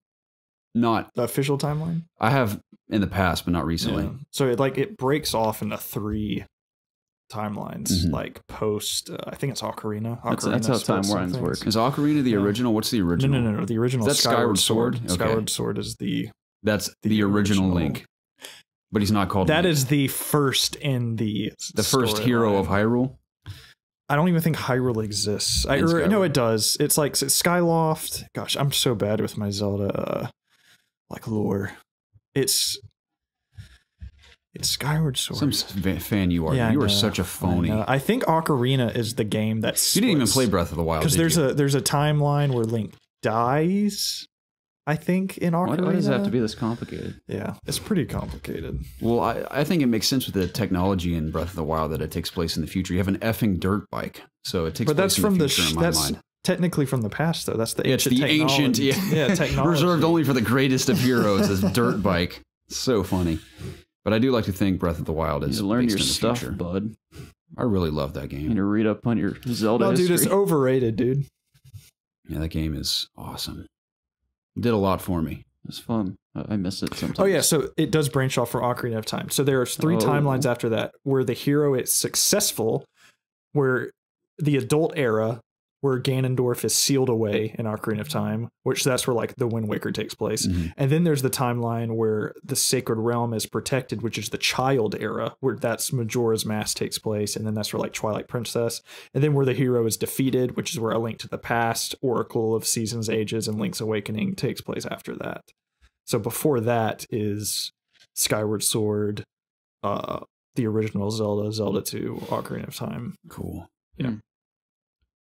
Not the official timeline? I have in the past, but not recently. Yeah. So it breaks off into 3 timelines, like post, I think it's Ocarina. That's how timelines work. Is Ocarina the original? What's the original? No. The original is that Skyward Sword? Okay. Skyward Sword is That's the original Link. But he's not called That Link. is the first in the first hero of Hyrule? I don't even think Hyrule exists. No, it does. It's like Skyloft. Gosh, I'm so bad with my Zelda like lore. It's Skyward Sword. Some fan you are. Yeah, you are such a phony. I think Ocarina is the game that's. You didn't even play Breath of the Wild, because there's a timeline where Link dies. I think in Ocarina. Why does it have to be this complicated? Yeah, it's pretty complicated. Well, I think it makes sense with the technology in Breath of the Wild that it takes place in the future. You have an effing dirt bike, so it takes place in the future in my mind. Technically from the past, though. That's the ancient. It's the ancient, technology. Reserved only for the greatest of heroes. This dirt bike. So funny. But I do like to think Breath of the Wild is learn based your in the stuff, future. bud. I really love that game. You need to read up on your Zelda history. Dude, it's overrated, dude. Yeah, that game is awesome. It did a lot for me. It's fun. I miss it sometimes. Oh yeah, so it does branch off for Ocarina of Time. So there's 3 timelines after that where the hero is successful, where the adult era, where Ganondorf is sealed away in Ocarina of Time, which that's where like the Wind Waker takes place. And then there's the timeline where the Sacred Realm is protected, which is the child era, where that's Majora's Mask takes place. And then that's where like Twilight Princess. And then where the hero is defeated, which is where A Link to the Past, Oracle of Seasons, Ages, and Link's Awakening takes place after that. So before that is Skyward Sword, the original Zelda, Zelda 2, Ocarina of Time. Cool. Yeah.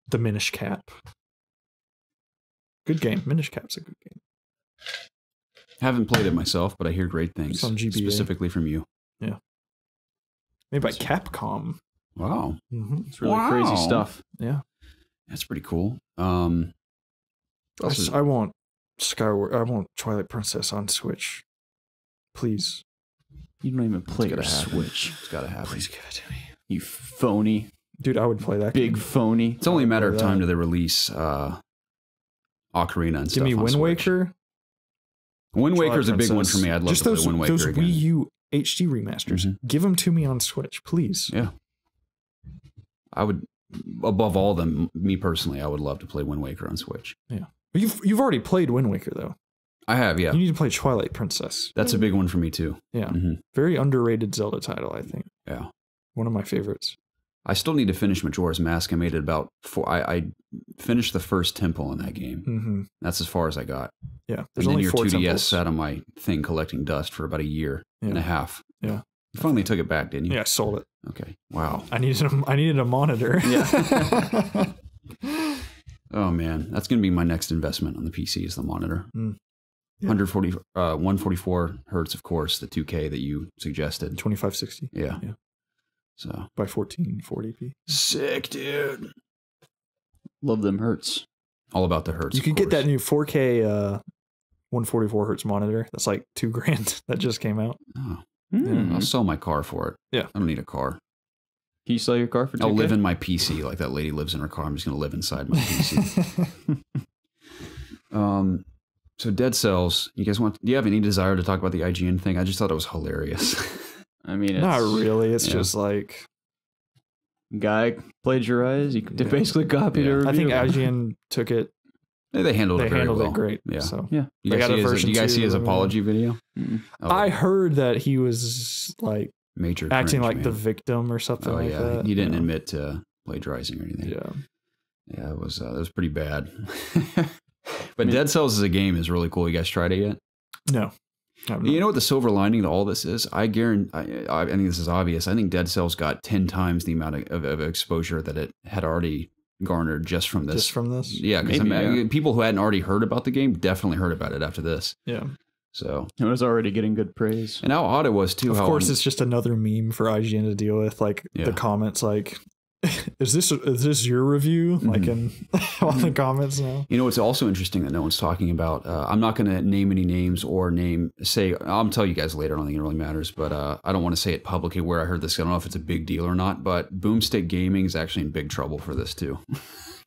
The Minish Cap. Good game. Minish Cap's a good game. Haven't played it myself, but I hear great things. On GBA. Specifically from you. Yeah. Made by Capcom. Wow. It's really crazy stuff. Yeah. That's pretty cool. I want Twilight Princess on Switch. Please. You don't even play your Switch. It's gotta happen. Please give it to me. You phony. Dude, I would play that Big game. phony. It's only a matter of time till they release Ocarina and stuff. Give me on Wind Switch. Waker. Wind Waker's a big one for me. I'd love just to play Wind Waker those again. Wii U HD remasters. Give them to me on Switch, please. Yeah. I would, above all of them, me personally, I would love to play Wind Waker on Switch. Yeah. You've already played Wind Waker, though. I have, yeah. You need to play Twilight Princess. That's a big one for me, too. Yeah. Very underrated Zelda title, I think. Yeah. One of my favorites. I still need to finish Majora's Mask. I made it about 4. I finished the first temple in that game. That's as far as I got. Yeah. There's only your 4 2DS temples. Sat on my thing collecting dust for about a year and a half. Yeah. You finally took it back, didn't you? Yeah, I sold it. Okay. Wow. I needed a monitor. Yeah. Oh man, that's gonna be my next investment on the PC is the monitor. 144 hertz, of course, the 2K that you suggested. 2560. Yeah. So by 1440p. Sick, dude. Love them hertz. All about the hertz. You can get that new 4K 144 hertz monitor. That's like $2,000 that just came out. Oh. Yeah. I'll sell my car for it. Yeah. I don't need a car. Can you sell your car for $2,000? I'll live in my PC like that lady lives in her car. I'm just going to live inside my PC. So Dead Cells, you guys do you have any desire to talk about the IGN thing? I just thought it was hilarious. I mean, it's, not really. It's just like guy plagiarized. You basically copied a review. I think IGN took it They handled it very well. It great. Yeah. So Yeah. You guys see his apology video? Oh, I heard that he was like major acting cringe, like man. the victim or something like that. He didn't admit to plagiarizing or anything. Yeah. Yeah, it was pretty bad. But Dead Cells as a game is really cool. You guys tried it yet? No. You know what the silver lining to all this is? I think this is obvious. I think Dead Cells got 10 times the amount of exposure that it had already garnered just from this. Just from this? Yeah, because people who hadn't already heard about the game definitely heard about it after this. Yeah. So it was already getting good praise. And how odd it was, too. Of course, it's just another meme for IGN to deal with. Like, the comments, like, is this your review? Like in all the comments now. You know, it's also interesting that no one's talking about. I'm not going to name any names or say. I'll tell you guys later. I don't think it really matters, but I don't want to say it publicly where I heard this. I don't know if it's a big deal or not, but Boomstick Gaming is actually in big trouble for this too,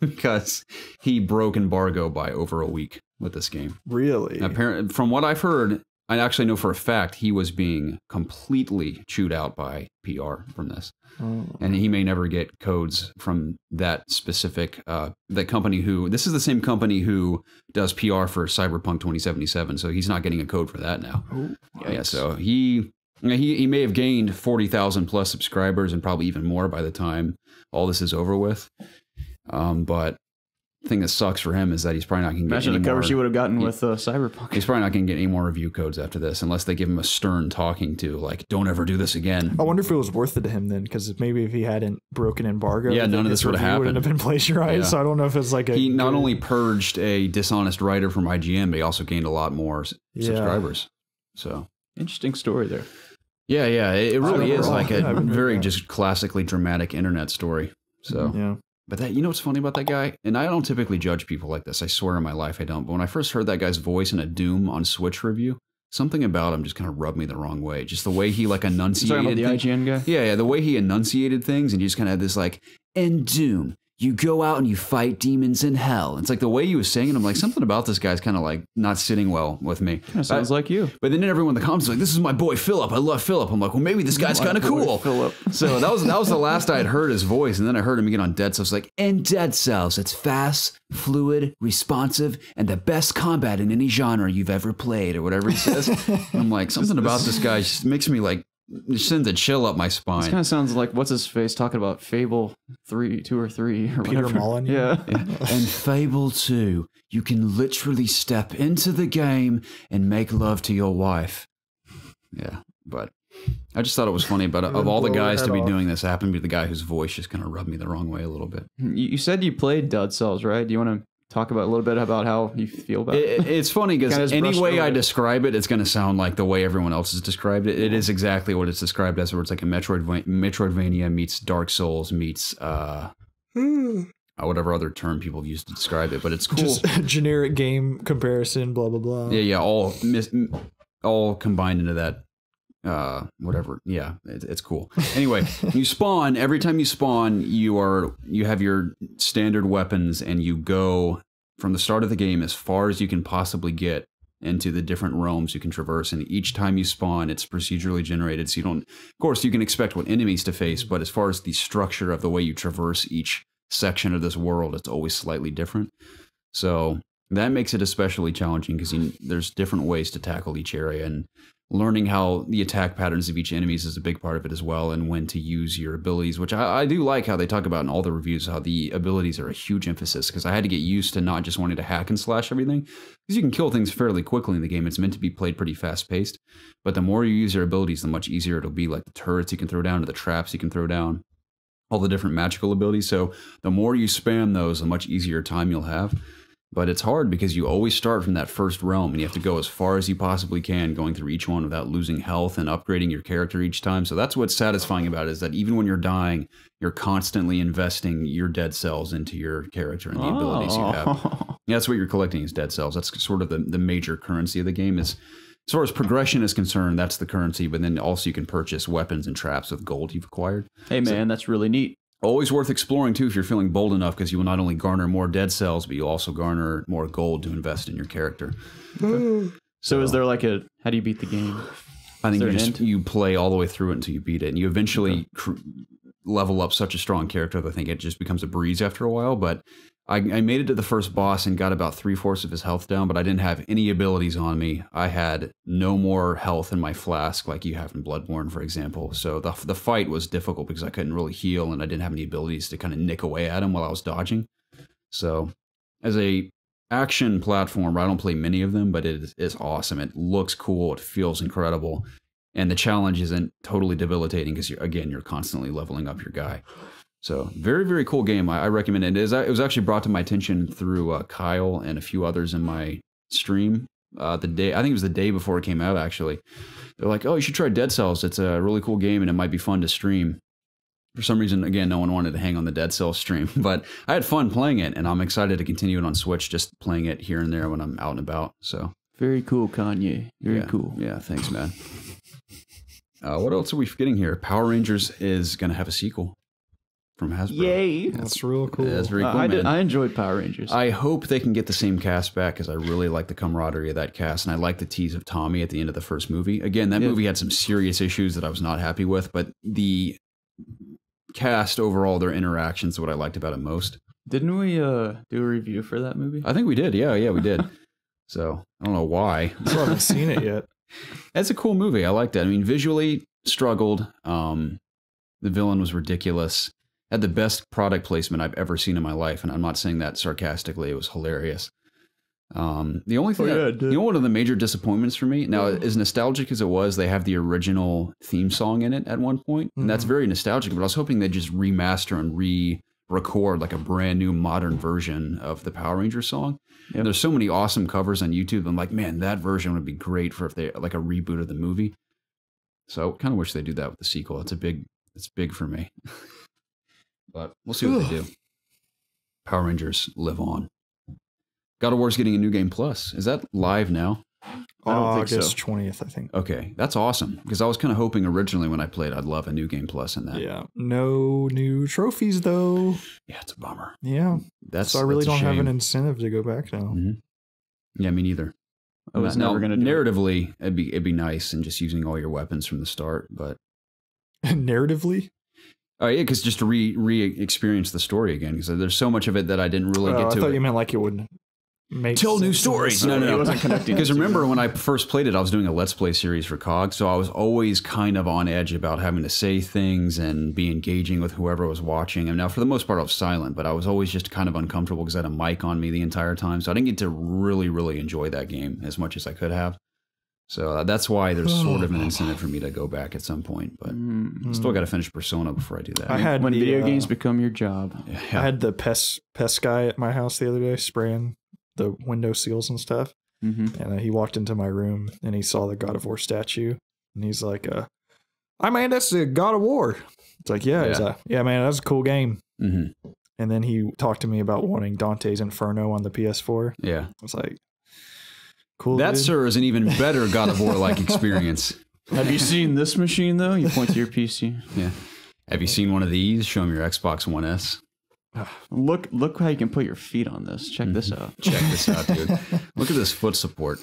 because he broke embargo by over a week with this game. Really? Apparently, from what I've heard, I actually know for a fact he was being completely chewed out by PR from this. Oh. And he may never get codes from that specific that company this is the same company who does PR for Cyberpunk 2077, so he's not getting a code for that now. Oh, yeah, so he may have gained 40,000 plus subscribers and probably even more by the time all this is over with. But the thing that sucks for him is that he's probably not going to get any more. Imagine the coverage he would have gotten with Cyberpunk. He's probably not going to get any more review codes after this unless they give him a stern talking to, like, don't ever do this again. I wonder if it was worth it to him then, because maybe if he hadn't broken embargo, none of this would have happened. Wouldn't have been plagiarized. Yeah. So I don't know if it's like he not only purged a dishonest writer from IGN, but he also gained a lot more subscribers. So interesting story there. Yeah, it really is like a very just classically dramatic internet story. So yeah. But that, you know what's funny about that guy? And I don't typically judge people like this. I swear in my life I don't. But when I first heard that guy's voice in a Doom on Switch review, something about him just kind of rubbed me the wrong way. Just the way he like enunciated. You're talking about the IGN guy? Yeah, the way he enunciated things, and he just kind of had this like, in Doom, you go out and you fight demons in hell. It's like the way he was saying it, I'm like, something about this guy's kind of like not sitting well with me. Sounds like you. But then everyone in the comments was like, this is my boy Philip. I love Philip. I'm like, well, maybe this guy's kind of cool. Philip. So that was the last I had heard his voice, and then I heard him again on Dead Cells. Like, in Dead Cells, it's fast, fluid, responsive, and the best combat in any genre you've ever played, or whatever he says. I'm like, something about this guy just makes me like, it sends a chill up my spine. This kind of sounds like what's his face talking about Fable 2 or 3 or Peter whatever. Mullen. Yeah. And Fable 2, you can literally step into the game and make love to your wife. Yeah, but I just thought it was funny. But of all the guys to be doing this, I happened to be the guy whose voice just kind of rubbed me the wrong way a little bit. You said you played Dead Cells, right? Do you want to talk about a little bit about how you feel about it? It's funny because any way I describe it, it's going to sound like the way everyone else has described it. It is exactly what it's described as, where it's like a Metroidvania meets Dark Souls meets whatever other term people have used to describe it. But it's cool. Just generic game comparison, blah blah blah. Yeah, all combined into that. Whatever. Yeah, it's cool. Anyway, you spawn. Every time you spawn, you have your standard weapons, and you go from the start of the game as far as you can possibly get into the different realms you can traverse. And each time you spawn, it's procedurally generated, so you don't. Of course, you can expect what enemies to face, but as far as the structure of the way you traverse each section of this world, it's always slightly different. So that makes it especially challenging because there's different ways to tackle each area, and learning how the attack patterns of each enemies is a big part of it as well, and when to use your abilities, which I do like how they talk about in all the reviews, how the abilities are a huge emphasis, because I had to get used to not just wanting to hack and slash everything, because you can kill things fairly quickly in the game. It's meant to be played pretty fast paced, but the more you use your abilities, the much easier it'll be, like the turrets you can throw down, to the traps you can throw down, all the different magical abilities. So the more you spam those, the much easier time you'll have. But it's hard because you always start from that first realm, and you have to go as far as you possibly can, going through each one without losing health and upgrading your character each time. So that's what's satisfying about it, is that even when you're dying, you're constantly investing your dead cells into your character and the abilities you have. Yeah, that's what you're collecting, is dead cells. That's sort of the major currency of the game. Is as far as progression is concerned, that's the currency. But then also you can purchase weapons and traps with gold you've acquired. Hey man, that's really neat. Always worth exploring, too, if you're feeling bold enough, because you will not only garner more dead cells, but you'll also garner more gold to invest in your character. Okay. So is there like how do you beat the game? I think you play all the way through it until you beat it, and you eventually level up such a strong character that I think it just becomes a breeze after a while. But I made it to the first boss and got about 3/4 of his health down, but I didn't have any abilities on me. I had no more health in my flask like you have in Bloodborne, for example. So the fight was difficult because I couldn't really heal and I didn't have any abilities to kind of nick away at him while I was dodging. So as a action platformer, I don't play many of them, but it is awesome. It looks cool. It feels incredible. And the challenge isn't totally debilitating because, you're constantly leveling up your guy. So very, very cool game. I recommend it. It was actually brought to my attention through Kyle and a few others in my stream. I think it was the day before it came out, actually. They're like, oh, you should try Dead Cells. It's a really cool game and it might be fun to stream. For some reason, again, no one wanted to hang on the Dead Cells stream, but I had fun playing it and I'm excited to continue it on Switch, just playing it here and there when I'm out and about. So very cool, Kanye. Very cool. Yeah, thanks, man. What else are we forgetting here? Power Rangers is going to have a sequel. From Hasbro. Yay! That's real cool. That's very cool, man. I enjoyed Power Rangers. I hope they can get the same cast back because I really like the camaraderie of that cast, and I like the tease of Tommy at the end of the first movie. Again, that movie had some serious issues that I was not happy with, but the cast overall, their interactions, is what I liked about it most. Didn't we do a review for that movie? I think we did. Yeah, we did. So I don't know why. I still haven't seen it yet. It's a cool movie. I like that. I mean, visually struggled. The villain was ridiculous. Had the best product placement I've ever seen in my life, and I'm not saying that sarcastically. It was hilarious. The only thing, one of the major disappointments for me, now as nostalgic as it was, they have the original theme song in it at one point, and that's very nostalgic, but I was hoping they'd just remaster and re-record like a brand new modern version of the Power Rangers song. Yep. There's so many awesome covers on YouTube. I'm like, man, that version would be great for if they like a reboot of the movie. So I kind of wish they do that with the sequel. It's big for me. But we'll see what they do. Power Rangers live on. God of War's getting a new game plus. Is that live now? I don't think so. August 20th, I think. Okay, that's awesome. Because I was kind of hoping originally when I played, I'd love a new game plus in that. Yeah. No new trophies, though. Yeah, it's a bummer. Yeah. So I really don't have an incentive to go back now. Mm-hmm. Yeah, me neither. I was never going to do narratively, it'd be nice and just using all your weapons from the start, but... Narratively? Oh, yeah, because just to re-experience the story again, because there's so much of it that I didn't really get to. I thought you meant like it would make tell new stories. No. It wasn't connecting. Because remember when I first played it, I was doing a Let's Play series for COG, so I was always kind of on edge about having to say things and be engaging with whoever was watching. And now, for the most part, I was silent, but I was always just kind of uncomfortable because I had a mic on me the entire time, so I didn't get to really, really enjoy that game as much as I could have. So that's why there's sort of an incentive for me to go back at some point, but still got to finish Persona before I do that. I had when video games become your job. Yeah. I had the pest guy at my house the other day spraying the window seals and stuff, and he walked into my room and he saw the God of War statue, and he's like, "I man, that's the God of War." It's like, yeah. He's like, yeah, man, that's a cool game. And then he talked to me about wanting Dante's Inferno on the PS4. Yeah, I was like, cool. That, dude. sir, is an even better God of War-like experience. Have you seen this machine, though? You point to your PC. Yeah. Have you seen one of these? Show them your Xbox One S. Look how you can put your feet on this. Check this out. Check this out, dude. Look at this foot support.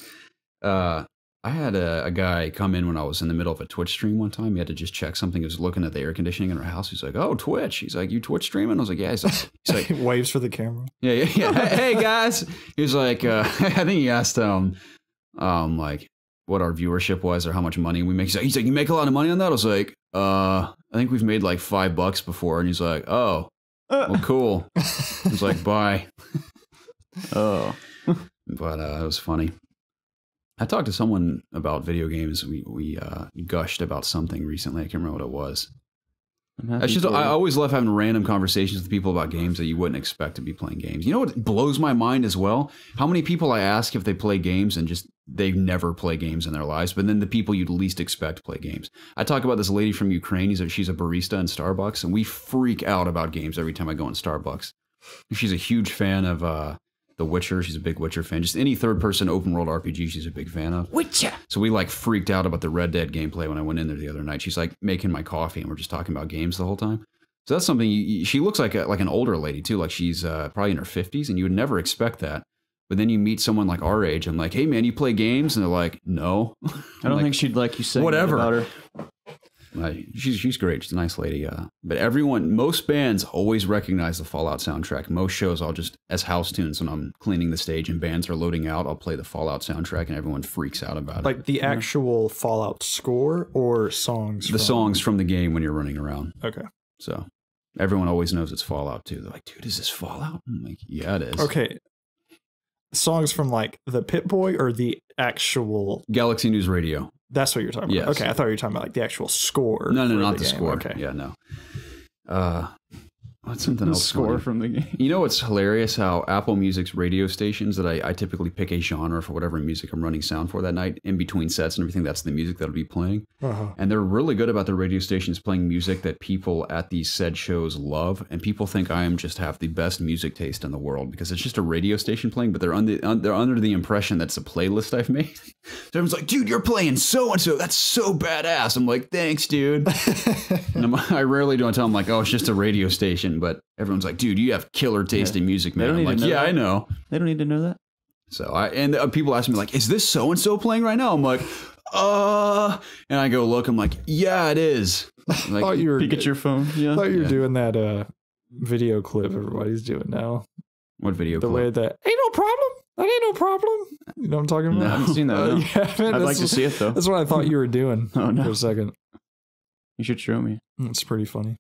I had a guy come in when I was in the middle of a Twitch stream one time. He had to just check something. He was looking at the air conditioning in our house. He's like, "Oh, Twitch." He's like, "You Twitch streaming?" I was like, "Yeah." He's like, waves for the camera. Yeah. Hey guys. He was like, I think he asked like what our viewership was or how much money we make. He's like, "You make a lot of money on that?" I was like, I think we've made like $5 before. And he's like, "Oh, well, cool." I was like, "Bye." Oh, but it was funny. I talked to someone about video games. We gushed about something recently. I can't remember what it was. I always love having random conversations with people about games that you wouldn't expect to be playing games. You know what blows my mind as well? How many people I ask if they play games and just they've never played games in their lives, but then the people you'd least expect play games. I talk about this lady from Ukraine. She's a barista in Starbucks, and we freak out about games every time I go in Starbucks. She's a huge fan of The Witcher. She's a big Witcher fan. Just any third-person open-world RPG she's a big fan of. Witcher! So we like freaked out about the Red Dead gameplay when I went in there the other night. She's like making my coffee and we're just talking about games the whole time. So that's something, she looks like an older lady too. Like she's probably in her 50s and you would never expect that. But then you meet someone like our age. I'm like, "Hey man, you play games?" And they're like, "No." I don't think she'd like you saying whatever that about her. She's great. She's a nice lady. But most bands always recognize the Fallout soundtrack. Most shows, I'll just, as house tunes when I'm cleaning the stage and bands are loading out, I'll play the Fallout soundtrack and everyone freaks out about it. Like the actual Fallout score or songs? Songs from the game when you're running around. Okay. So everyone always knows it's Fallout too. They're like, dude, is this Fallout? I'm like, yeah, it is. Okay. Songs from like the Pip-Boy or the actual Galaxy News Radio. That's what you're talking about. Yes. Okay, I thought you were talking about like the actual score. No, not the game. score. Okay. Yeah, no. What's something The else? score funny? from the game. You know what's hilarious? How Apple Music's radio stations that I typically pick a genre for whatever music I'm running sound for that night, in between sets and everything, that's the music that'll be playing. And they're really good about their radio stations playing music that people at these said shows love. And people think I am just have the best music taste in the world because it's just a radio station playing, but they're under the impression that's a playlist I've made. So everyone's like, dude, you're playing so-and-so. That's so badass. I'm like, thanks, dude. And I rarely do. I tell them like, oh, it's just a radio station. But everyone's like, dude, you have killer taste in music, man. I'm like, yeah, I know. They don't need to know that. So people ask me like, is this so-and-so playing right now? I'm like, and I go look, I'm like, yeah, it is. Like, thought you were Peek at your phone. Yeah. I thought you were doing that video clip everybody's doing now. what video The clip? way that ain't no problem. That ain't no problem. You know what I'm talking about? No. I haven't seen that. No. You haven't? I'd like to see it though. That's what I thought you were doing Oh, no. for a second. You should show me. It's pretty funny.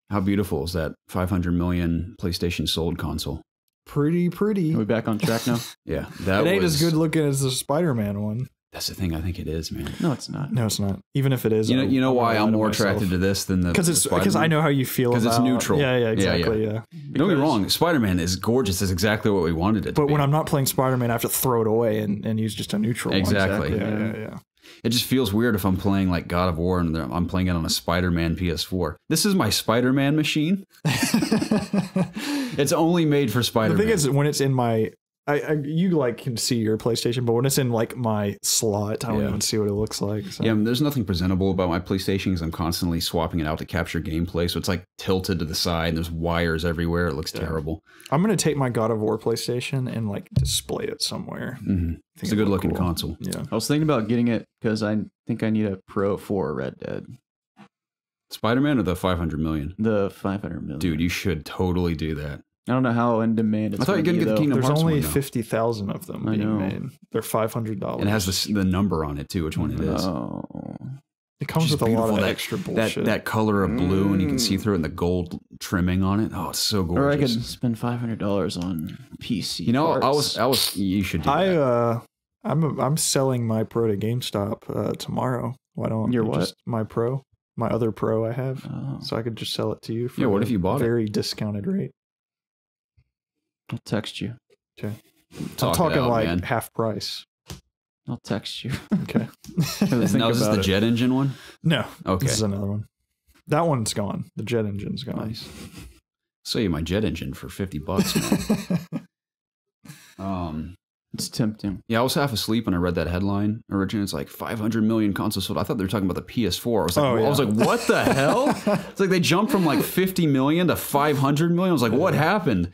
How beautiful is that 500 million PlayStation sold console? Pretty. Are we back on track now? Yeah, that It ain't was, as good looking as the Spider-Man one. That's the thing. I think it is, man. No, it's not. No, it's not. Even if it is, You know why I'll I'm lie more myself. attracted to this than the Because I know how you feel about 'Cause it's neutral. Yeah, Yeah, exactly. Yeah. Don't get me wrong. Spider-Man is gorgeous. It's exactly what we wanted it to But be. when I'm not playing Spider-Man, I have to throw it away and use just a neutral one. Exactly. Yeah. It just feels weird if I'm playing like God of War and I'm playing it on a Spider-Man PS4. This is my Spider-Man machine. It's only made for The Spider-Man. thing is, when it's in my, you like can see your PlayStation, but when it's in like my slot, I don't even see what it looks like. So. Yeah, there's nothing presentable about my PlayStation because I'm constantly swapping it out to capture gameplay. So it's like tilted to the side and there's wires everywhere. It looks terrible. I'm going to take my God of War PlayStation and like display it somewhere. It's a good looking console. Yeah. I was thinking about getting it because I think I need a Pro for Red Dead. Spider-Man or the 500 million? The 500 million. Dude, you should totally do that. I don't know how in demand it's I thought you were gonna gonna get the be, though. Kingdom There's Hearts only one now. 50,000 of them I being know. made. They're $500. And it has the number on it too, which one it is. Oh. It comes Which is with a lot beautiful, of that- extra bullshit. That color of blue, and you can see through it, and the gold trimming on it. Oh, it's so gorgeous. Or I could spend $500 on PC. You know, parts. I was. You should do that. I'm selling my Pro to GameStop tomorrow. Why don't Your you what? just my Pro, my other Pro I have, Oh. so I could just sell it to you for Yeah, what a if you bought it? very discounted rate. I'll text you. Okay, Talk I'm it talking out, like man. half price. I'll text you. Okay, Really think Now is this about the it. jet engine one? no, Okay. this is another one. That one's gone. The jet engine's gone. Nice. Sell you my jet engine for $50, man. It's tempting. Yeah, I was half asleep when I read that headline. Originally, it's like 500 million consoles sold. I thought they were talking about the PS4. I was like, Oh, yeah. I was like, what the hell? It's like they jumped from like 50 million to 500 million. I was like, what happened? And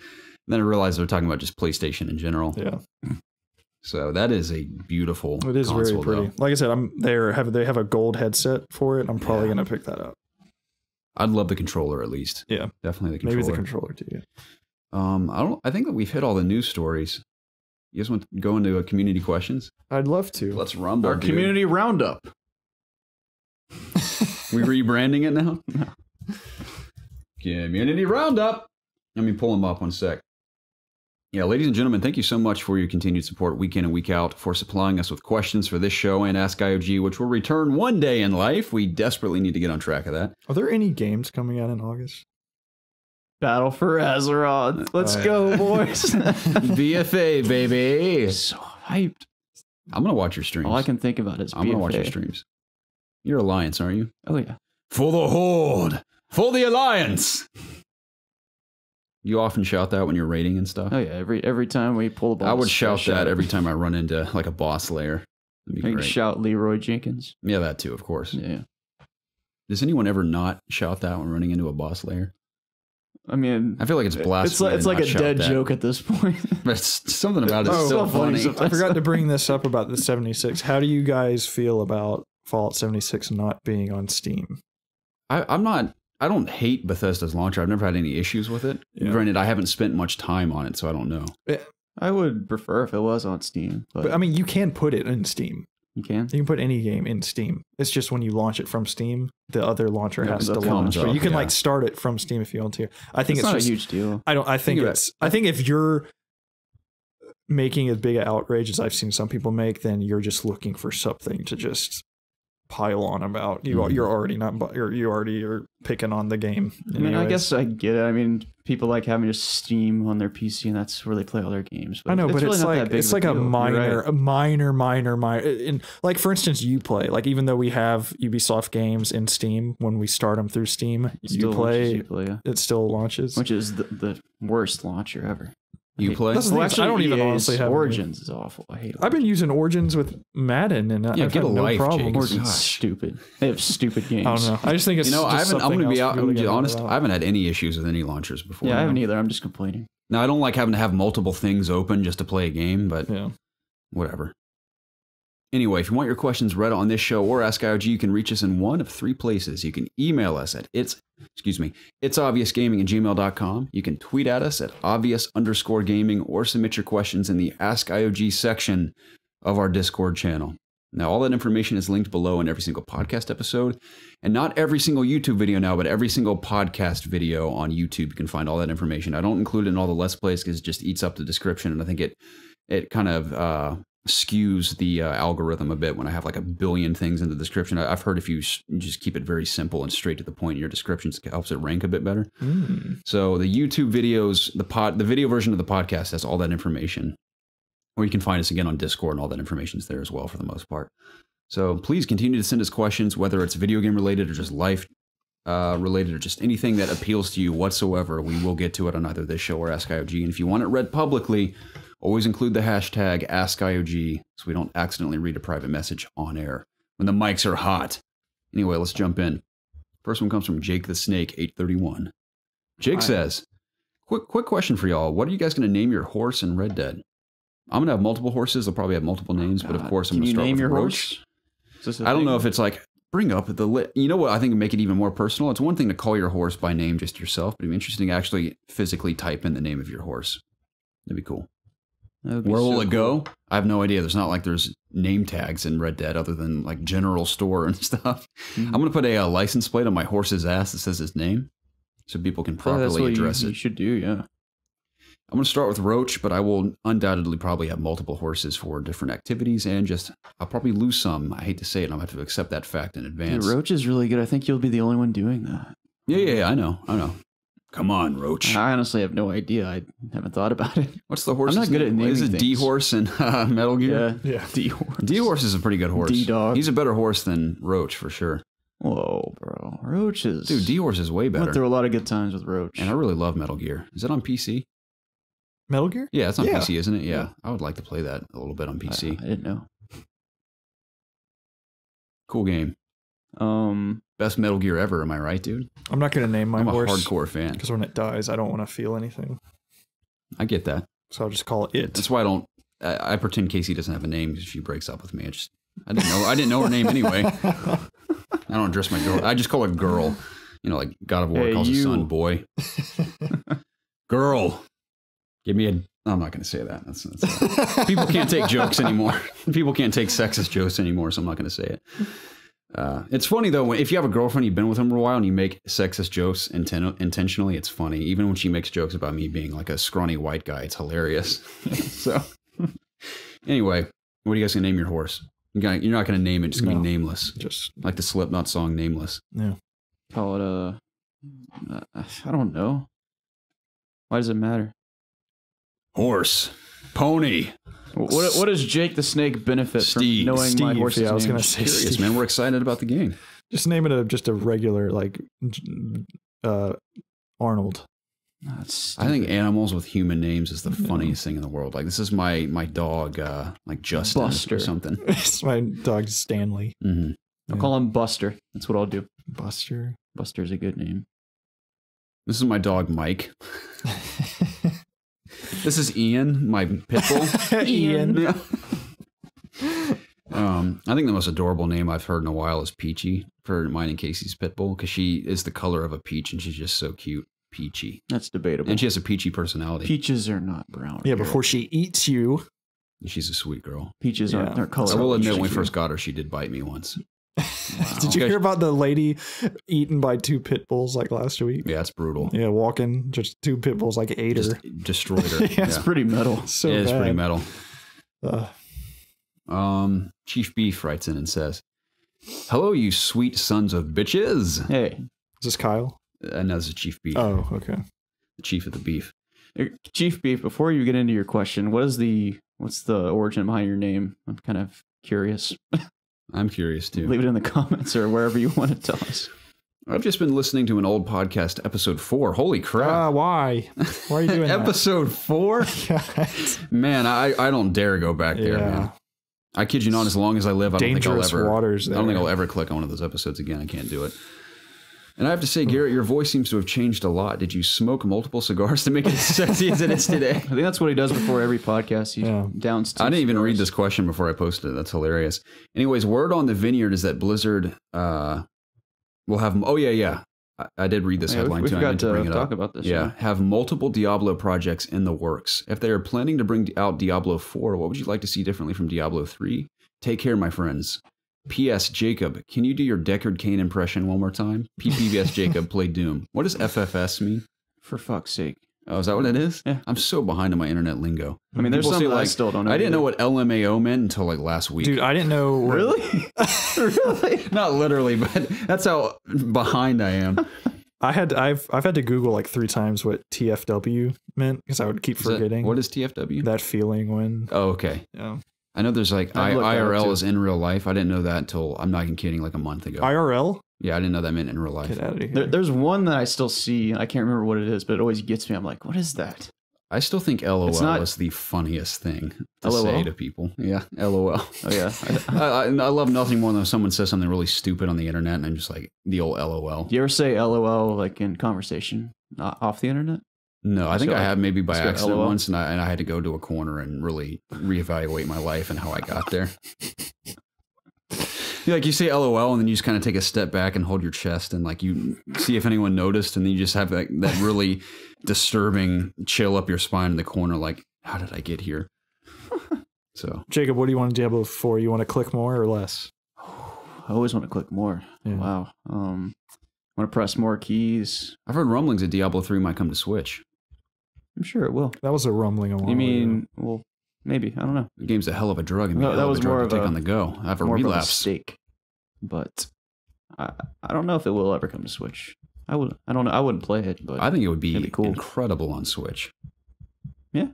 then I realized they're talking about just PlayStation in general. Yeah, So that is a beautiful. it is console, very pretty. though. Like I said, they have a gold headset for it. I'm probably gonna pick that up. I'd love the controller at least. Yeah, Definitely the controller. maybe the controller too. Yeah. I think that we've hit all the news stories. You guys want to go into community questions? I'd love to. Let's rumble. Our dude. community roundup. We rebranding it now? Community roundup. Let me pull them up one sec. Yeah, ladies and gentlemen, thank you so much for your continued support week in and week out, for supplying us with questions for this show and Ask IOG, which will return one day in life. We desperately need to get on track of that. Are there any games coming out in August? Battle for Azeroth. Let's go, boys. BFA, baby. So hyped. I'm going to watch your streams. All I can think about is I'm going to watch your BFA. streams. You're Alliance, aren't you? Oh, yeah. For the Horde! For the Alliance! You often shout that when you're raiding and stuff? Oh, yeah. Every time we pull the ball. I would shout that every time I run into like a boss layer. That'd be I can great. shout Leroy Jenkins. Yeah, that too, of course. Yeah. Does anyone ever not shout that when running into a boss layer? I mean, I feel like it's blasphemy. it's like a dead joke at this point. But it's something about it is Oh, so so funny. funny. I forgot to bring this up about the 76. How do you guys feel about Fallout 76 not being on Steam? I'm not. I don't hate Bethesda's launcher. I've never had any issues with it. Yeah. Granted, I haven't spent much time on it, so I don't know. I would prefer if it was on Steam, But I mean, you can put it in Steam. you can. You can put any game in Steam. It's just when you launch it from Steam, the other launcher Yeah, has that to comes launch. But up, you can yeah. like start it from Steam if you want to. I think It's it's not just a huge deal. I think Think it's. I think if you're making as big an outrage as I've seen some people make, then you're just looking for something to just pile on about. You're already not. You already are picking on the game. I mean, I anyways. guess I get it. I mean, people like having just Steam on their PC, and that's where they play all their games. I know, but really it's not like that big it's of like deal. a You're minor, right. and like for instance, you play like even though we have Ubisoft games in Steam, when we start them through Steam, Still launches, you play, yeah. it still launches. Which is the worst launcher ever. You play? That's the thing is, I don't even honestly have Origins is awful. I hate it. I've been using Origins with Madden, and I've get had a no life, problem. Jake. Origins Gosh. stupid. They have stupid games. I don't know. I just think it's You know, I just haven't. I'm something going to be else out. for I'm people going to to be get honest. about. I haven't had any issues with any launchers before. Yeah, I haven't either. I'm just complaining. Now, I don't like having to have multiple things open just to play a game, but Yeah. whatever. Anyway, if you want your questions read on this show or Ask IOG, you can reach us in one of three places. You can email us at ItsObviousGaming@gmail.com. You can tweet at us at obvious_gaming or submit your questions in the Ask IOG section of our Discord channel. Now, all that information is linked below in every single podcast episode, and not every single YouTube video now, but every single podcast video on YouTube. You can find all that information. I don't include it in all the Let's Plays because it just eats up the description, and I think it kind of skews the algorithm a bit when I have like a billion things in the description. I've heard if you just keep it very simple and straight to the point in your descriptions, it helps it rank a bit better. So the YouTube videos, the video version of the podcast has all that information. Or you can find us again on Discord, and all that information is there as well for the most part. So please continue to send us questions, whether it's video game related or just life related or just anything that appeals to you whatsoever. We will get to it on either this show or Ask IOG. And if you want it read publicly, always include the hashtag AskIOG so we don't accidentally read a private message on air when the mics are hot. Anyway, let's jump in. First one comes from Jake the Snake 831. Jake says, quick question for y'all. What are you guys going to name your horse in Red Dead? I'm going to have multiple horses. They'll probably have multiple names, but of course I'm going to start with Roach. I don't know if it's like, bring up the you know what, I think would make it even more personal. It's one thing to call your horse by name just yourself, but it'd be interesting to actually physically type in the name of your horse. That'd be cool. Where will it go? I have no idea. There's name tags in Red Dead other than like general store and stuff. I'm going to put a license plate on my horse's ass that says his name so people can properly address it. You should do, yeah. I'm going to start with Roach, but I will undoubtedly probably have multiple horses for different activities and I'll probably lose some. I hate to say it. I'm going to have to accept that fact in advance. Dude, Roach is really good. I think you'll be the only one doing that. Yeah, I know. Come on, Roach. I honestly have no idea. I haven't thought about it. What's the horse? I'm not good at naming Is it things. D-Horse in Metal Gear? Yeah. D-Horse. D-Horse is a pretty good horse. D-Dog. He's a better horse than Roach for sure. Whoa, bro. Roach is... Dude, D-Horse is way better. Went through a lot of good times with Roach. And I really love Metal Gear. Is it on PC? Metal Gear? Yeah, it's on Yeah. PC, isn't it? Yeah. I would like to play that a little bit on PC. I didn't know. Cool game. Best Metal Gear ever, am I right, dude? I'm not going to name my I'm a horse hardcore fan. because when it dies, I don't want to feel anything. I get that. So I'll just call it it. That's why I pretend Casey doesn't have a name because if she breaks up with me, I didn't know her name anyway. I don't address my girl. I just call her girl. You know, like God of War calls his son boy. Girl. Give me I'm not going to say that. That's people can't take jokes anymore. People can't take sexist jokes anymore, so I'm not going to say it. It's funny, though, if you have a girlfriend, you've been with them for a while, and you make sexist jokes intentionally, it's funny. Even when she makes jokes about me being like a scrawny white guy, it's hilarious. So, anyway, what are you guys going to name your horse? You're not going to name it, it's going to be nameless. Just like the Slipknot song, Nameless. Yeah. Call it I don't know. Why does it matter? Horse. Pony. What does Jake the Snake benefit Steve. from knowing my horse's Yeah, I was name? going to say Curious, Steve. man. We're excited about the game. Just name it just a regular, like, Arnold. That's I think animals with human names is the funniest thing in the world. Like, this is my dog, like Justin Buster. or something. It's my dog, Stanley. Mm-hmm. I'll call him Buster. That's what I'll do. Buster. Buster's a good name. This is my dog, Mike. This is Ian, my pit bull. Ian. I think the most adorable name I've heard in a while is Peachy for mine and Casey's pit bull because she is the color of a peach and she's just so cute. Peachy. That's debatable. And she has a peachy personality. Peaches are not brown. Yeah, before she eats you. She's a sweet girl. Peaches aren't color. I will admit, when we first got her, she did bite me once. Wow. Did you hear about the lady eaten by 2 pit bulls like last week? Yeah, it's brutal. Yeah, walking, just 2 pit bulls like ate her. Destroyed her. Yeah, it's pretty metal. So it is bad. pretty metal. Chief Beef writes in and says, "Hello, you sweet sons of bitches." Hey. Is this Kyle? No, this is Chief Beef. Oh, okay. The chief of the beef. Chief Beef, before you get into your question, what's the origin behind your name? I'm kind of curious. I'm curious too. Leave it in the comments or wherever you want to tell us. I've just been listening to an old podcast, episode 4. Holy crap. Why? Why are you doing that? Episode 4? Man, I don't dare go back there, man. I kid you not, as long as I live, I don't think I'll ever click on one of those episodes again. I can't do it. And I have to say, Garrett, your voice seems to have changed a lot. Did you smoke multiple cigars to make it as sexy as it is today? I think that's what he does before every podcast. He downs 2 I didn't even cigars. read this question before I posted it. That's hilarious. Anyways, word on the Vineyard is that Blizzard will have... Oh, yeah. I did read this headline we too. I forgot meant to bring it talk up. about this. Yeah, have multiple Diablo projects in the works. If they are planning to bring out Diablo 4, what would you like to see differently from Diablo 3? Take care, my friends. P.S. Jacob, can you do your Deckard Cain impression one more time? PPVS Jacob, play Doom. What does FFS mean? For fuck's sake. Oh, is that what it is? Yeah. I'm so behind on my internet lingo. I mean, there's People some say, that I still don't know. I didn't know what LMAO meant until like last week. Dude, I didn't know. Really? Really? Not literally, but that's how behind I am. I've had to Google like 3 times what TFW meant because I would keep forgetting. What is TFW? That feeling when. Oh, okay. Yeah. I know there's like IRL is in real life. I didn't know that until, I'm not even kidding, like a month ago. IRL? Yeah, I didn't know that meant in real life. Get out of here. There's one that I still see. I can't remember what it is, but it always gets me. I'm like, what is that? I still think LOL not- is the funniest thing to LOL? say to people. Yeah, LOL. Oh, yeah. I love nothing more than when someone says something really stupid on the internet and I'm just like, the old LOL. Do you ever say LOL like in conversation off the internet? No, I think I have maybe by just go accident LOL. once, and I had to go to a corner and really reevaluate my life and how I got there. Like you say LOL, and then you just kind of take a step back and hold your chest, and like you see if anyone noticed, and then you just have that really disturbing chill up your spine in the corner, like, how did I get here? So, Jacob, what do you want in Diablo 4? You want to click more or less? I always want to click more. Yeah. Wow. I want to press more keys. I've heard rumblings that Diablo 3 might come to Switch. I'm sure it will. That was a rumbling a while You mean, well, maybe. I don't know. The game's a hell of a drug, and No, a that hell was of a drug more to of take a- on the go. I have a More of a relapse. mistake. But I don't know if it will ever come to Switch. I don't know. I wouldn't play it, but I think it would be it'd be cool. incredible on Switch. Yeah.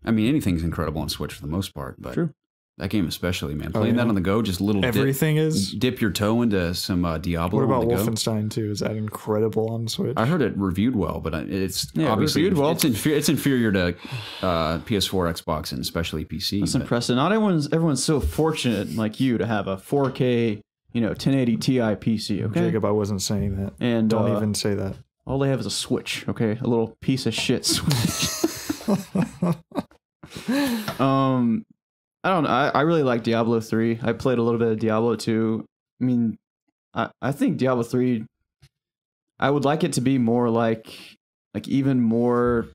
I mean, anything's incredible on Switch for the most part, but True. that game especially, man. Playing yeah. that on the go, just a little Everything is. dip your toe into some Diablo What about on the go. Wolfenstein 2? Is that incredible on Switch? I heard it reviewed well, but it's Yeah, obviously reviewed well. it's inferior to PS4, Xbox, and especially PC. That's but impressive. Not everyone's so fortunate like you to have a 4K, 1080 Ti PC. Okay. Jacob, I wasn't saying that. And Don't even say that. all they have is a Switch. Okay, a little piece of shit Switch. I don't know. I really like Diablo 3. I played a little bit of Diablo 2. I mean, I think Diablo 3, I would like it to be more like even more,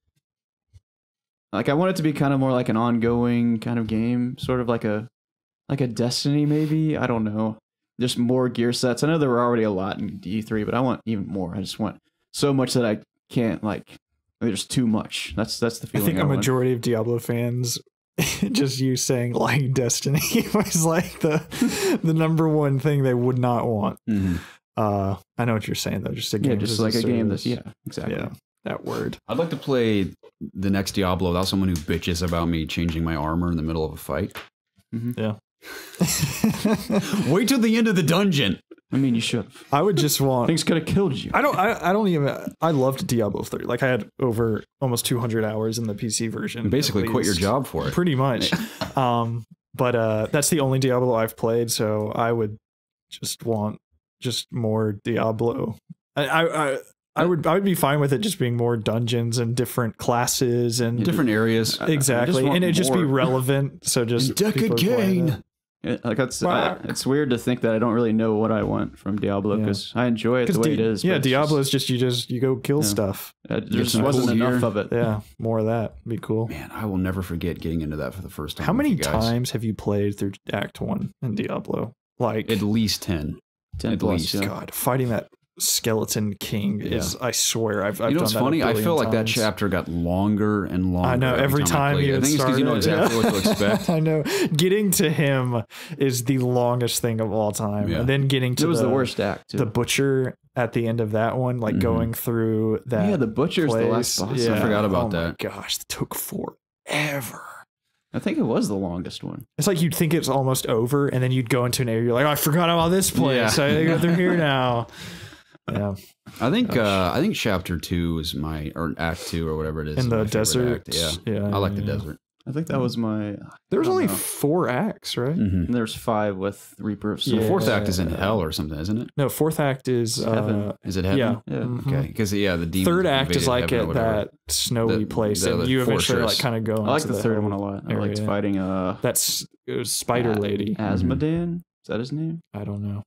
like I want it to be kind of more like an ongoing kind of game, sort of like a Destiny maybe. I don't know. Just more gear sets. I know there were already a lot in D3, but I want even more. I just want so much that I can't there's too much. That's the I feeling. think a majority of Diablo fans, just you saying like Destiny was like the number one thing they would not want. Mhm. I know what you're saying though. Just a game, just as like a game that's service. exactly. Yeah, that word. I'd like to play the next Diablo without someone who bitches about me changing my armor in the middle of a fight. Yeah. Wait till the end of the dungeon. I mean, you should. I would just want. Things could have killed you. I don't even. I loved Diablo 3. Like I had over almost 200 hours in the PC version. You basically at quit your least. job for it. Pretty much. But that's the only Diablo I've played, so I would just want just more Diablo. I would be fine with it just being more dungeons and different classes and Different areas. exactly, want and it just be more. relevant. So just Deckard people playing Cain. it. Like it's weird to think that I don't really know what I want from Diablo because I enjoy it the way it is. Yeah, Diablo is just you go kill stuff. There just wasn't enough of it. Yeah, more of that would be cool. Man, I will never forget getting into that for the first time. How many times have you played through Act 1 in Diablo? Like at least 10. 10 at plus, least. yeah. God, fighting that skeleton king is, I swear, I've you know done what's that funny? I feel like that times. chapter got longer and longer. I know every time you you I think it's because you know exactly what to expect. I know getting to him is the longest thing of all time, and then getting to the worst act too. The butcher at the end of that one, like going through that. Yeah, the butcher's the last boss. I forgot about that. My gosh, it took forever. I think it was the longest one. It's like you'd think it's almost over, and then you'd go into an area. You're like, oh, I forgot about this place. I gotta go through here now. Yeah, I think chapter 2 is or act 2 or whatever it is. In the desert. Yeah, I like the desert. I think that was my. There was only 4 acts, right? And there's 5 with Reaper of Souls. The 4th act is in hell or something, isn't it? No, 4th act is heaven. Is it heaven? Yeah. Okay, because the demons. 3rd act is like at that snowy place, and you eventually like kind of go. I like the 3rd one a lot. I liked fighting that's Spider Lady. Asmodan? Is that his name? I don't know.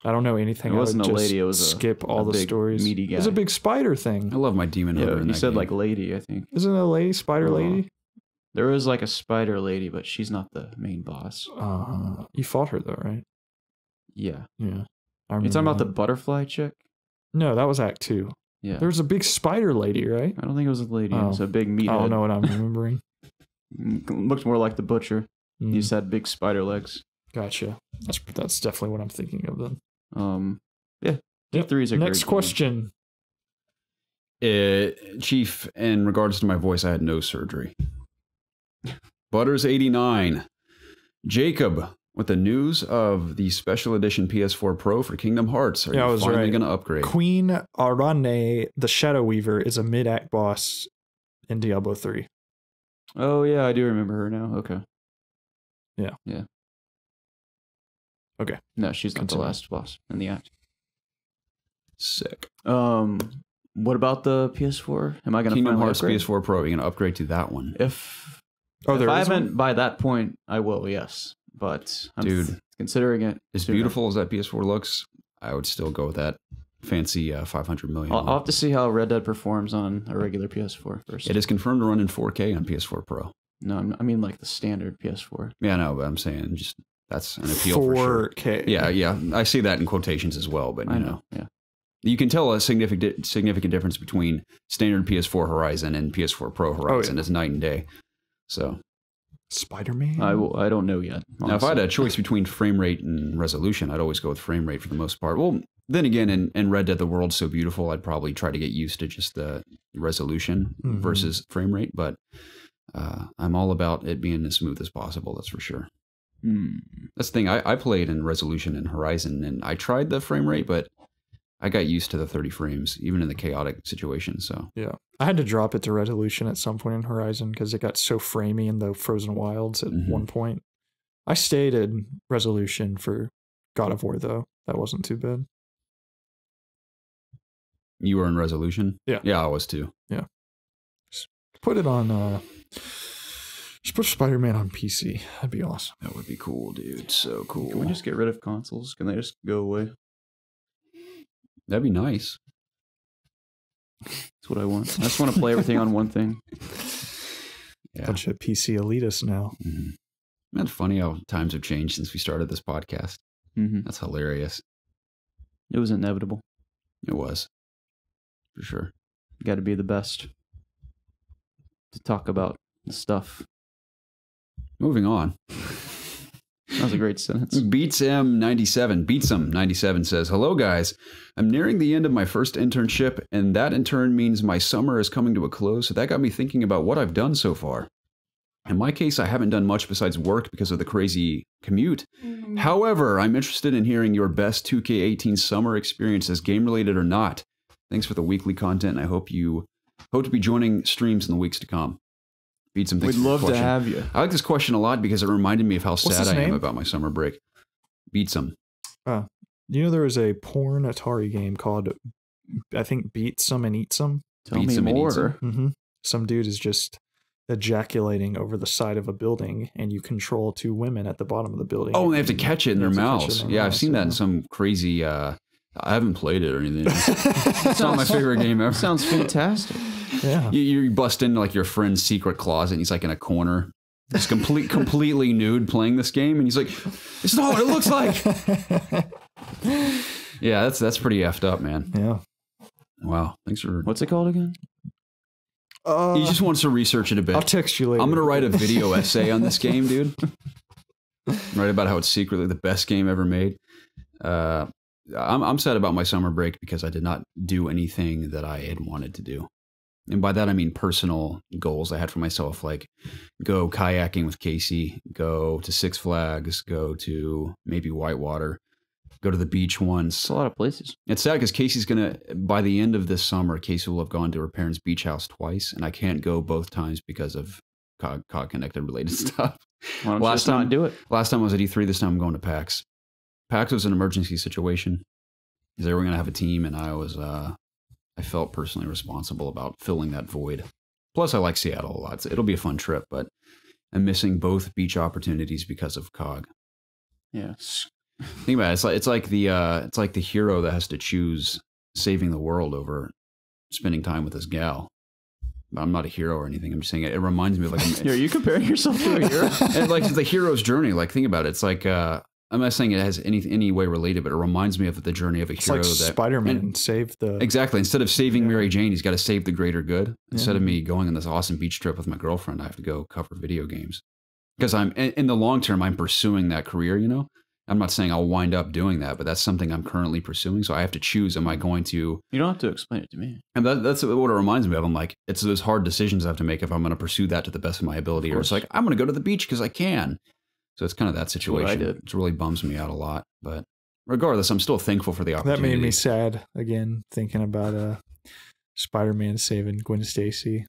I don't know anything. It wasn't a lady. It was skip all the stories. Meaty guy. It was a big spider thing. I love my demon hunter. You said like lady, I think. Isn't it a lady? Spider lady? There was like a spider lady, but she's not the main boss. You fought her though, right? Yeah. Yeah. You talking about the butterfly chick? No, that was Act 2. Yeah. There was a big spider lady, right? I don't think it was a lady. It was a big meathead. I don't know what I'm remembering. Looked more like the butcher. He just had big spider legs. Gotcha. That's definitely what I'm thinking of then. Yeah. Yep. 3 is a Next great question. Chief, in regards to my voice, I had no surgery. Butters89. Jacob, with the news of the special edition PS4 Pro for Kingdom Hearts, are you finally going to upgrade? Queen Arane, the Shadow Weaver, is a mid-act boss in Diablo 3. Oh, yeah, I do remember her now. Okay. Yeah. Yeah. Okay. No, she's not the last boss in the act. Sick. What about the PS4? Am I going to Kingdom Hearts upgrade? PS4 Pro? Are you going to upgrade to that one? If I haven't by that point, I will. Yes, but I'm considering it. As beautiful as that PS4 looks, I would still go with that fancy 500 million. I'll have to see how Red Dead performs on a regular PS4 first. It is confirmed to run in 4K on PS4 Pro. No, I mean like the standard PS4. Yeah, no, but I'm saying just that's an appeal for sure. 4K. Yeah, I see that in quotations as well, but I know. Yeah. You can tell a significant difference between standard PS4 Horizon and PS4 Pro Horizon. It's night and day. So, Spider-Man? I don't know yet. Honestly. Now, if I had a choice between frame rate and resolution, I'd always go with frame rate for the most part. Well, then again, in Red Dead, the world's so beautiful, I'd probably try to get used to just the resolution versus frame rate. But I'm all about it being as smooth as possible. That's for sure. That's the thing. I played in resolution in Horizon, and I tried the frame rate, but I got used to the 30 frames, even in the chaotic situation. So yeah, I had to drop it to resolution at some point in Horizon because it got so framey in the Frozen Wilds at one point. I stayed in resolution for God of War though. That wasn't too bad. You were in resolution? Yeah. Yeah, I was too. Yeah. Just put it on. Just put Spider-Man on PC. That'd be awesome. That would be cool, dude. So cool. Can we just get rid of consoles? Can they just go away? That'd be nice. That's what I want. I just want to play everything on one thing. Yeah. Bunch of PC elitists now. That's funny how times have changed since we started this podcast. That's hilarious. It was inevitable. It was. For sure. You got to be the best to talk about the stuff. Moving on. That was a great sentence. Beatsem97 says, hello guys. I'm nearing the end of my first internship, and that in turn means my summer is coming to a close, so that got me thinking about what I've done so far. In my case, I haven't done much besides work because of the crazy commute. However, I'm interested in hearing your best 2K18 summer experiences, game-related or not. Thanks for the weekly content, and I hope to be joining streams in the weeks to come. We'd love to have you. I like this question a lot because it reminded me of how sad I am about my summer break. Beatsem. You know there was a porn Atari game called, I think, Beat Some and Eat Some? Tell me more. Some dude is just ejaculating over the side of a building, and you control 2 women at the bottom of the building. Oh, and they have to catch it in their mouths. Yeah, I've seen that in some crazy. I haven't played it or anything. It's not my favorite game ever. Sounds fantastic. Yeah. You bust into like your friend's secret closet, and he's like in a corner. He's completely nude playing this game, and he's like, "It's not what it looks like." Yeah, that's pretty effed up, man. Yeah. Wow. Thanks for. What's it called again? He just wants to research it a bit. I'll text you later. I'm gonna write a video essay on this game, dude. Write about how it's secretly the best game ever made. I'm sad about my summer break because I did not do anything that I had wanted to do. And by that, I mean personal goals I had for myself, like go kayaking with Casey, go to Six Flags, go to maybe Whitewater, go to the beach once. It's a lot of places. It's sad because Casey's going to, by the end of this summer, Casey will have gone to her parents' beach house twice, and I can't go both times because of COD-connected related stuff. Why don't you just not do it? Last time I was at E3, this time I'm going to PAX. PAX was an emergency situation because they were going to have a team, and I felt personally responsible about filling that void. Plus, I like Seattle a lot. It'll be a fun trip, but I'm missing both beach opportunities because of COG. Yeah. Think about it. It's like the hero that has to choose saving the world over spending time with his gal. I'm not a hero or anything. I'm just saying it reminds me of like. Are you comparing yourself to a hero? And like the hero's journey. Like think about it. It's like I'm not saying it has any way related, but it reminds me of the journey of a hero. Like that Spider-Man saved the... Exactly. Instead of saving Mary Jane, he's got to save the greater good. Instead of me going on this awesome beach trip with my girlfriend, I have to go cover video games. Because I'm in the long term, I'm pursuing that career, you know? I'm not saying I'll wind up doing that, but that's something I'm currently pursuing. So I have to choose, am I going to... You don't have to explain it to me. And that's what it reminds me of. I'm like, it's those hard decisions I have to make if I'm going to pursue that to the best of my ability. Or it's like, I'm going to go to the beach because I can. So it's kind of that situation. It really bums me out a lot. But regardless, I'm still thankful for the opportunity. That made me sad again, thinking about Spider-Man saving Gwen Stacy.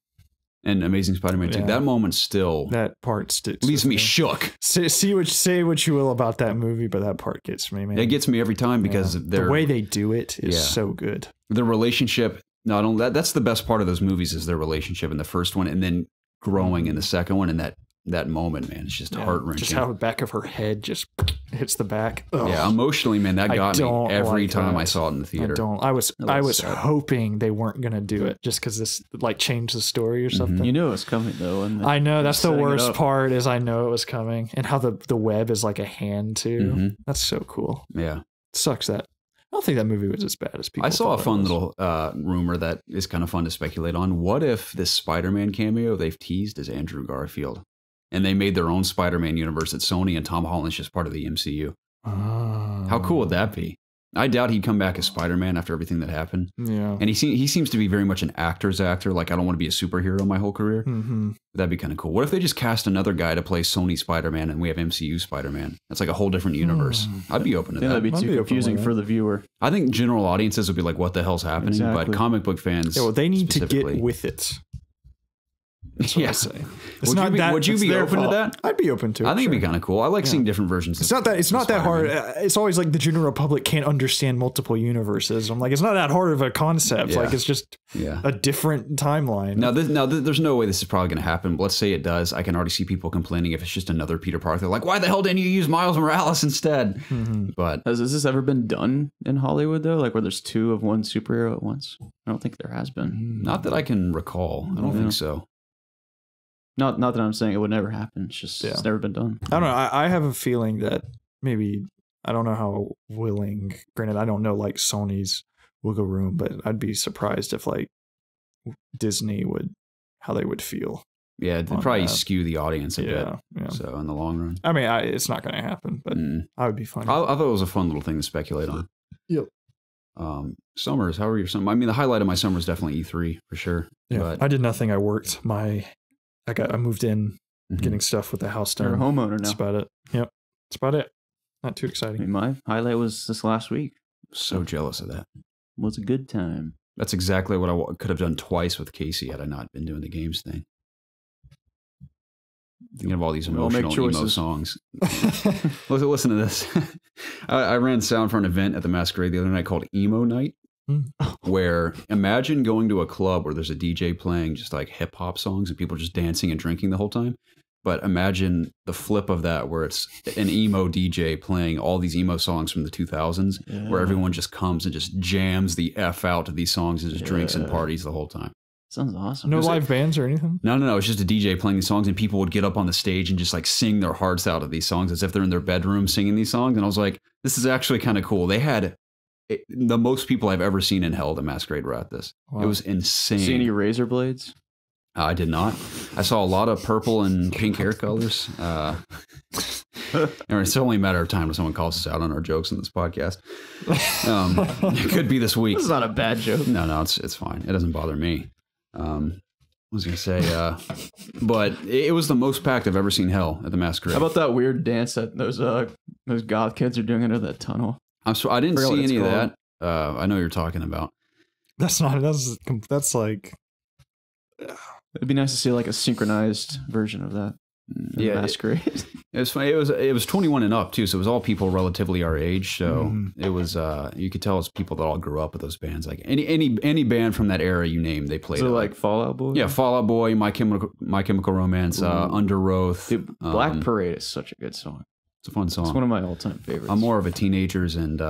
And Amazing Spider-Man 2. That moment still... That part sticks. Leaves me shook. Say what you will about that movie, but that part gets me, man. It gets me every time because the way they do it is so good. The relationship... Not only that's the best part of those movies is their relationship in the first one and then growing in the second one, and that moment, man, it's just heart-wrenching. Just how the back of her head just hits the back. Ugh. Yeah, emotionally, man, that got me every time I saw it in the theater. I was hoping they weren't going to do it just because this like changed the story or something. You knew it was coming though. And I know that's the worst part is I know it was coming, and how the web is like a hand too. That's so cool. Yeah, it sucks that. I don't think that movie was as bad as people. I saw a fun little rumor that is kind of fun to speculate on. What if this Spider-Man cameo they've teased is Andrew Garfield? And they made their own Spider-Man universe at Sony, and Tom Holland's just part of the MCU. Oh. How cool would that be? I doubt he'd come back as Spider-Man after everything that happened. Yeah. And he seems to be very much an actor's actor. Like, I don't want to be a superhero my whole career. That'd be kind of cool. What if they just cast another guy to play Sony Spider-Man and we have MCU Spider-Man? That's like a whole different universe. I'd be open to that. That'd be too confusing for the viewer. I think general audiences would be like, what the hell's happening? Exactly. But comic book fans... Yeah, well, they need to get with it. That's what I say. Would you be open to that? I'd be open to it. I think it'd be kind of cool. I like seeing different versions. It's not that hard. It's always like the general public can't understand multiple universes. I'm like, it's not that hard of a concept. Yeah. Like it's just a different timeline. Now, there's no way this is probably going to happen. But let's say it does. I can already see people complaining if it's just another Peter Parker. They're like, why the hell didn't you use Miles Morales instead? But has this ever been done in Hollywood though? Like where there's two of one superhero at once? I don't think there has been. Not that I can recall. I don't think so. Not that I'm saying it would never happen. It's just it's never been done. I don't know. I have a feeling that maybe I don't know how willing. Granted, I don't know like Sony's wiggle room, but I'd be surprised if like Disney how they would feel. Yeah, it'd probably skew the audience a bit. Yeah. So in the long run, I mean, it's not going to happen, but I would be fine. I thought it was a fun little thing to speculate on. Yep. Summers, how are your summer? I mean, the highlight of my summer is definitely E3 for sure. Yeah, but I did nothing. I worked. I moved in, getting stuff with the house done. You're a homeowner now. That's about it. Yep, that's about it. Not too exciting. I mean, my highlight was this last week. So jealous of that. It was a good time. That's exactly what I could have done twice with Casey had I not been doing the games thing. Thinking of all these emotional emo songs. Listen to this. I ran sound for an event at the Masquerade the other night called Emo Night. where imagine going to a club where there's a DJ playing just like hip hop songs and people just dancing and drinking the whole time. But imagine the flip of that where it's an emo DJ playing all these emo songs from the 2000s where everyone just comes and just jams the F out to these songs and just drinks and parties the whole time. Sounds awesome. No live bands or anything? No. It's just a DJ playing these songs and people would get up on the stage and just like sing their hearts out of these songs as if they're in their bedroom singing these songs. And I was like, this is actually kind of cool. They had the most people I've ever seen in hell at the Masquerade were at this. Wow. It was insane. See any razor blades? I did not. I saw a lot of purple and pink hair colors. It's only a matter of time when someone calls us out on our jokes in this podcast. It could be this week. This is not a bad joke. No, it's fine. It doesn't bother me. I was going to say, but it was the most packed I've ever seen hell at the Masquerade. How about that weird dance that those goth kids are doing under that tunnel? I didn't see any of that. I know what you're talking about. That's like... It'd be nice to see like a synchronized version of that. Masquerade. It was funny. It was 21 and up too, so it was all people relatively our age. So it was you could tell it's people that all grew up with those bands. Like any band from that era you name, they played. So like Fall Out Boy. Yeah, Fall Out Boy, My Chemical Romance, Under Oath. Dude, Black Parade is such a good song. It's a fun song. It's one of my all-time favorites. I'm more of a Teenagers and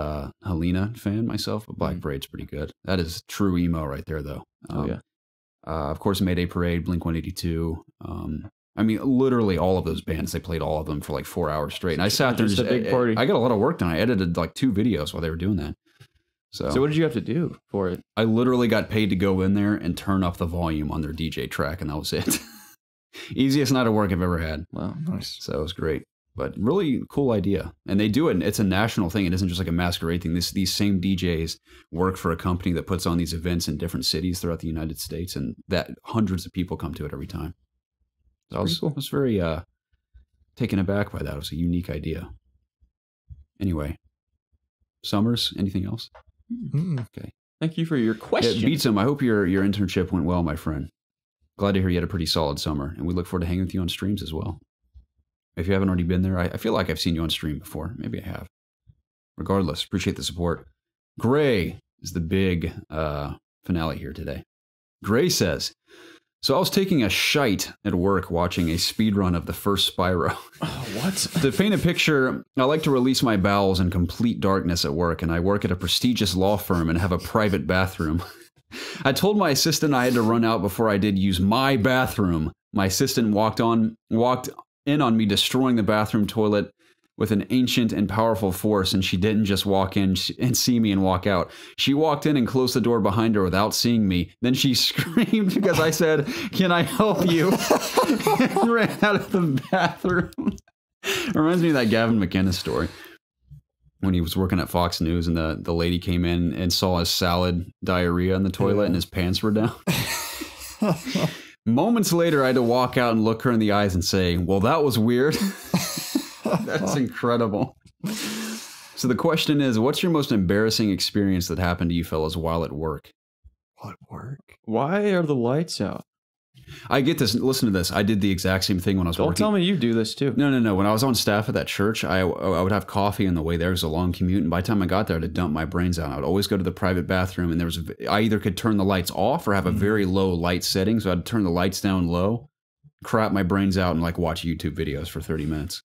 Helena fan myself, but Black Parade's pretty good. That is true emo right there, though. Of course, Mayday Parade, Blink-182. I mean, literally all of those bands, they played all of them for like 4 hours straight. And I sat there and just a big party. I got a lot of work done. I edited like 2 videos while they were doing that. So what did you have to do for it? I literally got paid to go in there and turn up the volume on their DJ track, and that was it. Easiest night of work I've ever had. Wow, nice. So it was great. But really cool idea. And they do it. It's a national thing. It isn't just like a masquerade thing. These same DJs work for a company that puts on these events in different cities throughout the United States, and that hundreds of people come to it every time. So I was very taken aback by that. It was a unique idea. Anyway, Summers, anything else? Okay. Thank you for your question. Yeah, Beatsum, I hope your internship went well, my friend. Glad to hear you had a pretty solid summer, and we look forward to hanging with you on streams as well. If you haven't already been there, I feel like I've seen you on stream before. Maybe I have. Regardless, appreciate the support. Gray is the big finale here today. Gray says, so I was taking a shite at work watching a speedrun of the first Spyro. Oh, what? To paint a picture, I like to release my bowels in complete darkness at work, and I work at a prestigious law firm and have a private bathroom. I told my assistant I had to run out before I did use my bathroom. My assistant walked in on me destroying the bathroom toilet with an ancient and powerful force, and she didn't just walk in and see me and walk out. She walked in and closed the door behind her without seeing me. Then she screamed because I said, "Can I help you?" and ran out of the bathroom. Reminds me of that Gavin McInnes story when he was working at Fox News and the lady came in and saw his salad diarrhea in the toilet and his pants were down. Moments later, I had to walk out and look her in the eyes and say, well, that was weird. That's incredible. So the question is, what's your most embarrassing experience that happened to you fellas while at work? What work? Why are the lights out? I get this. Listen to this. I did the exact same thing when I was working. Don't tell me you do this too. No. When I was on staff at that church, I would have coffee on the way there. It was a long commute. And by the time I got there, I had to dump my brains out. I would always go to the private bathroom, and I either could turn the lights off or have a very low light setting. So I'd turn the lights down low, crap my brains out, and like watch YouTube videos for 30 minutes.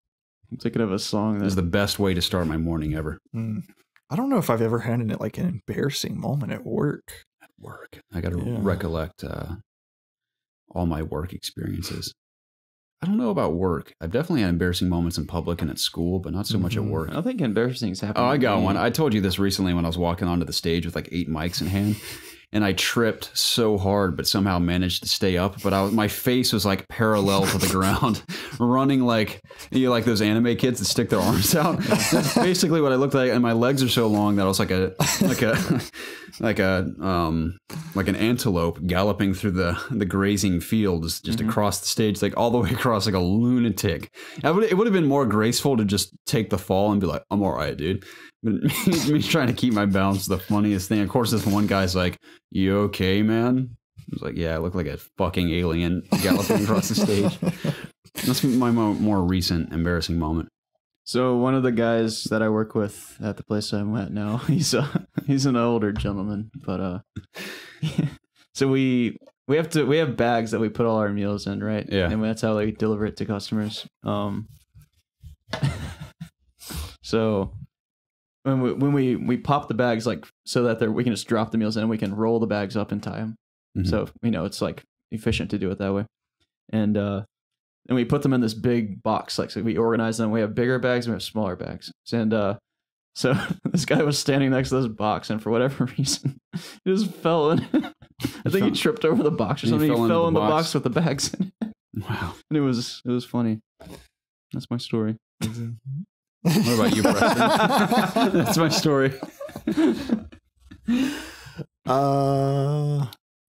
I'm thinking of a song that is the best way to start my morning ever. I don't know if I've ever had an embarrassing moment at work. At work. I got to recollect all my work experiences. I don't know about work. I've definitely had embarrassing moments in public and at school, but not so much at work. I don't think embarrassing things happen. Oh, I got one. I told you this recently when I was walking onto the stage with like 8 mics in hand. And I tripped so hard, but somehow managed to stay up. But my face was like parallel to the ground, running like like those anime kids that stick their arms out. That's basically what I looked like, and my legs are so long that I was like an antelope galloping through the grazing fields just across the stage, like all the way across like a lunatic. It would have been more graceful to just take the fall and be like, "I'm all right, dude." But me trying to keep my balance is the funniest thing. Of course, this one guy's like, "You okay, man?" I was like, "Yeah, I look like a fucking alien galloping across the stage." That's my more recent embarrassing moment. So one of the guys that I work with at the place I'm at now, he's an older gentleman, but so we have bags that we put all our meals in, right? Yeah. And that's how they deliver it to customers. So when we pop the bags, like, so that we can just drop the meals in and we can roll the bags up and tie them. Mm-hmm. So, it's like efficient to do it that way. And we put them in this big box. Like, so we organize them. We have bigger bags and we have smaller bags. And so this guy was standing next to this box, and for whatever reason, he just fell in. I think he tripped over the box or something. He fell in the box with the bags in it. Wow. And it was funny. That's my story. What about you, Preston? That's my story.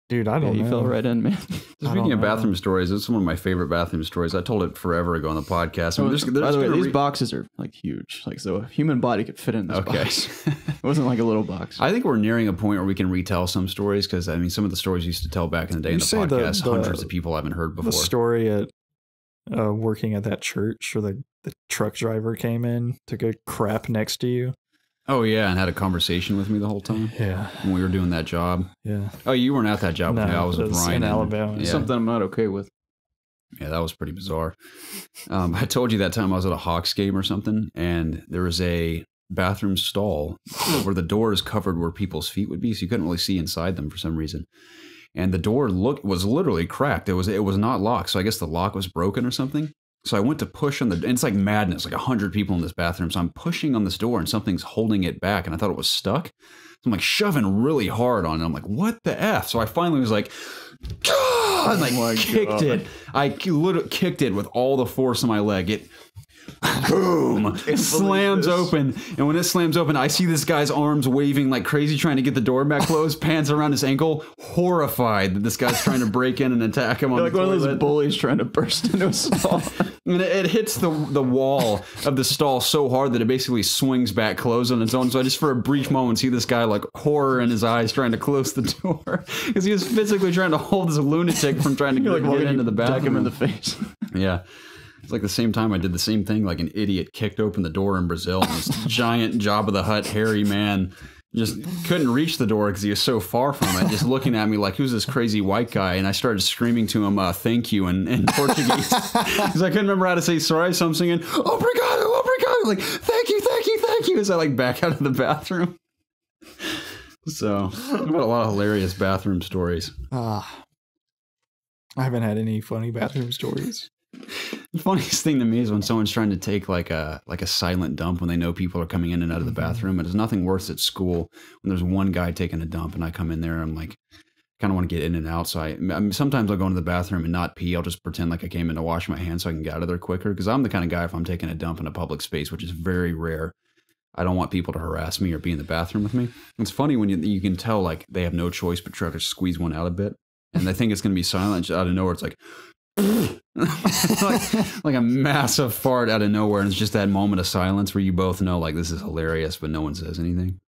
Dude, I don't know. You fell right in, man. Speaking of bathroom stories, it's one of my favorite bathroom stories. I told it forever ago on the podcast. I mean, by the way, these boxes are like huge. Like, so a human body could fit in this box. It wasn't like a little box. I think we're nearing a point where we can retell some stories, because I mean, some of the stories we used to tell back in the day in the podcast, hundreds of people haven't heard before. The story at working at that church, or the truck driver came in, took a crap next to you. Oh, yeah, and had a conversation with me the whole time. Yeah. When we were doing that job. Yeah. Oh, you weren't at that job with me. I was with Ryan. In Alabama. Yeah. Something I'm not okay with. Yeah, that was pretty bizarre. I told you that time I was at a Hawks game or something, and there was a bathroom stall where the door is covered where people's feet would be, so you couldn't really see inside them for some reason. And the door was literally cracked. It was not locked, so I guess the lock was broken or something. So I went to push on and it's like madness, like 100 people in this bathroom. So I'm pushing on this door and something's holding it back, and I thought it was stuck. So I'm like shoving really hard on it. I'm like, what the F? So I finally was like, God! And I kicked it. I literally kicked it with all the force of my leg. It boom, slams open. And when it slams open, I see this guy's arms waving like crazy, trying to get the door back closed, pants around his ankle, horrified that this guy's trying to break in and attack him on like the one toilet. of those bullies trying to burst into a stall. And it hits the wall of the stall so hard that it basically swings back closed on its own. So I just, for a brief moment, see this guy like horror in his eyes trying to close the door, because he was physically trying to hold this lunatic from trying to get into the bathroom. Deck him in the face. Yeah. It's like the same time I did the same thing, like an idiot kicked open the door in Brazil, and this giant Jabba the Hutt hairy man just couldn't reach the door because he was so far from it, just looking at me like, who's this crazy white guy? And I started screaming to him, thank you, in Portuguese, because I couldn't remember how to say sorry, so I'm singing, obrigado, obrigado, like, thank you, thank you, thank you, as I like back out of the bathroom. So I've had a lot of hilarious bathroom stories. I haven't had any funny bathroom stories. The funniest thing to me is when someone's trying to take like a silent dump when they know people are coming in and out of the bathroom. And there's nothing worse at school when there's one guy taking a dump and I come in there and I'm like, kind of want to get in and out. So I mean, sometimes I'll go into the bathroom and not pee. I'll just pretend like I came in to wash my hands so I can get out of there quicker. Because I'm the kind of guy, if I'm taking a dump in a public space, which is very rare, I don't want people to harass me or be in the bathroom with me. It's funny when you can tell like they have no choice but try to squeeze one out a bit. And they think it's going to be silent. Just out of nowhere, it's like, like a massive fart out of nowhere, and it's just that moment of silence where you both know like this is hilarious, but no one says anything.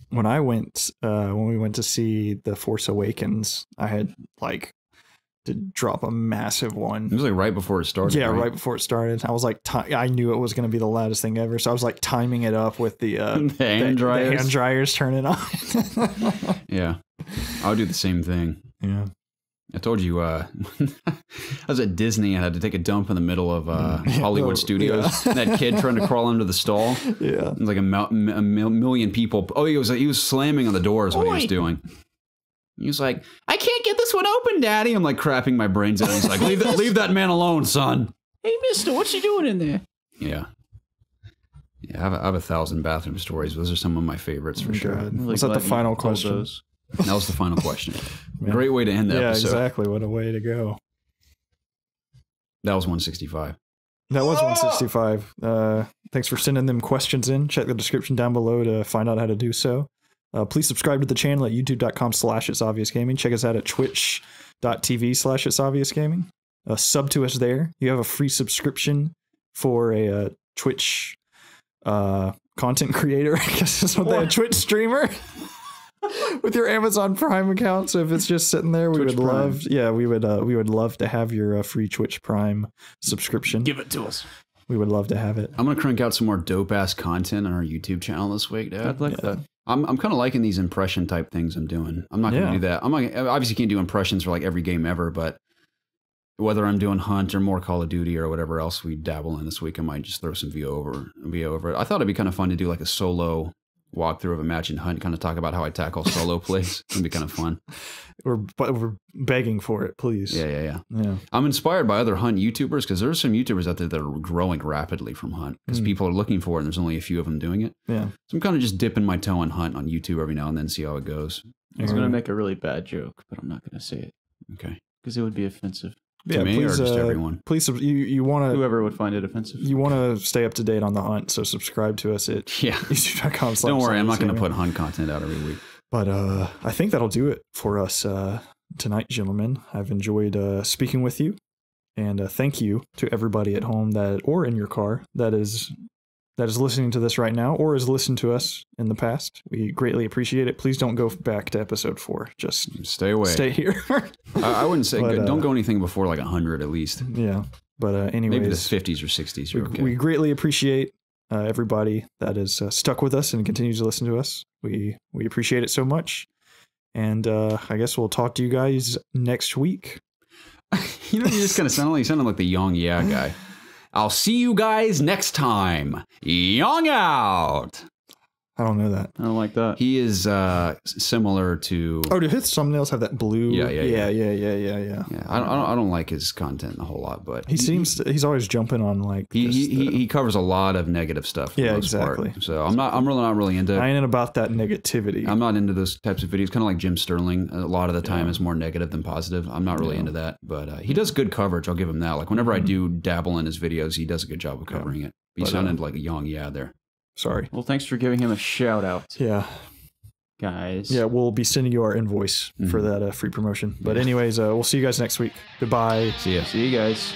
When we went to see The Force Awakens, I had like to drop a massive one. It was like right before it started. Yeah, right before it started. I was like, I knew it was going to be the loudest thing ever, so I was like timing it up with the hand dryers. The hand dryers turning on. Yeah, I would do the same thing. Yeah. I told you, I was at Disney and I had to take a dump in the middle of Hollywood Studios. Yeah. That kid trying to crawl under the stall. Yeah. It was like a million people. Oh, he was slamming on the doors what he was doing. He was like, I can't get this one open, Daddy. I'm like crapping my brains out. He's like, leave that man alone, son. Hey, mister, what you doing in there? Yeah. Yeah, I have 1,000 bathroom stories. Those are some of my favorites for sure. Was that the final question? That was the final question. Great way to end the episode. Yeah, exactly. What a way to go. That was 165. That was 165. Thanks for sending them questions in. Check the description down below to find out how to do so. Please subscribe to the channel at youtube.com/ItsObviousGaming. Check us out at twitch.tv/ItsObviousGaming. Sub to us there. You have a free subscription for a Twitch content creator. I guess that's what a Twitch streamer. With your Amazon Prime account, so if it's just sitting there, we would love to have your free Twitch Prime subscription. Give it to us. We would love to have it. I'm gonna crank out some more dope ass content on our YouTube channel this week, Dad. I'd like that. I'm kind of liking these impression type things I'm doing. I'm not gonna do that. I obviously can't do impressions for like every game ever, but whether I'm doing Hunt or more Call of Duty or whatever else we dabble in this week, I might just throw some VO over it. I thought it'd be kind of fun to do like a solo walkthrough of Imagine Hunt, kind of talk about how I tackle solo plays. It'd be kind of fun. We're begging for it, please. Yeah. I'm inspired by other Hunt YouTubers because there's some YouTubers out there that are growing rapidly from Hunt because people are looking for it and there's only a few of them doing it. Yeah. So I'm kind of just dipping my toe in Hunt on YouTube every now and then, see how it goes. I was going to make a really bad joke, but I'm not going to say it. Okay. Because it would be offensive. To me please, or just everyone? Please, you want to... Whoever would find it offensive. You want to stay up to date on the Hunt, so subscribe to us at youtube.com. Don't worry, I'm not going to put Hunt content out every week. But I think that'll do it for us tonight, gentlemen. I've enjoyed speaking with you. And thank you to everybody at home or in your car that is listening to this right now or has listened to us in the past. We greatly appreciate it. Please don't go back to episode 4. Just stay away. Stay here. I wouldn't say don't go anything before like 100 at least. Yeah. But anyways. Maybe the 50s or 60s. You're okay. We greatly appreciate everybody that is stuck with us and continues to listen to us. We appreciate it so much. And I guess we'll talk to you guys next week. You just kind of sounded like the Young guy. I'll see you guys next time. Young out. I don't know that. I don't like that. He is similar to. Oh, do his thumbnails have that blue? Yeah. I don't like his content a whole lot, but he's always jumping on like. He covers a lot of negative stuff. For the most exactly. Part. So I'm not really into. I ain't about that negativity. I'm not into those types of videos. Kind of like Jim Sterling. A lot of the time is more negative than positive. I'm not really into that, but he does good coverage. I'll give him that. Like whenever I do dabble in his videos, he does a good job of covering it. He sounded like a Young there. Sorry. Well, thanks for giving him a shout out. Yeah. Guys. Yeah, we'll be sending you our invoice for that free promotion. But anyways, we'll see you guys next week. Goodbye. See ya. See you guys.